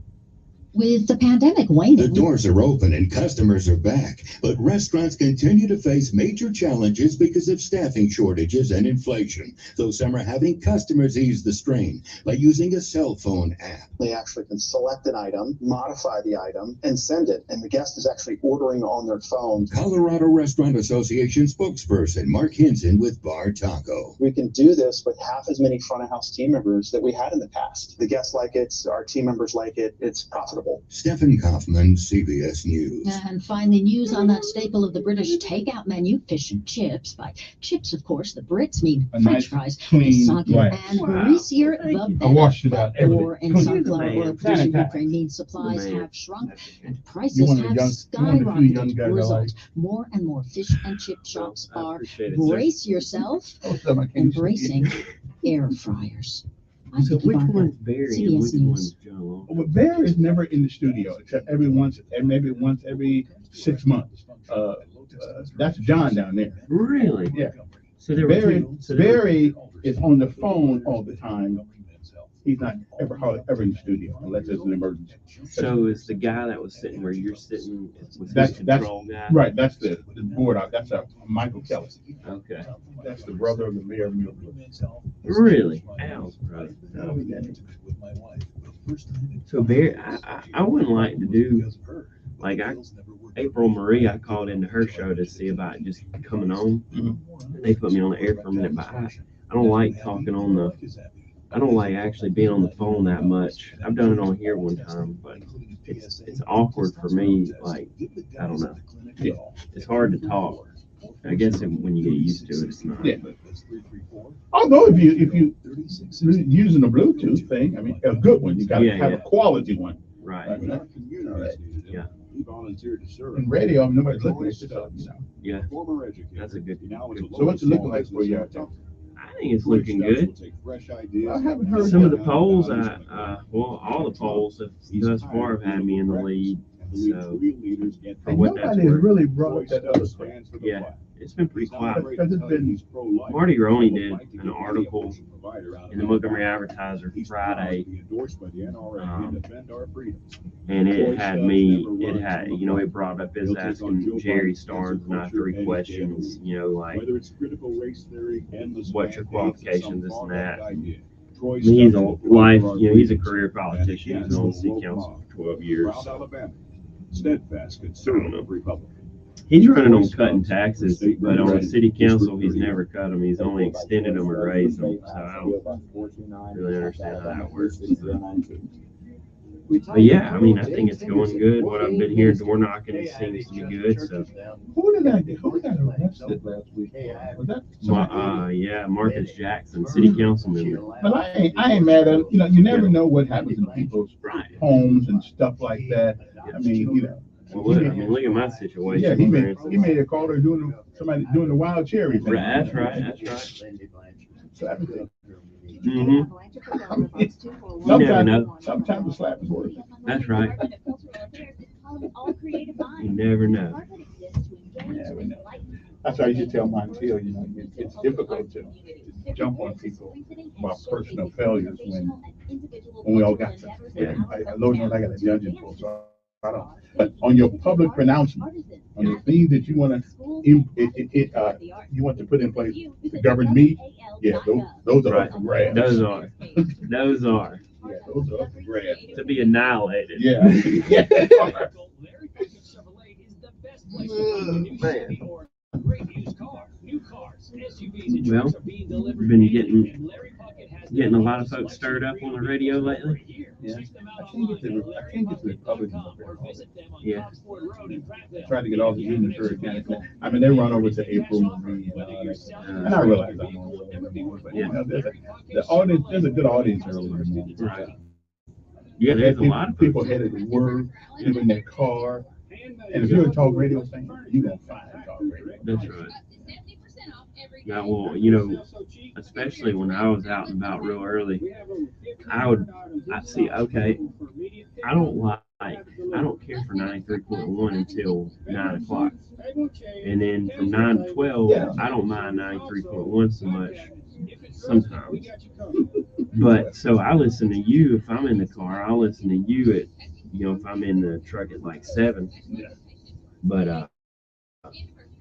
With the pandemic waning, the doors are open and customers are back, but restaurants continue to face major challenges because of staffing shortages and inflation. Though some are having customers ease the strain by using a cell phone app. They actually can select an item, modify the item, and send it, and the guest is actually ordering on their phone. Colorado Restaurant Association spokesperson Mark Hinson with Bar Taco. We can do this with half as many front of house team members that we had in the past. The guests like it, our team members like it, it's profitable. Stephen Kaufman, CBS News. And finally, news on that staple of the British takeout menu, fish and chips. By chips, of course, the Brits mean French fries. clean Soggier white. and greasier, the better. I washed it out every War day. in sunflower oil production in Ukraine means supplies have shrunk and prices have skyrocketed. Result, more and more fish and chip shops are, brace yourself, embracing air fryers. So which one's Barry and which one's John? Well, Barry is never in the studio except maybe once every 6 months. That's John down there. Really? Yeah. So there Barry, were two. Barry is on the phone all the time. He's not hardly ever in the studio unless there's an emergency. So is the guy that was sitting where you're sitting was That's his control guy? right. That's the board out. That's Michael Kelly. Okay. That's the brother of the mayor of Milford. Really? Al's brother. So Barry, I wouldn't like to do like April Marie. I called into her show to see about just coming on. Mm-hmm. They put me on the air for a minute, but I don't like talking on the. I don't like actually being on the phone that much. I've done it on here one time, but it's awkward for me. Like, I don't know. It's hard to talk. I guess when you get used to it, it's not. Yeah. Although if you using a Bluetooth thing, I mean, a good one, you got to have a quality one. Right. Yeah. He volunteered to serve. In radio, nobody's looking at yourself, you know. Yeah. Former educator. That's a good. So what's it looking like for you out there? I think it's looking good. I haven't heard some of the polls. Well, all the polls thus far have had me in the lead. So for what that's Nobody has worth. really brought that up. Yeah, it's been pretty quiet. Because it's been Marty Roney did an article in the Montgomery Advertiser Friday, and it had me. It brought up his asking Jerry Starnes and I 3 questions. Like what's your qualifications, this and that. He's a life. He's a career politician. He's been on the city council for 12 years. Steadfast conservative Republican. He's running on cutting taxes, but on the city council, he's never cut them. He's only extended them or raised them. So I don't really understand how that works. But yeah, I mean, I think it's going good. What I've been hearing door knocking seems to be good. So, Who did that arrested last week? Was that yeah, Marcus Jackson, city council member. But I ain't mad at it. You know, you never know what happens in people's homes and stuff like that. I mean, you know. Well, look, I mean, look at my situation. Yeah, he made a call to somebody doing the wild cherry thing. That's right. Mm-hmm. Sometimes the slap is worse. That's right. You never know. That's why I used to tell Montiel, you know, it's difficult to jump on people about personal failures when we all got them. Yeah. Lord knows I got a judging for, so I don't. But on your public pronouncement, on the things that you want to put in place to govern me, yeah, those are up for grabs. Those are. Yeah, those are up for grabs. To be annihilated. Yeah. Man. Well, you've been getting a lot of folks stirred up on the radio lately. Yeah, I can't get to the Republicans. Yeah. Trying to get all the units for candidates. I mean, they run over to April Marie and all that. And I realize I'm on but you know, there's a good audience early in the morning. Right. Yeah, there's a lot of people headed to work, in their car. And if you're a talk radio fan, you're going to find talk radio. That's right. Yeah, well, you know, especially when I was out and about real early, I'd see, okay, I don't care for 93.1 until 9 o'clock. And then from 9 to 12, I don't mind 93.1 so much sometimes. But so I listen to you if I'm in the car. I'll listen to you at, you know, if I'm in the truck at like 7. But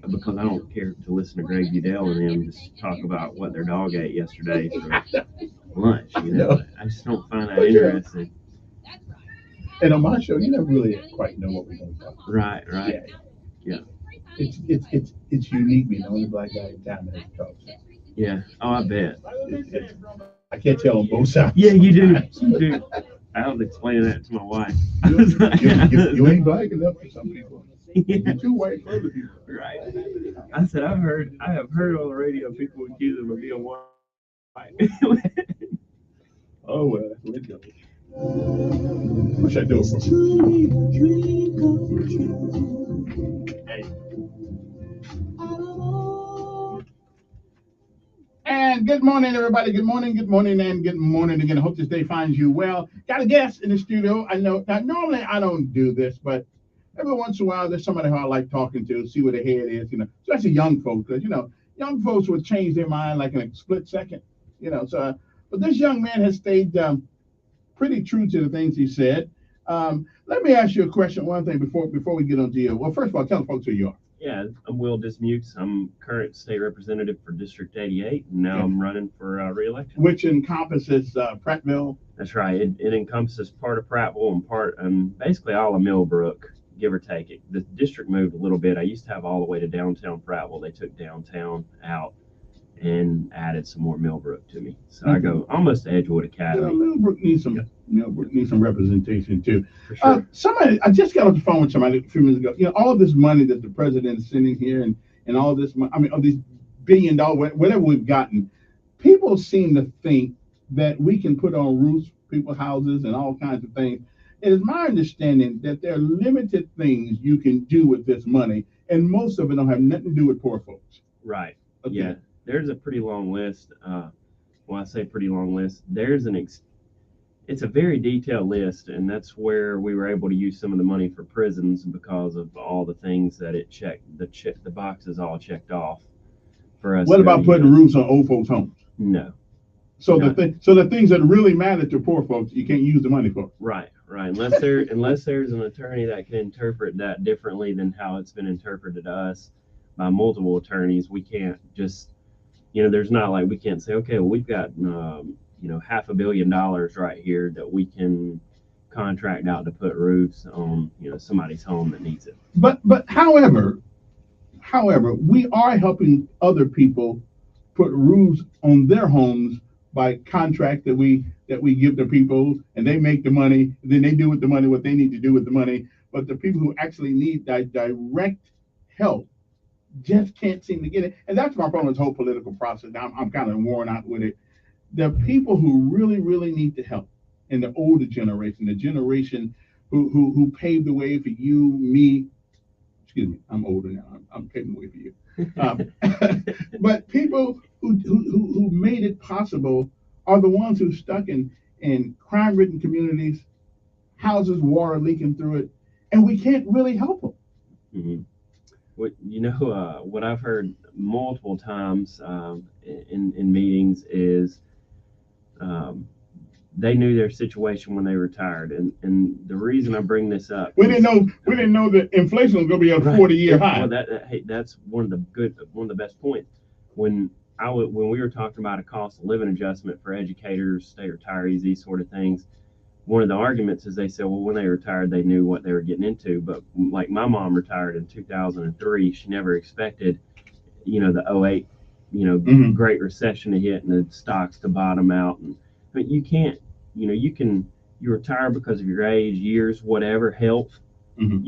because I don't care to listen to Greg Udell and them just talk about what their dog ate yesterday for lunch. You know, I just don't find that interesting. And on my show, you never really quite know what we're going to talk about. Right. Yeah. It's unique being the only black guy in town that has a talk show. Yeah. Oh, I bet. I can't tell on both sides. Yeah, you do. You do. I was explaining that to my wife. You ain't black enough for some people. You're too white for other people. Right. I said, I have heard on the radio people accuse them of being white. Oh, well, that's what it goes. What should I do it for? Hey. And good morning, everybody. Good morning, and good morning again. I hope this day finds you well. Got a guest in the studio. I know, now, normally I don't do this, but every once in a while, there's somebody who I like talking to, see where their head is, you know, especially young folks, because, you know, young folks would change their mind like in a split second, you know. So, but this young man has stayed pretty true to the things he said. Let me ask you a question, one thing before we get on to you. Well, first of all, tell the folks who you are. Yeah, I'm Will Dismukes. I'm current state representative for District 88, and now I'm running for re-election. Which encompasses Prattville? That's right. It encompasses part of Prattville and part, basically all of Millbrook, give or take it. The district moved a little bit. I used to have all the way to downtown Prattville. They took downtown out and added some more Millbrook to me. So I go almost to Edgewood Academy. Yeah, Millbrook needs some representation too. For sure. Somebody, I just got off the phone with somebody a few minutes ago. You know, all of this money that the president is sending here and all this, I mean, of these $1 billion, whatever we've gotten, people seem to think that we can put on roofs, people's houses, and all kinds of things. It is my understanding that there are limited things you can do with this money, and most of it don't have nothing to do with poor folks. Right. Okay. Yeah. There's a pretty long list. When I say pretty long list, there's it's a very detailed list, and that's where we were able to use some of the money for prisons because of all the things that it checked. The boxes all checked off for us. What about putting roofs on old folks' homes? No. So the things that really matter to poor folks, you can't use the money for. Right. Unless there's an attorney that can interpret that differently than how it's been interpreted to us by multiple attorneys, we can't just, you know, there's not like we can't say, okay, well, we've got, you know, $500 million right here that we can contract out to put roofs on, you know, somebody's home that needs it. But however, we are helping other people put roofs on their homes by contract that we give to people, and they make the money, and then they do with the money what they need to do with the money. But the people who actually need direct help just can't seem to get it. And that's my problem with this whole political process. I'm kind of worn out with it. The people who really, really need the help in the older generation, the generation who paved the way for you, me. Excuse me, I'm older now. I'm paving the way for you. But people who made it possible are the ones who stuck in crime-ridden communities, houses, water leaking through it, and we can't really help them. Mm-hmm. What I've heard multiple times in meetings is they knew their situation when they retired, and the reason I bring this up, we didn't know that inflation was going to be a 40-year high. Well, that's one of the best points. When we were talking about a cost of living adjustment for educators, state retirees, these sort of things, one of the arguments is they said, well, when they retired, they knew what they were getting into. But like my mom retired in 2003, she never expected, the 08, Great Recession to hit and the stocks to bottom out. But you can't, you retire because of your age, years, whatever, health. Mm-hmm.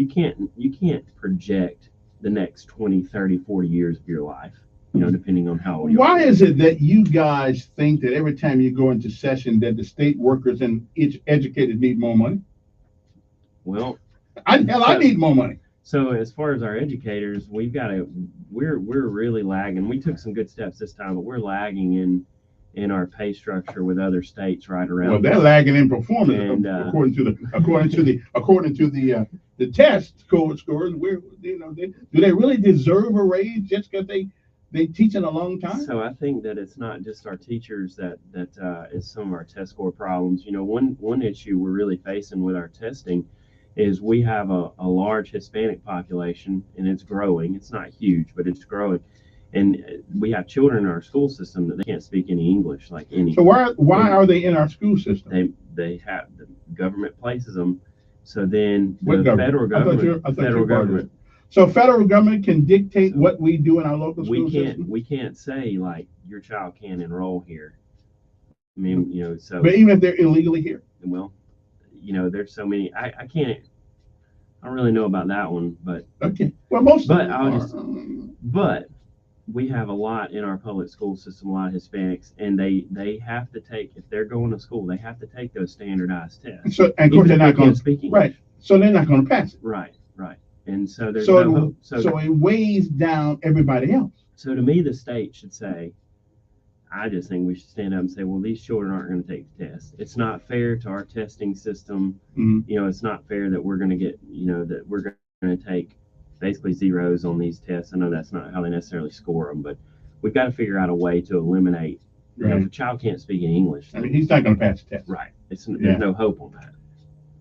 You can't project the next 20, 30, 40 years of your life, depending on how old you are. Why is it that you guys think that every time you go into session that the state workers and educators need more money? Well, I need more money. So as far as our educators, we're really lagging. We took some good steps this time, but we're lagging in our pay structure with other states right around. Well, they're lagging in performance, according to the test scores. Do they really deserve a raise just because they teaching a long time? So I think that it's not just our teachers that is some of our test score problems. One issue we're really facing with our testing is we have a large Hispanic population, and it's growing. It's not huge, but it's growing. And we have children in our school system that they can't speak any English, like any. So why are they in our school system? They have the government places them. So then What the government? federal government. So federal government can dictate what we do in our local school system? We can't say like your child can't enroll here. I mean, so. But even if they're illegally here. Well, there's so many. I don't really know about that one, but okay. Well, most. But we have a lot in our public school system, a lot of Hispanics, and they have to take, if they're going to school, they have to take those standardized tests. So, and of course, they're not going to speak English. Right. So they're not going to pass it. Right. And so there's no hope. So it weighs down everybody else. So to me, the state should say, I just think we should stand up and say, well, these children aren't going to take the test. It's not fair to our testing system. Mm-hmm. It's not fair that we're going to get, that we're going to take basically zeros on these tests. I know that's not how they necessarily score them, but we've got to figure out a way to eliminate. If a child can't speak any English, I mean, he's not going to pass the test. Right. There's no hope on that.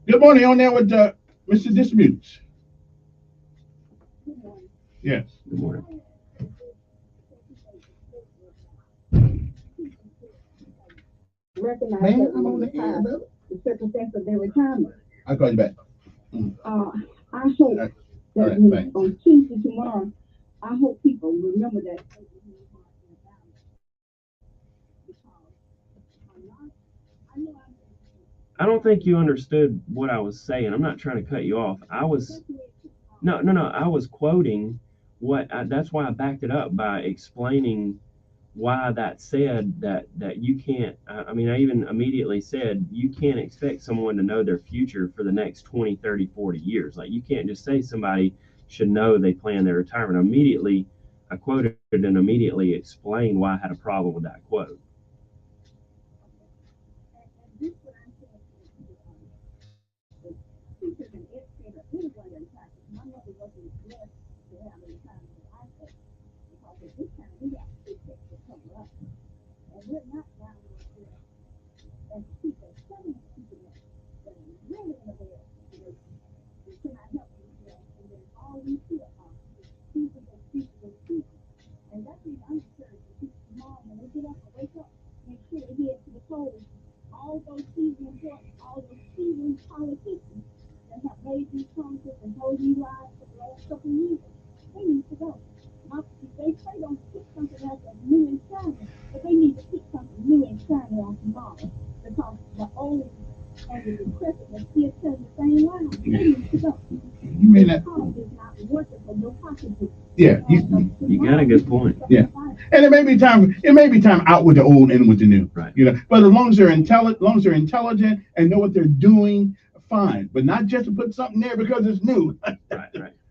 Good morning. On there with Mr. Distributes. Yes. Good morning. Recognize Man, that I'm on the air, brother. the circumstance of their retirement. I'll call you back. I hope that right, on Tuesday tomorrow, I hope people remember that. I don't think you understood what I was saying. I'm not trying to cut you off. I was quoting that's why I backed it up by explaining why that said that you can't. I even immediately said you can't expect someone to know their future for the next 20, 30, 40 years. Like, you can't just say somebody should know they plan their retirement. Immediately, I quoted and immediately explained why I had a problem with that quote. All those seasoned politicians that have made these promises and told you lies for the last couple of years, they need to go. They say don't pick something else that's new and shining, but they need to pick something the Christmas kids turn the same line. They need to go. You mean that? College is not worth it for your pocketbook. Yeah, You got a good point. yeah. And it may be time out with the old and with the new. Right. You know, but as long as they're intelligent and know what they're doing, fine. But not just to put something there because it's new. Right.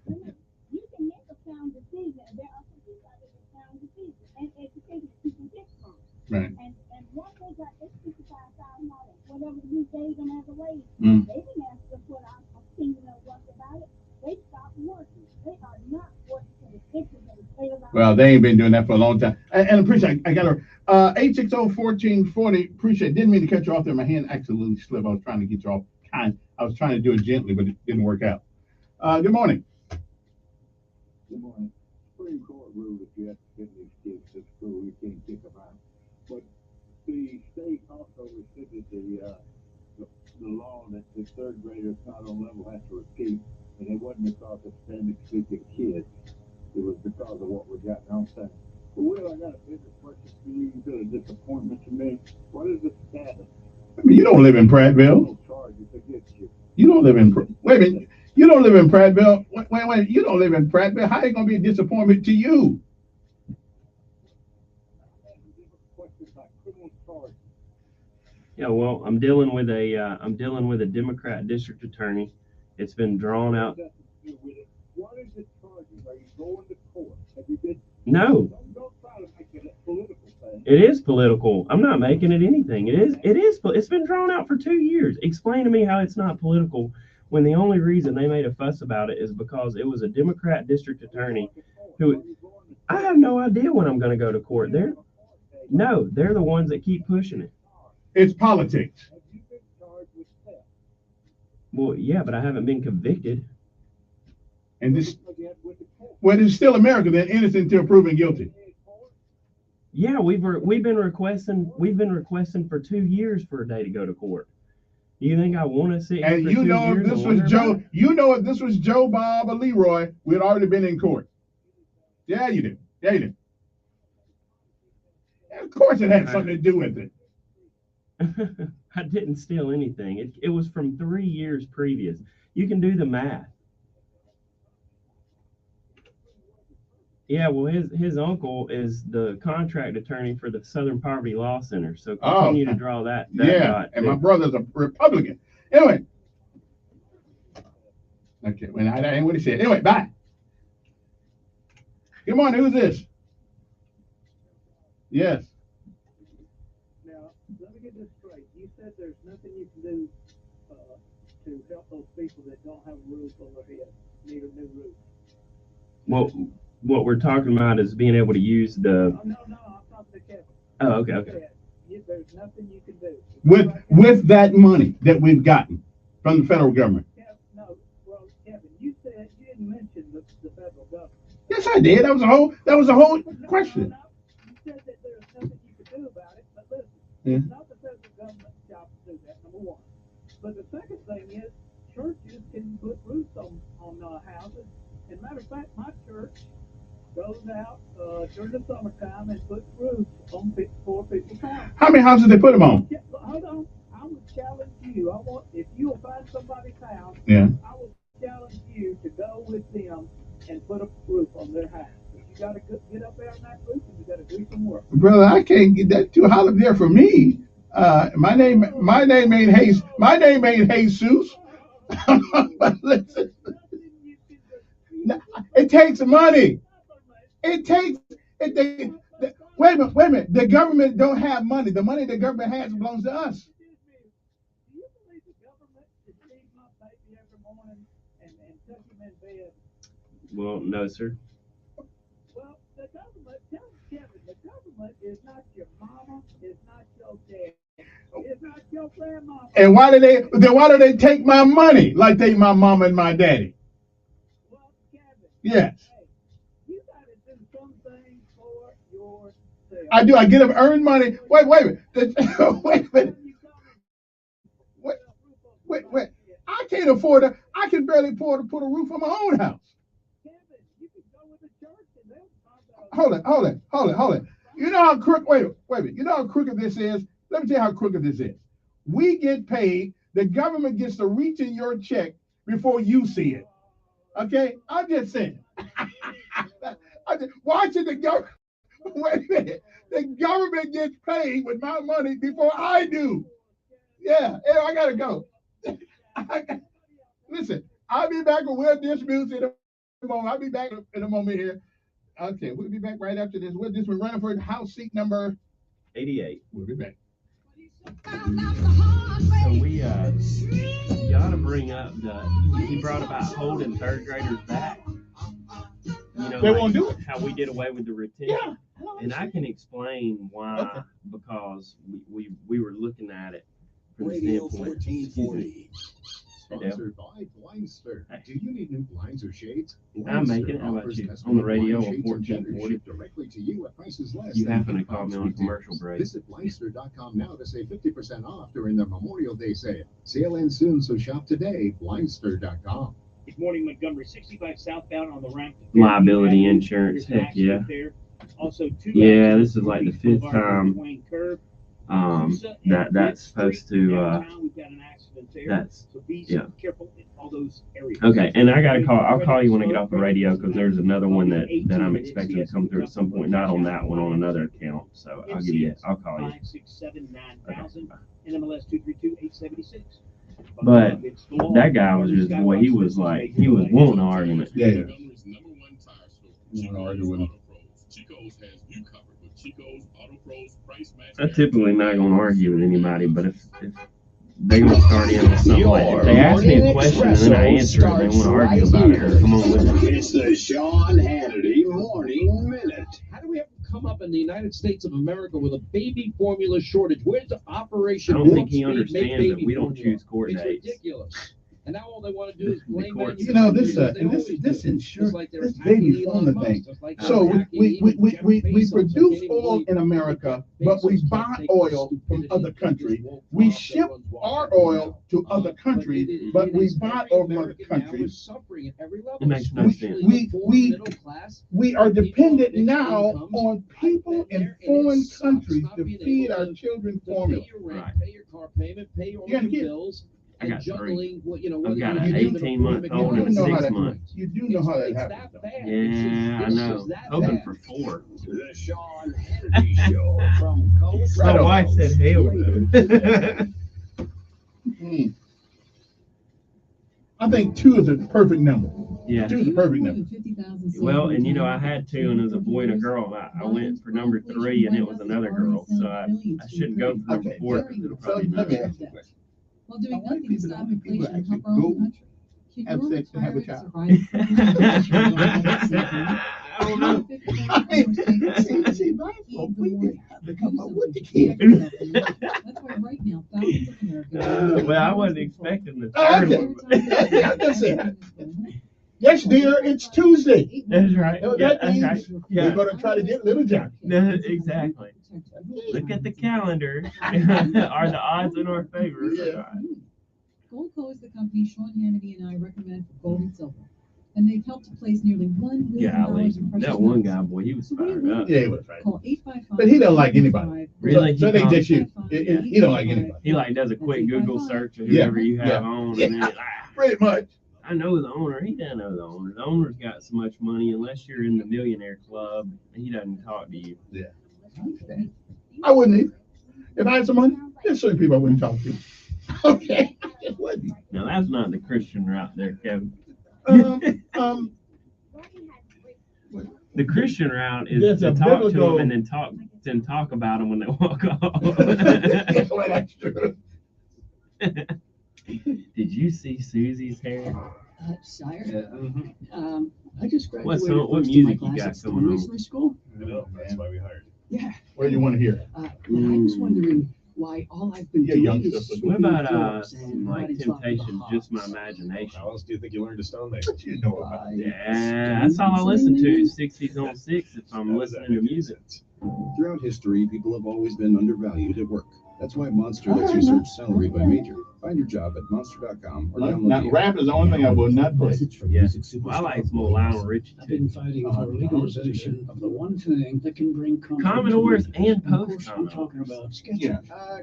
You can make a sound decision. There are some people out there that sound decisions and education that people get from. Right. And once they got this $55,000, whatever you gave them as a wage, they didn't ask us what our opinion was about it. They stopped working. They are not working for the pictures and the sales. Well, they ain't been doing that for a long time. And appreciate, I got her. 860-1440. Appreciate. Didn't mean to cut you off there. My hand actually slipped. I was trying to get you off. I was trying to do it gently, but it didn't work out. Good morning. Good morning. Supreme Court ruled that you have to get these kids to school. You can't kick them out. But the state also rescinded the law that the third graders not on level have to repeat, and it wasn't because of Spanish-speaking kids. It was because of what we got. I'm saying. But Will, I got a bigger question for you. You got a disappointment to me. What is the status? I mean, you don't live in Prattville. You don't live in. Wait a minute. You don't live in Prattville. Wait. You don't live in Prattville. How are you going to be a disappointment to you? Yeah, well, I'm dealing with a Democrat district attorney. It's been drawn out. What is the charges? Are you going to court? Have you been? No. Don't try to make it a political thing. It is political. I'm not making it anything. It is. It's been drawn out for 2 years. Explain to me how it's not political when the only reason they made a fuss about it is because it was a Democrat district attorney who, I have no idea when I'm going to go to court. They're the ones that keep pushing it. It's politics. Have you been charged with theft? Well, yeah, but I haven't been convicted. And this, well, it's still America. They're innocent until proven guilty. Yeah, we've been requesting for 2 years for a day to go to court. Do you think I want to sit here And for you 2 know, if years this and was wonder Joe, about it? you know, if this was Joe, Bob, or Leroy, we'd already been in court. Yeah, you do. Yeah, you do. And of course, it had something to do with it. I didn't steal anything. It was from 3 years previous. You can do the math. Yeah, well, his uncle is the contract attorney for the Southern Poverty Law Center. So continue to draw that Yeah, dot, and too. my brother's a Republican. Anyway. Okay, well, I ain't what he said. Anyway, bye. Good morning. Who's this? Yes. Now, let me get this straight. You said there's nothing you can do to help those people that don't have a roof over their head, need a new roof. Well, what we're talking about is being able to use the. No, I'm talking to Kevin. Oh, okay. There's nothing you can do. With that money that we've gotten from the federal government. Kevin, you said you didn't mention the federal government. Yes, I did. That was the whole question. You said that there's nothing you could do about it, but listen, Yeah. it's not the federal government's job to do that, number one. But the second thing is, churches can put roofs on houses. As a matter of fact, my church goes out during the summertime and puts roofs on for people's houses. How many houses they put them on? Yeah, hold on. I would challenge you. If you'll find somebody's house, Yeah. I would challenge you to go with them and put a roof on their house. But you got to get up there on that roof and you got to do some work. Brother, I can't get that too hot up there for me. My name ain't Jesus. My name ain't Jesus. But listen, it takes money. Wait a minute. The government don't have money. The money the government has belongs to us. Do you believe the government should feed my baby every morning and tuck him in bed? Well, no, sir. Well, the government, tell Kevin, the government is not your mama, it's not your dad, it's not your grandmama. And why do they take my money like they my mama and my daddy? Well, Kevin. Yes. Hey, you got to do something for yourself. I do. I get up, earn money. Wait a minute. Wait a minute. Wait. I can't afford it. I can barely afford to put a roof on my own house. Kevin, you can go with the church and they'll Hold it. You know how crooked, wait a minute. You know how crooked this is? Let me tell you how crooked this is. We get paid the government gets to reach in your check before you see it. Okay? I'm just saying. Why should the government, wait a minute, the government gets paid with my money before I do? Yeah, I gotta go. Listen, I'll be back with Will Dismuse in a moment. I'll be back in a moment here. Okay, we'll be back right after this. Will Dismuse running for house seat number 88. We'll be back. So we you ought to bring up he brought about holding third graders back. You know, they won't do it. How we did away with the retention. Yeah, and I can explain why, okay. Because we were looking at it from the Radio standpoint. 1440. Sponsored by Blindster. Do you need new blinds or shades? I'm making it. How about you? On the radio on 1440. Directly to you at prices less. You happen to call me on a commercial break. Visit Blindster.com now to save 50% off during the Memorial Day sale. Sale ends soon, so shop today. Blindster.com. This morning, Montgomery 65 southbound on the ramp. Liability insurance. Heck yeah. Also, yeah, this is like the 5th time that's supposed to that's yeah. Okay, and I gotta call. I'll call you when I get off the radio because there's another one that I'm expecting to come through at some point. Not on that one, on another account. So I'll call you. 5679000 NMLS 232876. But that guy was just boy. He was wanting an argument. Yeah. You want to argue with him? I'm typically not going to argue with anybody, but if they're going to start in on something like if they ask me a question and then I answer it and they want to argue about it, come on with it. It's the Sean Hannity Morning Minute. How do we have come up in the United States of America with a baby formula shortage? Where's the Operation I don't think Warp he Speed, understands Make that we don't Formula? choose court It's dates. ridiculous. And now all they want to do is blame You know, this insurance, this baby formula thing. So we produce oil in America, but we buy oil from other countries. We ship our oil to other countries, but we buy oil from other countries. It makes no sense. We are dependent now on people in foreign countries to feed our children formula. Pay your car payment, pay your bills. I got 3. I've got an 18-month-old and a 6-month. You do know how that happens. Yeah, I know. Hoping for 4. The Sean Hannity Show from Coast. My wife said hell no. I think 2 is a perfect number. Yeah. 2 is a perfect number. Well, and you know, I had 2, and it was a boy and a girl. I went for number 3, and it was another girl. So I shouldn't go for number 4 because it'll probably Let me be ask you a question. Well, doing Why do nothing to people stop don't think people inflation actually help our own go country. have sex to have a child? I don't know. See, black folk, we didn't have to come up with the kid. That's why right now thousands of Americans. Well, I wasn't expecting the Okay. third one. I'm just saying. Yes, dear, it's Tuesday. That's right. So Yeah, that that's means right. we're Yeah. going to try to get Little Johnny. Exactly. Look at the calendar. Are the odds in our favor? Yeah. Goldco is the company Sean Hannity and I recommend for gold and silver. And they've helped to place nearly $1 billion Golly, in precious that one metals. guy, boy, he was fired up. Yeah, he was right. Call 855. But he don't like anybody. Really? So they just you. He don't like anybody. He like does a quick Google search of Yeah. whoever you have Yeah. on, Yeah. and then Pretty much. I know the owner. He doesn't know the owner. The owner's got so much money. Unless you're in the millionaire club, he doesn't talk to you. Yeah. I wouldn't either. If I had some money, there's certain people I wouldn't talk to. Okay. It wouldn't. Now that's not the Christian route, there, Kevin. The Christian route is There's to a talk to biblical- them and then talk about them when they walk off. Yeah, well, that's true. Did you see Susie's hair? Sire? Mhm. I just What graduated song- what first in my music you got class at going on? Masonry School. I know, that's why we hired you. Yeah. Where do you want to hear? I was wondering why all I've been Yeah, doing young is sister. What sweeping about floors and like riding slop in the Temptations? hall. Just my imagination. How else do you think you learned to stone there? What you know about it? Yeah, that's all I listen to. 60s on 6 if I'm listening to music. Throughout history, people have always been undervalued at work. That's why Monster lets you search salary by major, Find your job at monster.com or download Now, the rap is the only thing I will not play. Yeah. Well, I like more Lionel Richie I've been fighting for legalization of the one thing that can bring comfort Commodores to me. and Of course, post we're talking about sketches. Yeah.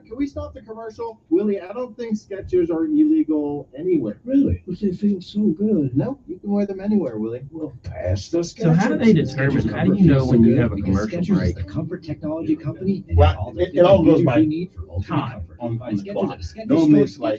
Can we stop the commercial? Willie, I don't think sketches are illegal anywhere. Really? But they feel so good. No, you can wear them anywhere, Willie. Well, pass the sketches. So how do they determine? How do you know when you have a commercial break? The comfort technology company. Well, it all goes by time on the clock. Normally it's like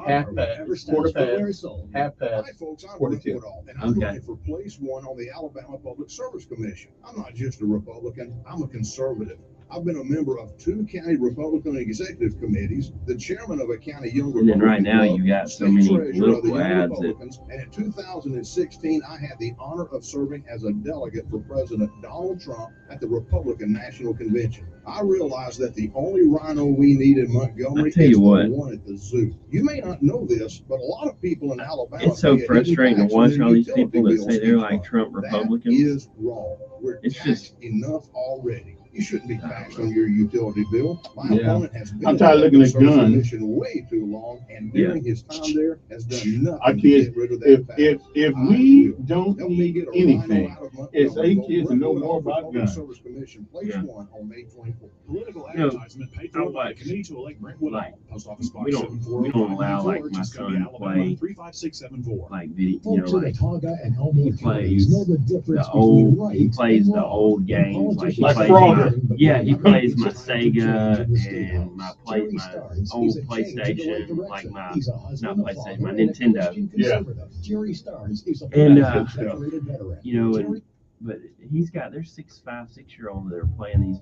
half past, quarter past, half past, Hi, folks. I'm quarter Rick till. Woodall, and I'm running for place one on the Alabama Public Service Commission. I'm not just a Republican, I'm a conservative. I've been a member of 2 county Republican executive committees, the chairman of a county young And then Republican right now club, you got so state many treasurer of the political Young ads that Republicans, and in 2016, I had the honor of serving as a delegate for President Donald Trump at the Republican National Convention. I realized that the only rhino we need in Montgomery is the one at the zoo. You may not know this, but a lot of people in Alabama. it's so pay a frustrating to hidden tax watch on all their these utility people that bills say they're each like month. Trump That Republicans. is wrong. We're It's taxed enough already. You shouldn't be taxed on your utility bill. My Yeah. opponent has been I'm tired of looking at Service guns. Commission way too long, and during his time there has done nothing Our to kids, get rid of that fact. if we don't need anything, it's our kids to know more about Public guns. Service Commission, place one on May 24th. Political You know, advertisement paid I for by the watch, committee to elect Brent Woodall. like, Post office box we don't 7405 allow like George, my Tuscany, son Alabama, play 35674. like video, you know, Folks in like Watauga and he Elmwood plays counties know the difference the old, between right he plays and the wrong. old games, like he Like plays Frogger. my, yeah, he plays my Sega in the State and my House. play, Jerry my Starnes old is a change in the right PlayStation, direction. like my He's a not husband, a PlayStation, father, my and a Nintendo. Christian Yeah. conservative. Jerry Starnes is a And, decorated veteran. You know, Jerry and but he's got there's 6-5-6-year-olds that are playing these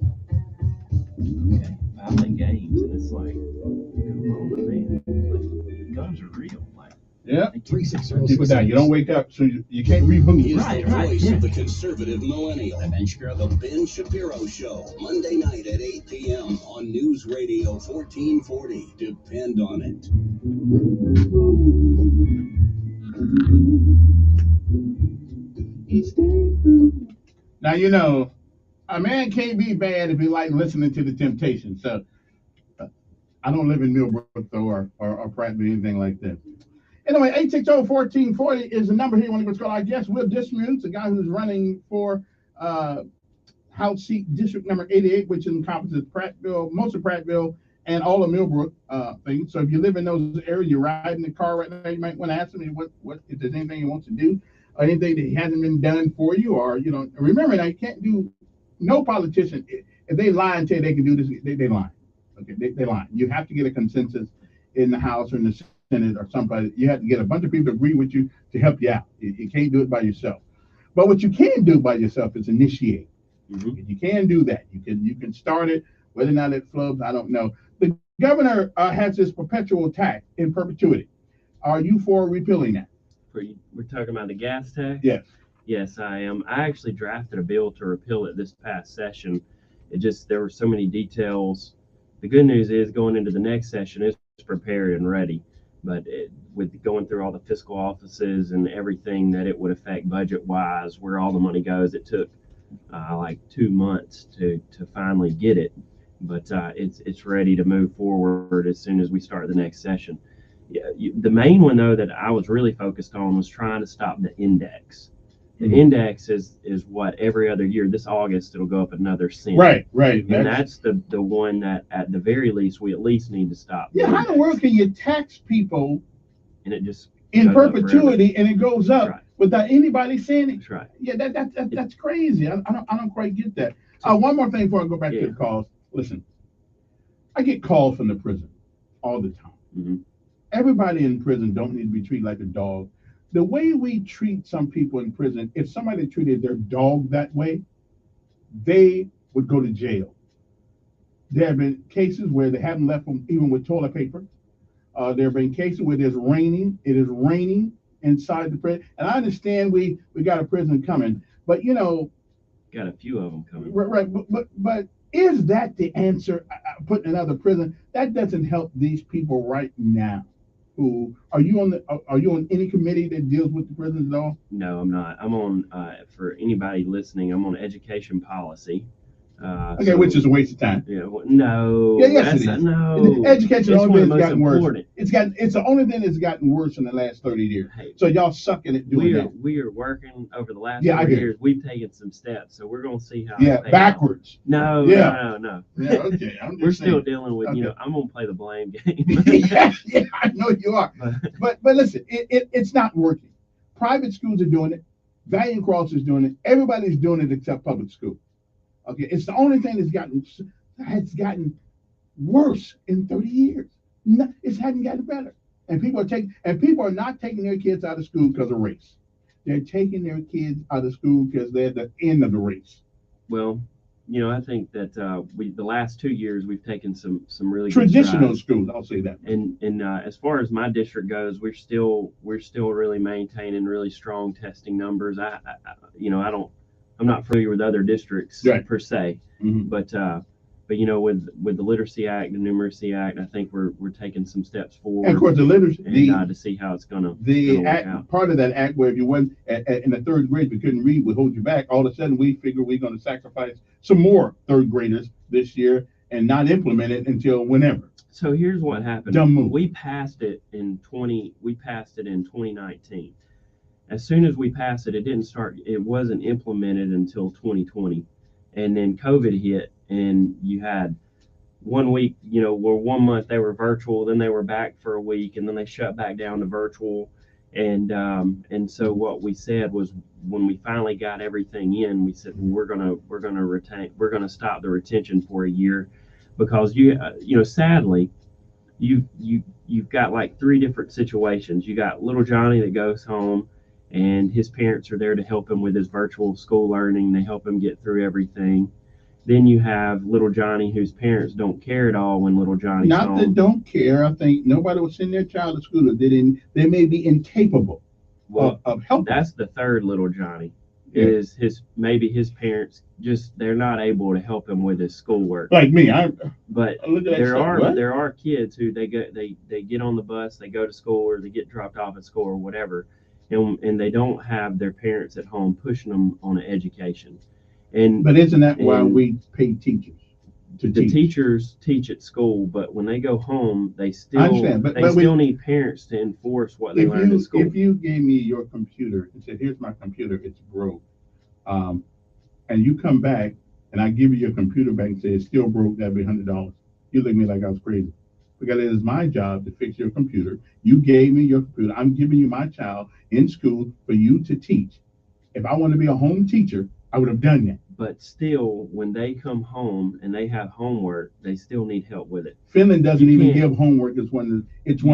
violent games, and it's like, come on, man, like, guns are real, like. Yeah. 360. People die. You don't wake up, so you can't reboot. He is Right, the right, voice yeah. of the conservative millennial. The Ben Shapiro Show, Monday night at 8 p.m. on News Radio 1440. Depend on it. Now, you know, a man can't be bad if he like listening to the Temptations. So I don't live in Millbrook though, or Prattville, anything like that. Anyway, 860-1440 is the number here when it was called. I guess Will Dismuse, the guy who's running for House seat District number 88, which encompasses Prattville, most of Prattville, and all of Millbrook things. So if you live in those areas, you're riding the car right now, you might want to ask him what if there's anything he wants to do, or anything that hasn't been done for you, or you know. Remember, now you can't do no politician if they lie and say they can do this, they lie. Okay, they lie. You have to get a consensus in the House or in the Senate or somebody. You have to get a bunch of people to agree with you to help you out. You can't do it by yourself. But what you can do by yourself is initiate. Mm-hmm. You can do that. You can start it. Whether or not it flubs, I don't know. The governor has this perpetual tax in perpetuity. Are you for repealing that? We're talking about the gas tax? Yes. Yes, I am. I actually drafted a bill to repeal it this past session. There were so many details. The good news is going into the next session, it's prepared and ready. But with going through all the fiscal offices and everything that it would affect budget-wise, where all the money goes, it took like 2 months to finally get it. But it's ready to move forward as soon as we start the next session. Yeah, the main one, though, that I was really focused on was trying to stop the index. The index is what every other year. This August it'll go up another cent. Right. And that's the one that at the very least we at least need to stop. Yeah, how in the world can you tax people And it just in goes up perpetuity and it goes up Right. without anybody saying it? That's right. Yeah, that's crazy. I don't quite get that. One more thing before I go back to the calls. Listen, I get calls from the prison all the time. Mm-hmm. Everybody in prison don't need to be treated like a dog. The way we treat some people in prison, if somebody treated their dog that way, they would go to jail. There have been cases where they haven't left them even with toilet paper. There have been cases where it is raining inside the prison. And I understand we got a prison coming, but you know, got a few of them coming. right. But is that the answer? Putting another prison that doesn't help these people right now. Who are you on any committee that deals with the prisons at all? No, I'm not. I'm on for anybody listening. I'm on education policy. Okay, which is a waste of time. Yeah, no. Yeah, yes, it is. No. Education It's only one of has the gotten most worse. important. It's the only thing that's gotten worse in the last 30 years. So y'all sucking at doing that. We are working over the last Yeah, I 4 get it. years. We've taken some steps, so we're gonna see how. Yeah, it pays backwards. out. No, Yeah. no. Yeah, okay. I'm just We're still saying. dealing with. Okay. I'm gonna play the blame game. yeah, I know you are. But listen, it's not working. Private schools are doing it. Valiant Cross is doing it. Everybody's doing it except public school. Okay, it's the only thing that's gotten worse in 30 years. No, it hasn't gotten better. And people are not taking their kids out of school because of race. They're taking their kids out of school because they're at the end of the race. Well, I think that the last 2 years we've taken some really Traditional good strides. schools, I'll say that. And as far as my district goes, we're still really maintaining really strong testing numbers. I'm not familiar with other districts per se, but with the Literacy Act, the Numeracy Act, I think we're taking some steps forward. And of course, the literacy to see how it's gonna the work act, out. part of that act where if you went in the third grade, we couldn't read, we hold you back. All of a sudden, we figure we're going to sacrifice some more third graders this year and not implement it until whenever. So here's what happened. Dumb move. We passed it in 2019. As soon as we passed it, it wasn't implemented until 2020. And then COVID hit, and you had 1 week, where 1 month they were virtual, then they were back for a week, and then they shut back down to virtual. And so what we said was, when we finally got everything in, we said, well, we're gonna stop the retention for a year, because sadly, you've got like 3 different situations. You got little Johnny that goes home, and his parents are there to help him with his virtual school learning. They help him get through everything. Then you have little Johnny, whose parents don't care at all when little Johnny's Not home. that don't care. I think nobody would send their child to school. They may be incapable of helping. That's the third little Johnny. Yeah. Is maybe his parents they're not able to help him with his schoolwork. Like me, but look at that there stuff. What? are kids who they get on the bus, they go to school, or they get dropped off at school or whatever, and they don't have their parents at home pushing them on an education. But isn't that why we pay teachers to the teach? teachers teach at school, but when they go home, they still I understand, but still need parents to enforce what they learned at school. If you gave me your computer and said, "Here's my computer, it's broke," and you come back and I give you your computer back and say it's still broke, that'd be $100. You look at me like I was crazy, because it is my job to fix your computer. You gave me your computer. I'm giving you my child in school for you to teach. If I want to be a home teacher, I would have done that. But still, when they come home and they have homework, they still need help with it. Finland doesn't even give homework. It's one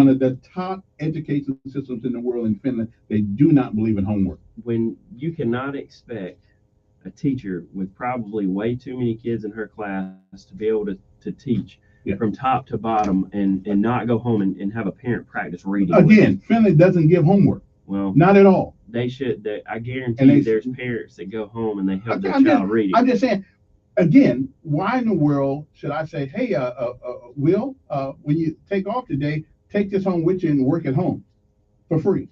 of the top education systems in the world. In Finland, they do not believe in homework. When you cannot expect a teacher with probably way too many kids in her class to be able to teach from top to bottom and not go home and have a parent practice reading. Again, Finland doesn't give homework. Well, not at all. They should. I guarantee there's parents that go home and they help their child reading. I'm just saying, again, why in the world should I say, hey, Will, when you take off today, take this home with you and work at home for free?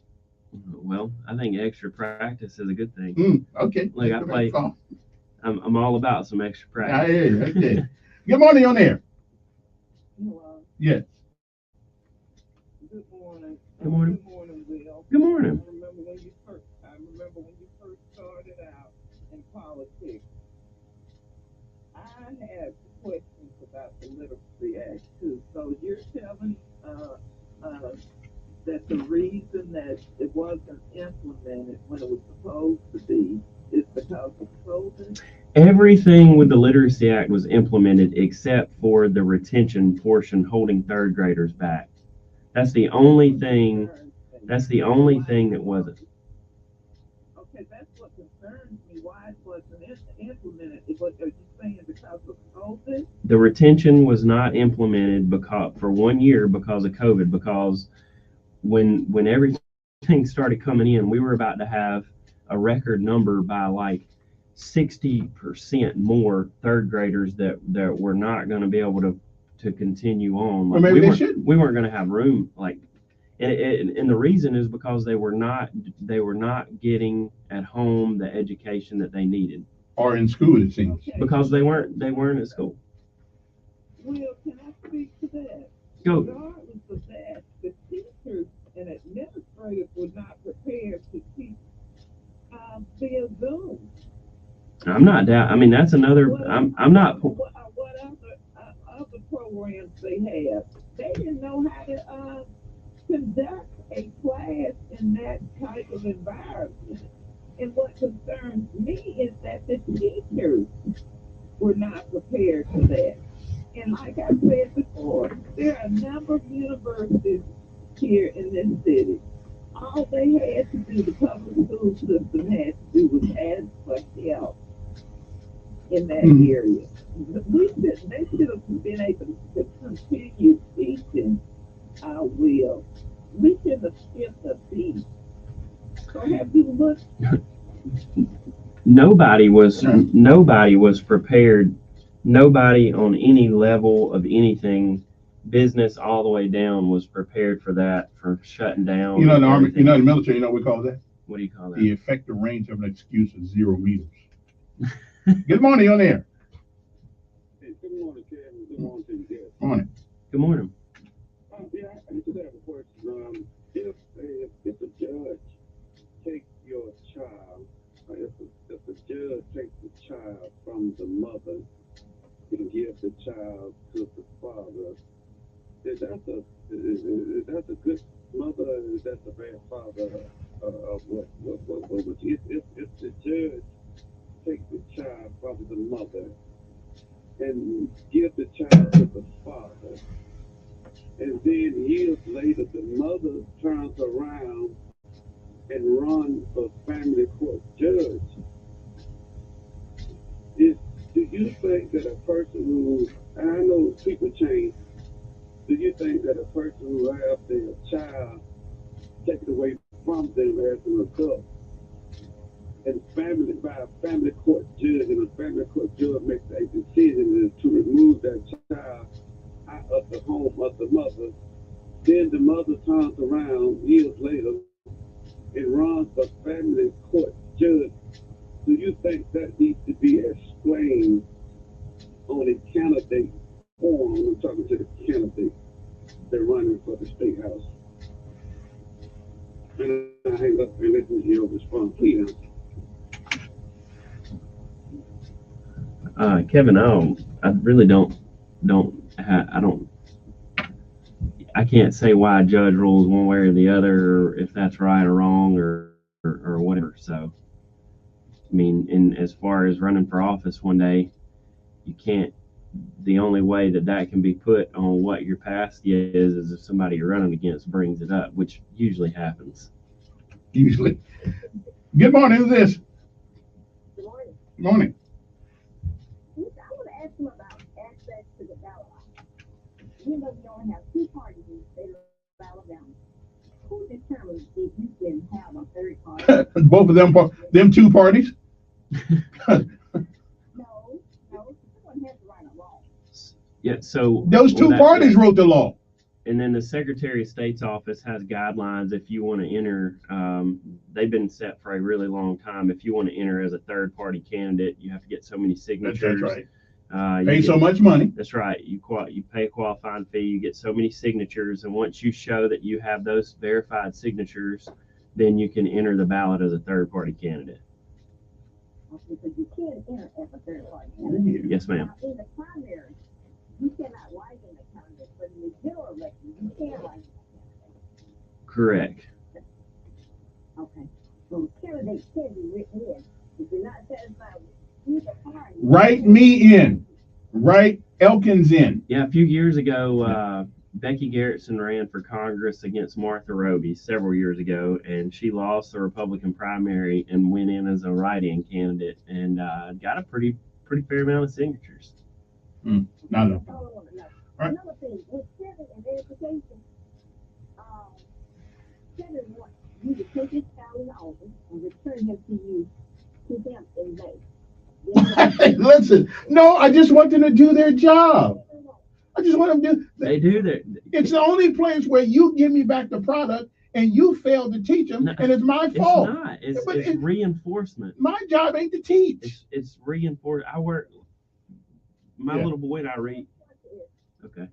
Well, I think extra practice is a good thing. Okay. Like I play. I'm all about some extra practice. I hear you. Okay. Good morning on air. Yes. Good morning. Good morning. Good morning, Will. Good morning. I remember when you first started out in politics. I had questions about the Literacy Act too. So you're telling that the reason that it wasn't implemented when it was supposed to be is because of COVID? Everything with the Literacy Act was implemented except for the retention portion, holding third graders back. That's the only thing. That's the only thing that wasn't. Okay, that's what concerns me. Why it wasn't implemented? Are you saying because of COVID? The retention was not implemented for 1 year because of COVID. Because when everything started coming in, we were about to have a record number by like 60% more third graders that were not going to be able to continue on. Like, maybe they should. We weren't going to have room. Like, and the reason is because they were not getting at home the education that they needed. are in school, it seems. because they weren't at school. Well, can I speak to that? Go. Regardless of that, the teachers and administrators were not prepared to teach via Zoom. I'm not doubt. I mean, that's another. I'm not. What other programs they have? They didn't know how to conduct a class in that type of environment. And what concerns me is that the teachers were not prepared for that. And like I said before, there are a number of universities here in this city. All they had to do, the public school system had to do, was ask for help in that area. They should have been able to continue teaching our will. We should have skipped a beat. So have you looked? Nobody was prepared. Nobody on any level of anything, business all the way down, was prepared for that, for shutting down. You know, in the Army, you know, in the military, you know what we call that? What do you call that? The effective range of an excuse is 0 meters. Good morning, on air. Hey, good morning, Kevin. Good morning to you guys. Morning. Good morning. Yeah, I just have a question. If a judge takes your child, or if a judge takes the child from the mother and gives the child to the father, is that a good mother, or is that a bad father? If the judge takes the child from the mother and gives the child to the father, and then years later the mother turns around and runs for family court judge, do you think that a person who, and I know people change, do you think that a person who has their child taken away from them as an adult, and by a family court judge, and a family court judge makes a decision to remove that child out of the home of the mother, then the mother turns around years later and runs for family court judge, do you think that needs to be explained on a candidate form? I'm talking to the candidate they're running for the state house. And I hang up and let me hear your response, please. Kevin, I can't say why a judge rules one way or the other, or if that's right or wrong, or whatever. So, I mean, as far as running for office one day, you can't. The only way that can be put on what your past is if somebody you're running against brings it up, which usually happens. Usually. Good morning. Who's this? Good morning. Good morning. I want to ask you about access to the ballot. Even though we only have 2 parties in the state of Alabama, who determines if you can have a third party? Both of them 2 parties? Yeah, so those 2 parties wrote the law. And then the Secretary of State's office has guidelines if you want to enter. They've been set for a really long time. If you want to enter as a third-party candidate, you have to get so many signatures. That's right. Pay so much money. That's right. You pay a qualifying fee. You get so many signatures, and once you show that you have those verified signatures, then you can enter the ballot as a third-party candidate. Because you can't enter as a third-party candidate. Yes, ma'am. Now, in the primary, you cannot write in the candidate, but in the general election, you can write in the candidate. Correct. Okay. So candidates can be written in. If you're not satisfied with either party. Write me in. Write Elkins in. Yeah, a few years ago, Becky Garrettson ran for Congress against Martha Roby several years ago, and she lost the Republican primary and went in as a write-in candidate and got a pretty fair amount of signatures. Not enough. Right. Another thing, with Kevin and verification, Kevin wants you to take his child in the office and return him to them in May. Listen, no, I just want them to do their job. I just want them to do. They do that. It's the only place where you give me back the product and you failed to teach them, and it's my fault. It's not. It's, But it's reinforcement. My job ain't to teach. It's reinforced. I work. My Yeah. little boy and I read. Okay.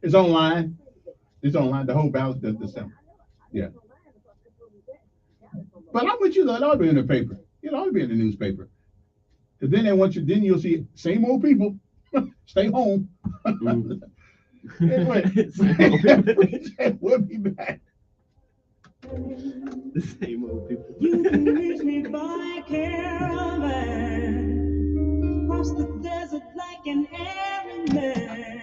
It's online. It's online. The whole ballot does December. Yeah. But I'm with you though. It ought to be in the paper. It ought to be in the newspaper. Because then they want you. Then you'll see same old people. Stay home. Anyway, we'll be back. The same old people. You can reach me by caravan, cross the desert like an everyman.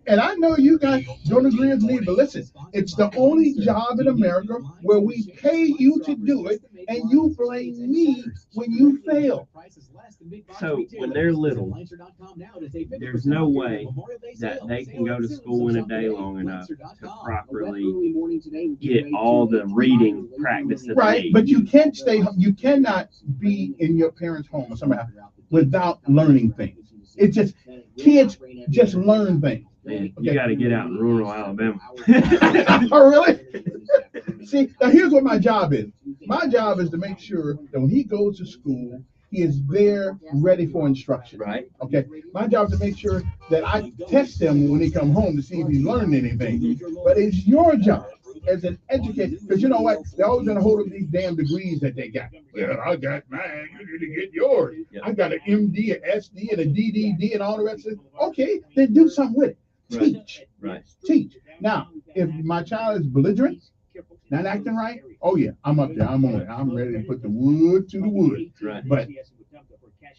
And I know you guys don't agree with me, but listen, it's the only job in America where we pay you to do it, and you blame me when you fail. So when they're little, there's no way that they can go to school in a day long enough to properly get all the reading practice that Right, they but you can't stay. You cannot be in your parents' home or somewhere without learning things. It's just kids just learn things. Man, you got to get out in rural Alabama. Oh, really? See, now here's what my job is. My job is to make sure that when he goes to school, he is there ready for instruction. Right. Okay. My job is to make sure that I test him when he come home to see if he learned anything. But it's your job as an educator, because you know what? They're always going to hold up these damn degrees that they got. Well, I got mine. You need to get yours. I got an MD, an SD, and a DDD, and all the rest of it. Okay, then do something with it. Teach. Right. Teach. Now, if my child is belligerent, not acting right, oh yeah, I'm up there. I'm on it. I'm ready to put the wood to the wood. Right. But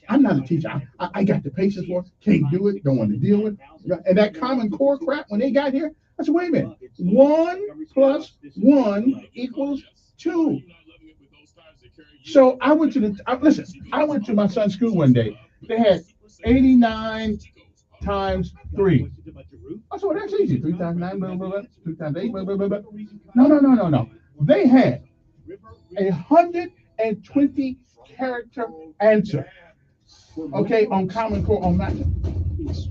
I'm not a teacher. I got the patience for it. Can't do it. Don't want to deal with it. And that Common Core crap, when they got here, I said, wait a minute. 1 + 1 = 2. So I went to I went to my son's school one day. They had 89 times 3. I said, well, that's easy. 3 times 9, blah, blah, blah, 2 times 8, blah, blah, blah, blah. No. They had 120 character answer. Okay, on Common Core on math.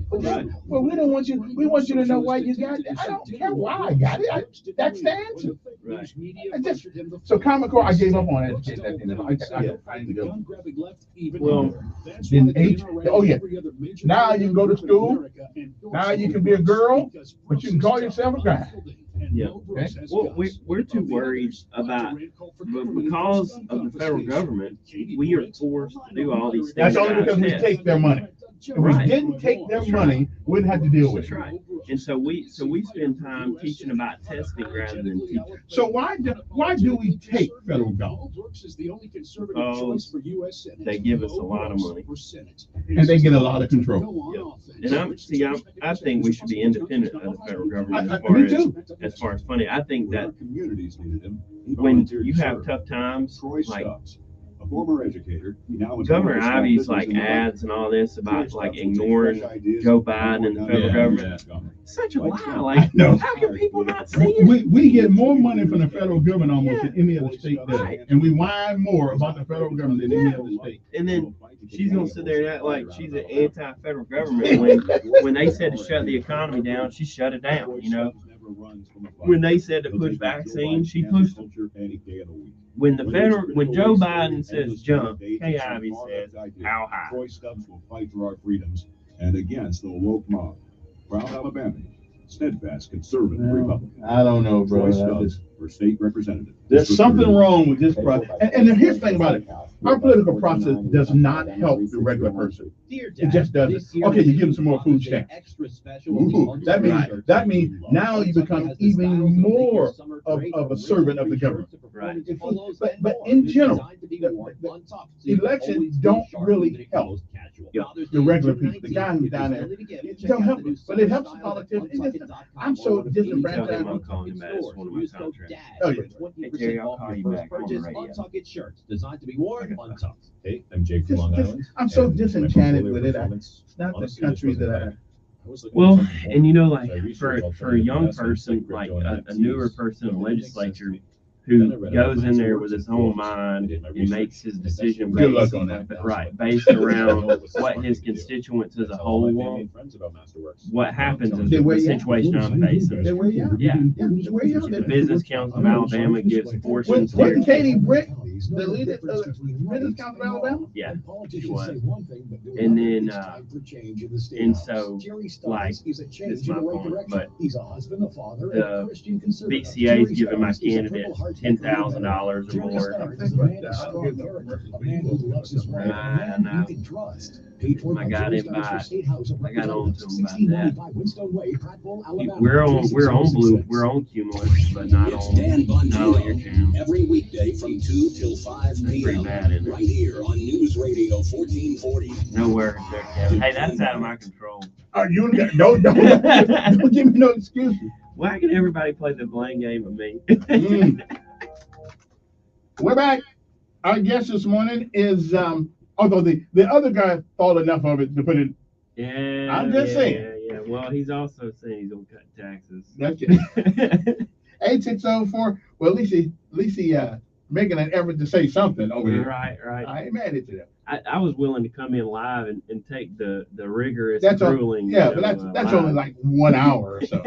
Well, we don't want you. We want you to know why you got it. I don't care why I got it. That's the answer. Right. So Common Core, I gave up on education. I didn't go. Well, then H. Oh yeah. Now you can go to school. Now you can be a girl, but you can call yourself a guy. Yeah. Okay. Well, we're too worried about, but because of the federal government, we are forced to do all these things. That's only because we take their money. If we didn't take their money, we wouldn't have to deal with it. That's right. And so we spend time teaching about testing rather than teaching. So why do we take federal government? Oh, they give us a lot of money, and they get a lot of control. Yeah. And I think we should be independent of the federal government as far as funding. I think that when you have tough times, like former educator, Governor Ivey's like ads and all this about like ignoring Joe Biden and the federal government. Such a lie. Like, no. How can people not see it? We get more money from the federal government almost than any other state does. And we whine more about the federal government than any other state. And then she's gonna sit there and act like she's an anti-federal government when they said to shut the economy down, she shut it down, you know. When they said to push vaccines, she pushed them. When Joe Biden says jump, Kay Ivey says how high. Troy Stubbs will fight for our freedoms and against the woke mob. Proud Alabama, steadfast conservative Republican. I don't know, bro. Troy Stubbs for state representative. There's something wrong with this process. And here's the thing about it. Our political process does not help the regular person. It just doesn't. Okay, you give them some more food stamps. Ooh, that means now you become even more of a servant of the government. Right. But in general, elections don't really help the regular people. The guy who's down there, it don't help us. But it helps the politicians. I'm so disenfranchised. I'm calling him back. It's one of my contracts. Oh, yeah. Hey, Jerry, I'll call you back on the radio. Shirts designed to be worn untucked. Hey, I'm Jake from Long Island. I'm so disenchanted with it. It's not the country that I. Well, and you know, like for a young person, like a newer person in the legislature who goes in there with his own mind and makes his decision Good luck on that. based around what his constituents as a whole want. What happens is the situation I'm facing. Yeah. The Business Council of Alabama gives portions. Wasn't Katie Britt the leader of the Business Council of Alabama? Yeah, she was. And then, and so, like, this is my point, but the BCA is giving my candidate $10,000 or more. I know. My guy didn't buy it. I got on to him about that. We're on Cumulus, but not on your channel. Every weekday from 2 till 5 p.m. Pretty bad, isn't it? Right here on News Radio 1440. No worries there, Kevin. Hey, that's out of my control. You don't give me no excuses. Why can everybody play the blame game with me? We're back. Our guest this morning is although the other guy thought enough of it to put it. Yeah. I'm just saying. Yeah. Well, he's also saying he's gonna cut taxes. That's it. 8604. Well, at least he making an effort to say something over here. Right. I ain't mad at you. I was willing to come in live and take the rigorous ruling. But that's only like 1 hour or so.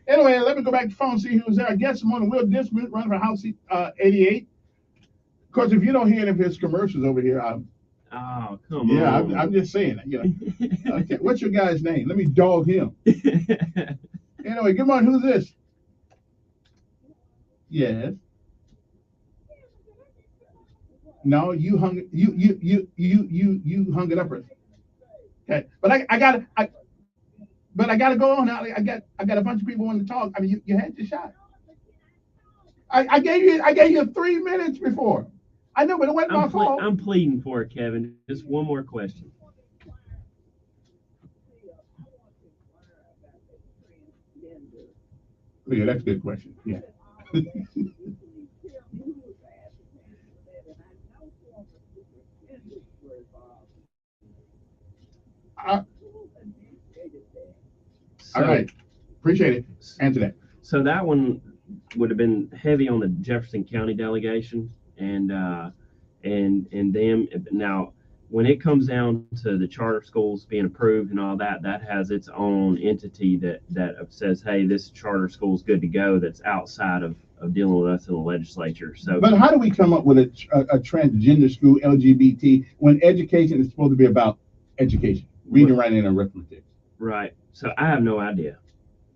Anyway, let me go back to the phone and see who's there. I guess I'm on Will Dismount running for House 88. Of course, if you don't hear any of his commercials over here, come on. Yeah, I'm just saying that. Okay, what's your guy's name? Let me dog him. Anyway, good morning. Who's this? Yes. No, you hung it up. Okay, but I gotta go on now. I got a bunch of people wanting to talk. I mean, you had your shot. I gave you 3 minutes before. I know, but it wasn't my fault. I'm pleading for it, Kevin. Just one more question. Yeah, that's a good question. Yeah. All right. Appreciate it. Answer that. So that one would have been heavy on the Jefferson County delegation and them. Now, when it comes down to the charter schools being approved and all that, that has its own entity that says, hey, this charter school is good to go. That's outside of dealing with us in the legislature. So, but how do we come up with a transgender school, LGBT, when education is supposed to be about education, reading, writing, and arithmetic? Right. So I have no idea.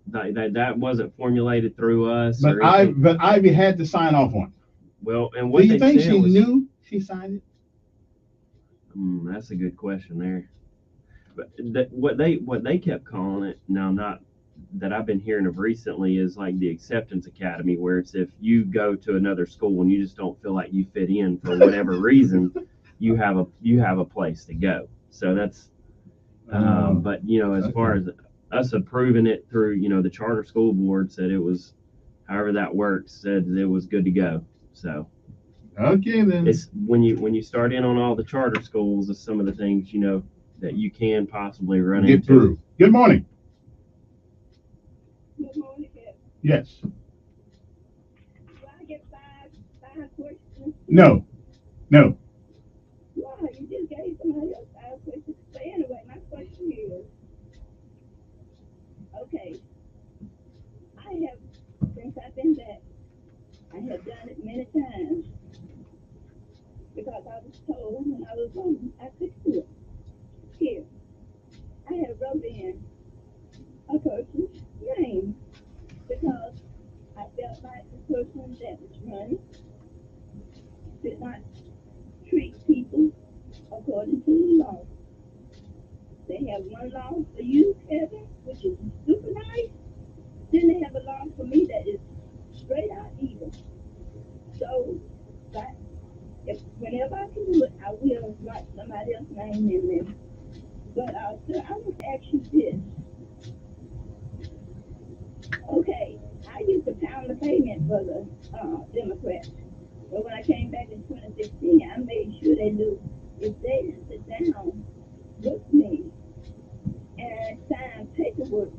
That wasn't formulated through us. But Ivy had to sign off on it. Well, and what do you think she knew she signed it? That's a good question there. But what they kept calling it, now not that I've been hearing of recently, is like the Acceptance Academy, where it's if you go to another school and you just don't feel like you fit in for whatever reason, you have a place to go. So that's but as far as us approving it through the charter school board said it was, however that works, said it was good to go. So okay, then it's when you start in on all the charter schools, it's some of the things that you can possibly run into. Through. Good morning. Good morning, Kevin. Yes. Do I get five questions? No. Why? You just gave somebody else 5 questions. So anyway, my question is, okay, since I've been back, I have done it many times because I was told when I was home I could do it. Here, I have wrote in a person's name because I felt like the person that was running did not treat people according to the law. They have one law for you, Kevin, which is super nice. Then they have a law for me that is straight out evil. So, whenever I can do it, I will write somebody else's name in there. But sir, I want to ask you this. Okay, I used to pound the pavement for the Democrats. But when I came back in 2016, I made sure they knew if they didn't sit down with me and sign paperwork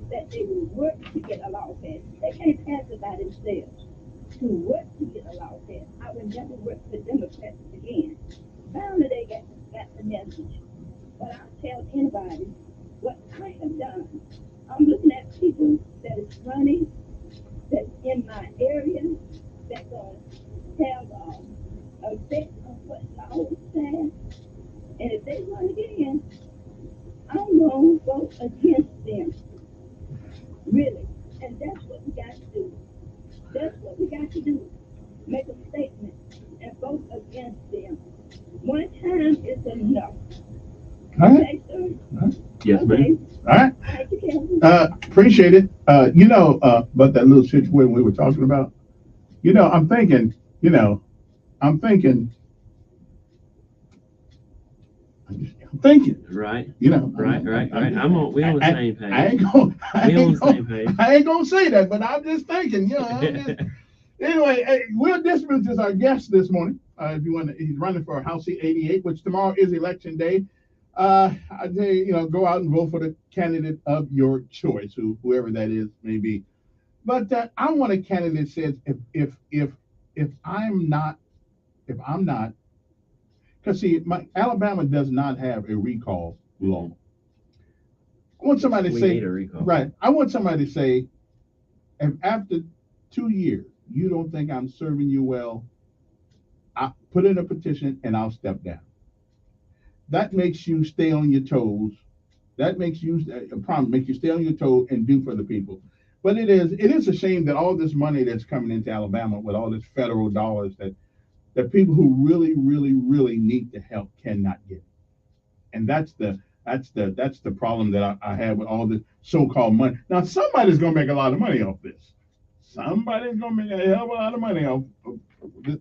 that they would work to get a law passed. They can't pass it by themselves. to work to get a law passed. I would never work for Democrats again. Finally, they got the message. But I'll tell anybody what I have done. I'm looking at people that is running, that's in my area, that's going to have effect on what law is passed. And if they run again, I'm going to vote against them. Really. And that's what we got to do. That's what we got to do. Make a statement and vote against them. One time is enough. All right. Okay, sir? All right. Yes, ma'am. All right. Thank you, Kevin. Appreciate it. But that little situation we were talking about, I'm thinking, Right. Right. Right. We on the same page. I ain't gonna say that, but I'm just thinking, Anyway, Will Dismuth is our guest this morning. If you want to, he's running for House Seat 88, which tomorrow is election day. I'd say, go out and vote for the candidate of your choice, whoever that is may be. But I want a candidate that says, if I'm not, because see, Alabama does not have a recall law. I want somebody to say, need a recall. Right. I want somebody to say, if after 2 years you don't think I'm serving you well, I put in a petition and I'll step down. That makes you stay on your toes. That makes you makes you stay on your toes and do for the people. But it is a shame that all this money that's coming into Alabama with all this federal dollars that people who really, really, really need the help cannot get. And that's the problem that I have with all this so-called money. Now somebody's gonna make a lot of money off this. Somebody's gonna make a hell of a lot of money off of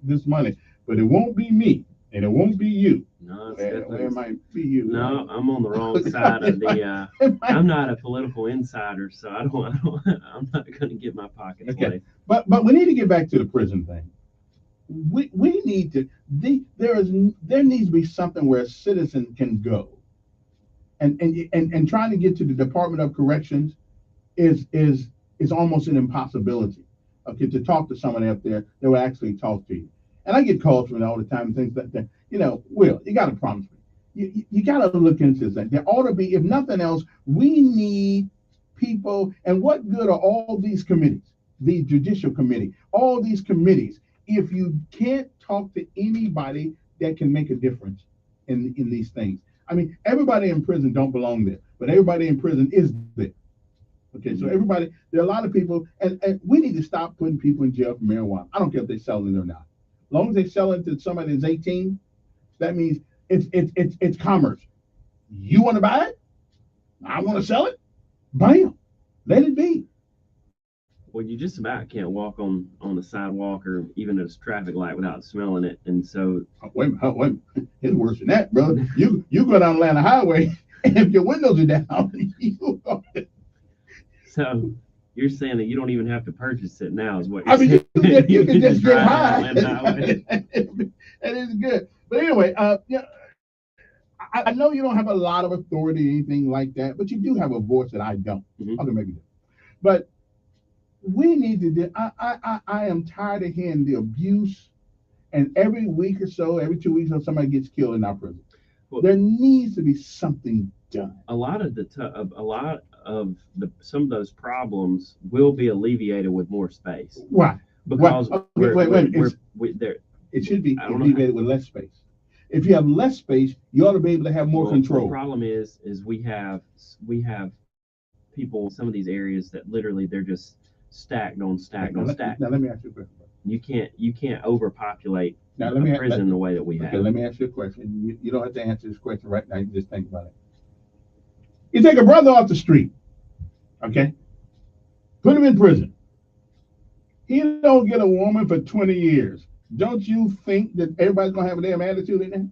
this money, but it won't be me and it won't be you. No, it might be you. No, I'm on the wrong side of the. I'm not a political insider, so I'm not going to get my pockets played. But we need to get back to the prison thing. We need to. There needs to be something where a citizen can go, and trying to get to the Department of Corrections is almost an impossibility. Okay, to talk to someone up there that will actually talk to you. And I get calls from it all the time and things like that. Will, you got to promise me. You got to look into this. There ought to be, if nothing else, we need people. And what good are all these committees, the Judicial Committee, all these committees, if you can't talk to anybody that can make a difference in these things? I mean, everybody in prison don't belong there, but everybody in prison is there. Okay, so everybody, there are a lot of people, and we need to stop putting people in jail for marijuana. I don't care if they're selling it or not. As long as they sell it to somebody that's 18, that means it's commerce. You want to buy it? I want to sell it? Bam. Let it be. Well, you just about can't walk on the sidewalk or even at a traffic light without smelling it. And so wait. It's worse than that, brother. You go down Atlanta Highway, and if your windows are down, So you're saying that you don't even have to purchase it now, is what you're saying? You can just get drive high. down Atlanta Highway. That is good. But anyway, I know you don't have a lot of authority or anything like that, but you do have a voice that I don't. Okay, maybe. But we need to do. I am tired of hearing the abuse, and every week or so, every 2 weeks, somebody gets killed in our prison. Well, there needs to be something done. A lot of some of those problems will be alleviated with more space. Why? Because it should be alleviated with less space. If you have less space, you ought to be able to have more control. The problem is we have people in some of these areas that literally they're just stacked on stacked on stacked. Now let me ask you a question. You can't overpopulate a prison the way that we have. Let me ask you a question. You don't have to answer this question right now. You just think about it. You take a brother off the street, okay? Put him in prison. He don't get a woman for 20 years. Don't you think that everybody's gonna have a damn attitude in there?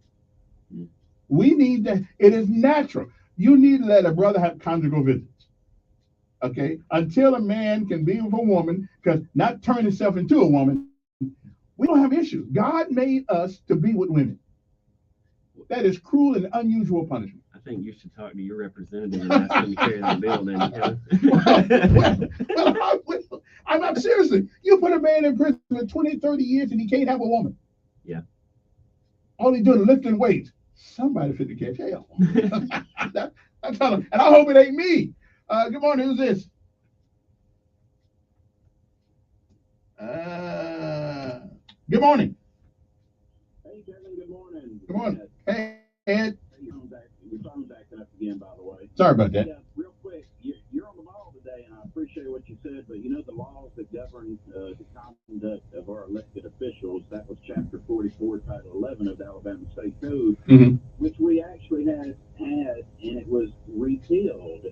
We need that. It is natural. You need to let a brother have conjugal visits, okay? Until a man can be with a woman, because not turn himself into a woman, we don't have issues. God made us to be with women. That is cruel and unusual punishment. I think you should talk to your representative and ask him to carry that bill. Then, well, I'm not seriously. You put a man in prison for 20, 30 years and he can't have a woman. Yeah. All he's doing is lifting weights. Somebody fit to catch hell. That's how, and I hope it ain't me. Good morning. Who's this? Good morning. Hey, Kevin. Good morning. Good morning. Hey, Ed. Your phone's acting up again, by the way. Sorry about that. Yeah, real quick, you're on the ball today, and I appreciate what you said, but you know the laws that govern the conduct of our elected officials, that was Chapter 44, Title 11 of the Alabama State Code, which we actually had, and it was repealed.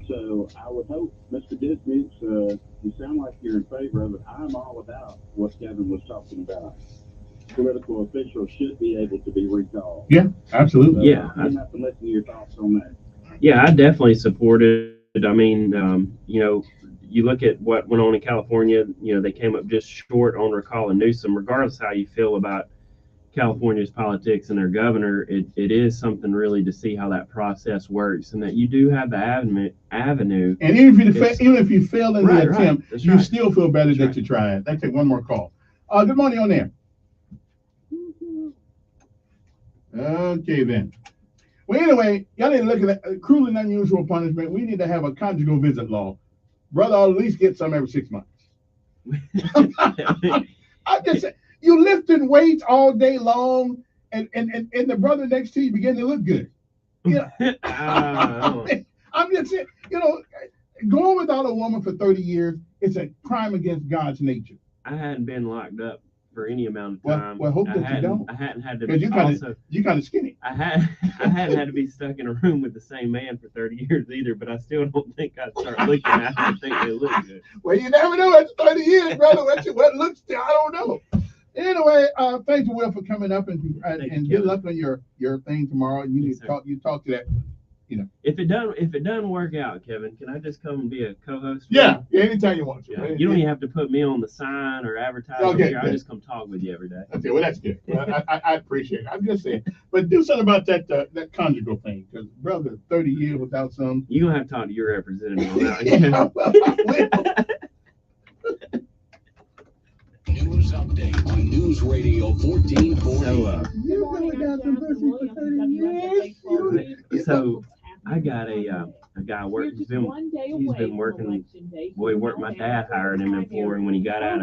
So I would hope, Mr. Dismukes, you sound like you're in favor of it. I'm all about what Kevin was talking about. Political officials should be able to be recalled. Yeah, absolutely. Yeah. I have to listen to your thoughts on that. Yeah, I definitely support it. I mean, you know, you look at what went on in California, you know, they came up just short on recalling Newsom. Regardless how you feel about California's politics and their governor, it is something really to see how that process works, and that you do have the avenue. And even if you fail in the attempt, right. you still feel better that you tried. Let's take one more call. Good morning on there. Okay, then. Well, anyway, y'all need to look at that cruel and unusual punishment. We need to have a conjugal visit law. Brother, I'll at least get some every 6 months. I just say, you lifting weights all day long, and the brother next to you begin to look good. You know, I'm just saying, you know, going without a woman for 30 years, it's a crime against God's nature. I hadn't been locked up for any amount of time. Well, hope that you don't. I hadn't had to. Because you kind of skinny. I hadn't had to be stuck in a room with the same man for 30 years either. But I still don't think I'd start looking at them and think they look good. Well, you never know. After 30 years, brother. What looks? I don't know. Anyway, thank you, Will, for coming up and good luck on your thing tomorrow. You need to talk to that. You know, if it doesn't work out, Kevin, can I just come and be a co-host? Yeah, anytime you want to. Yeah. You don't even have to put me on the sign or advertise. Okay, here. I just come talk with you every day. Okay, well that's good. I appreciate it. I'm just saying, but do something about that conjugal thing, because brother, 30 years without some. You're gonna have to talk to your representative on that. News update on News Radio 1440. So I got a guy working. He's been working. Boy, he worked. My dad hired him in Florida when he got out of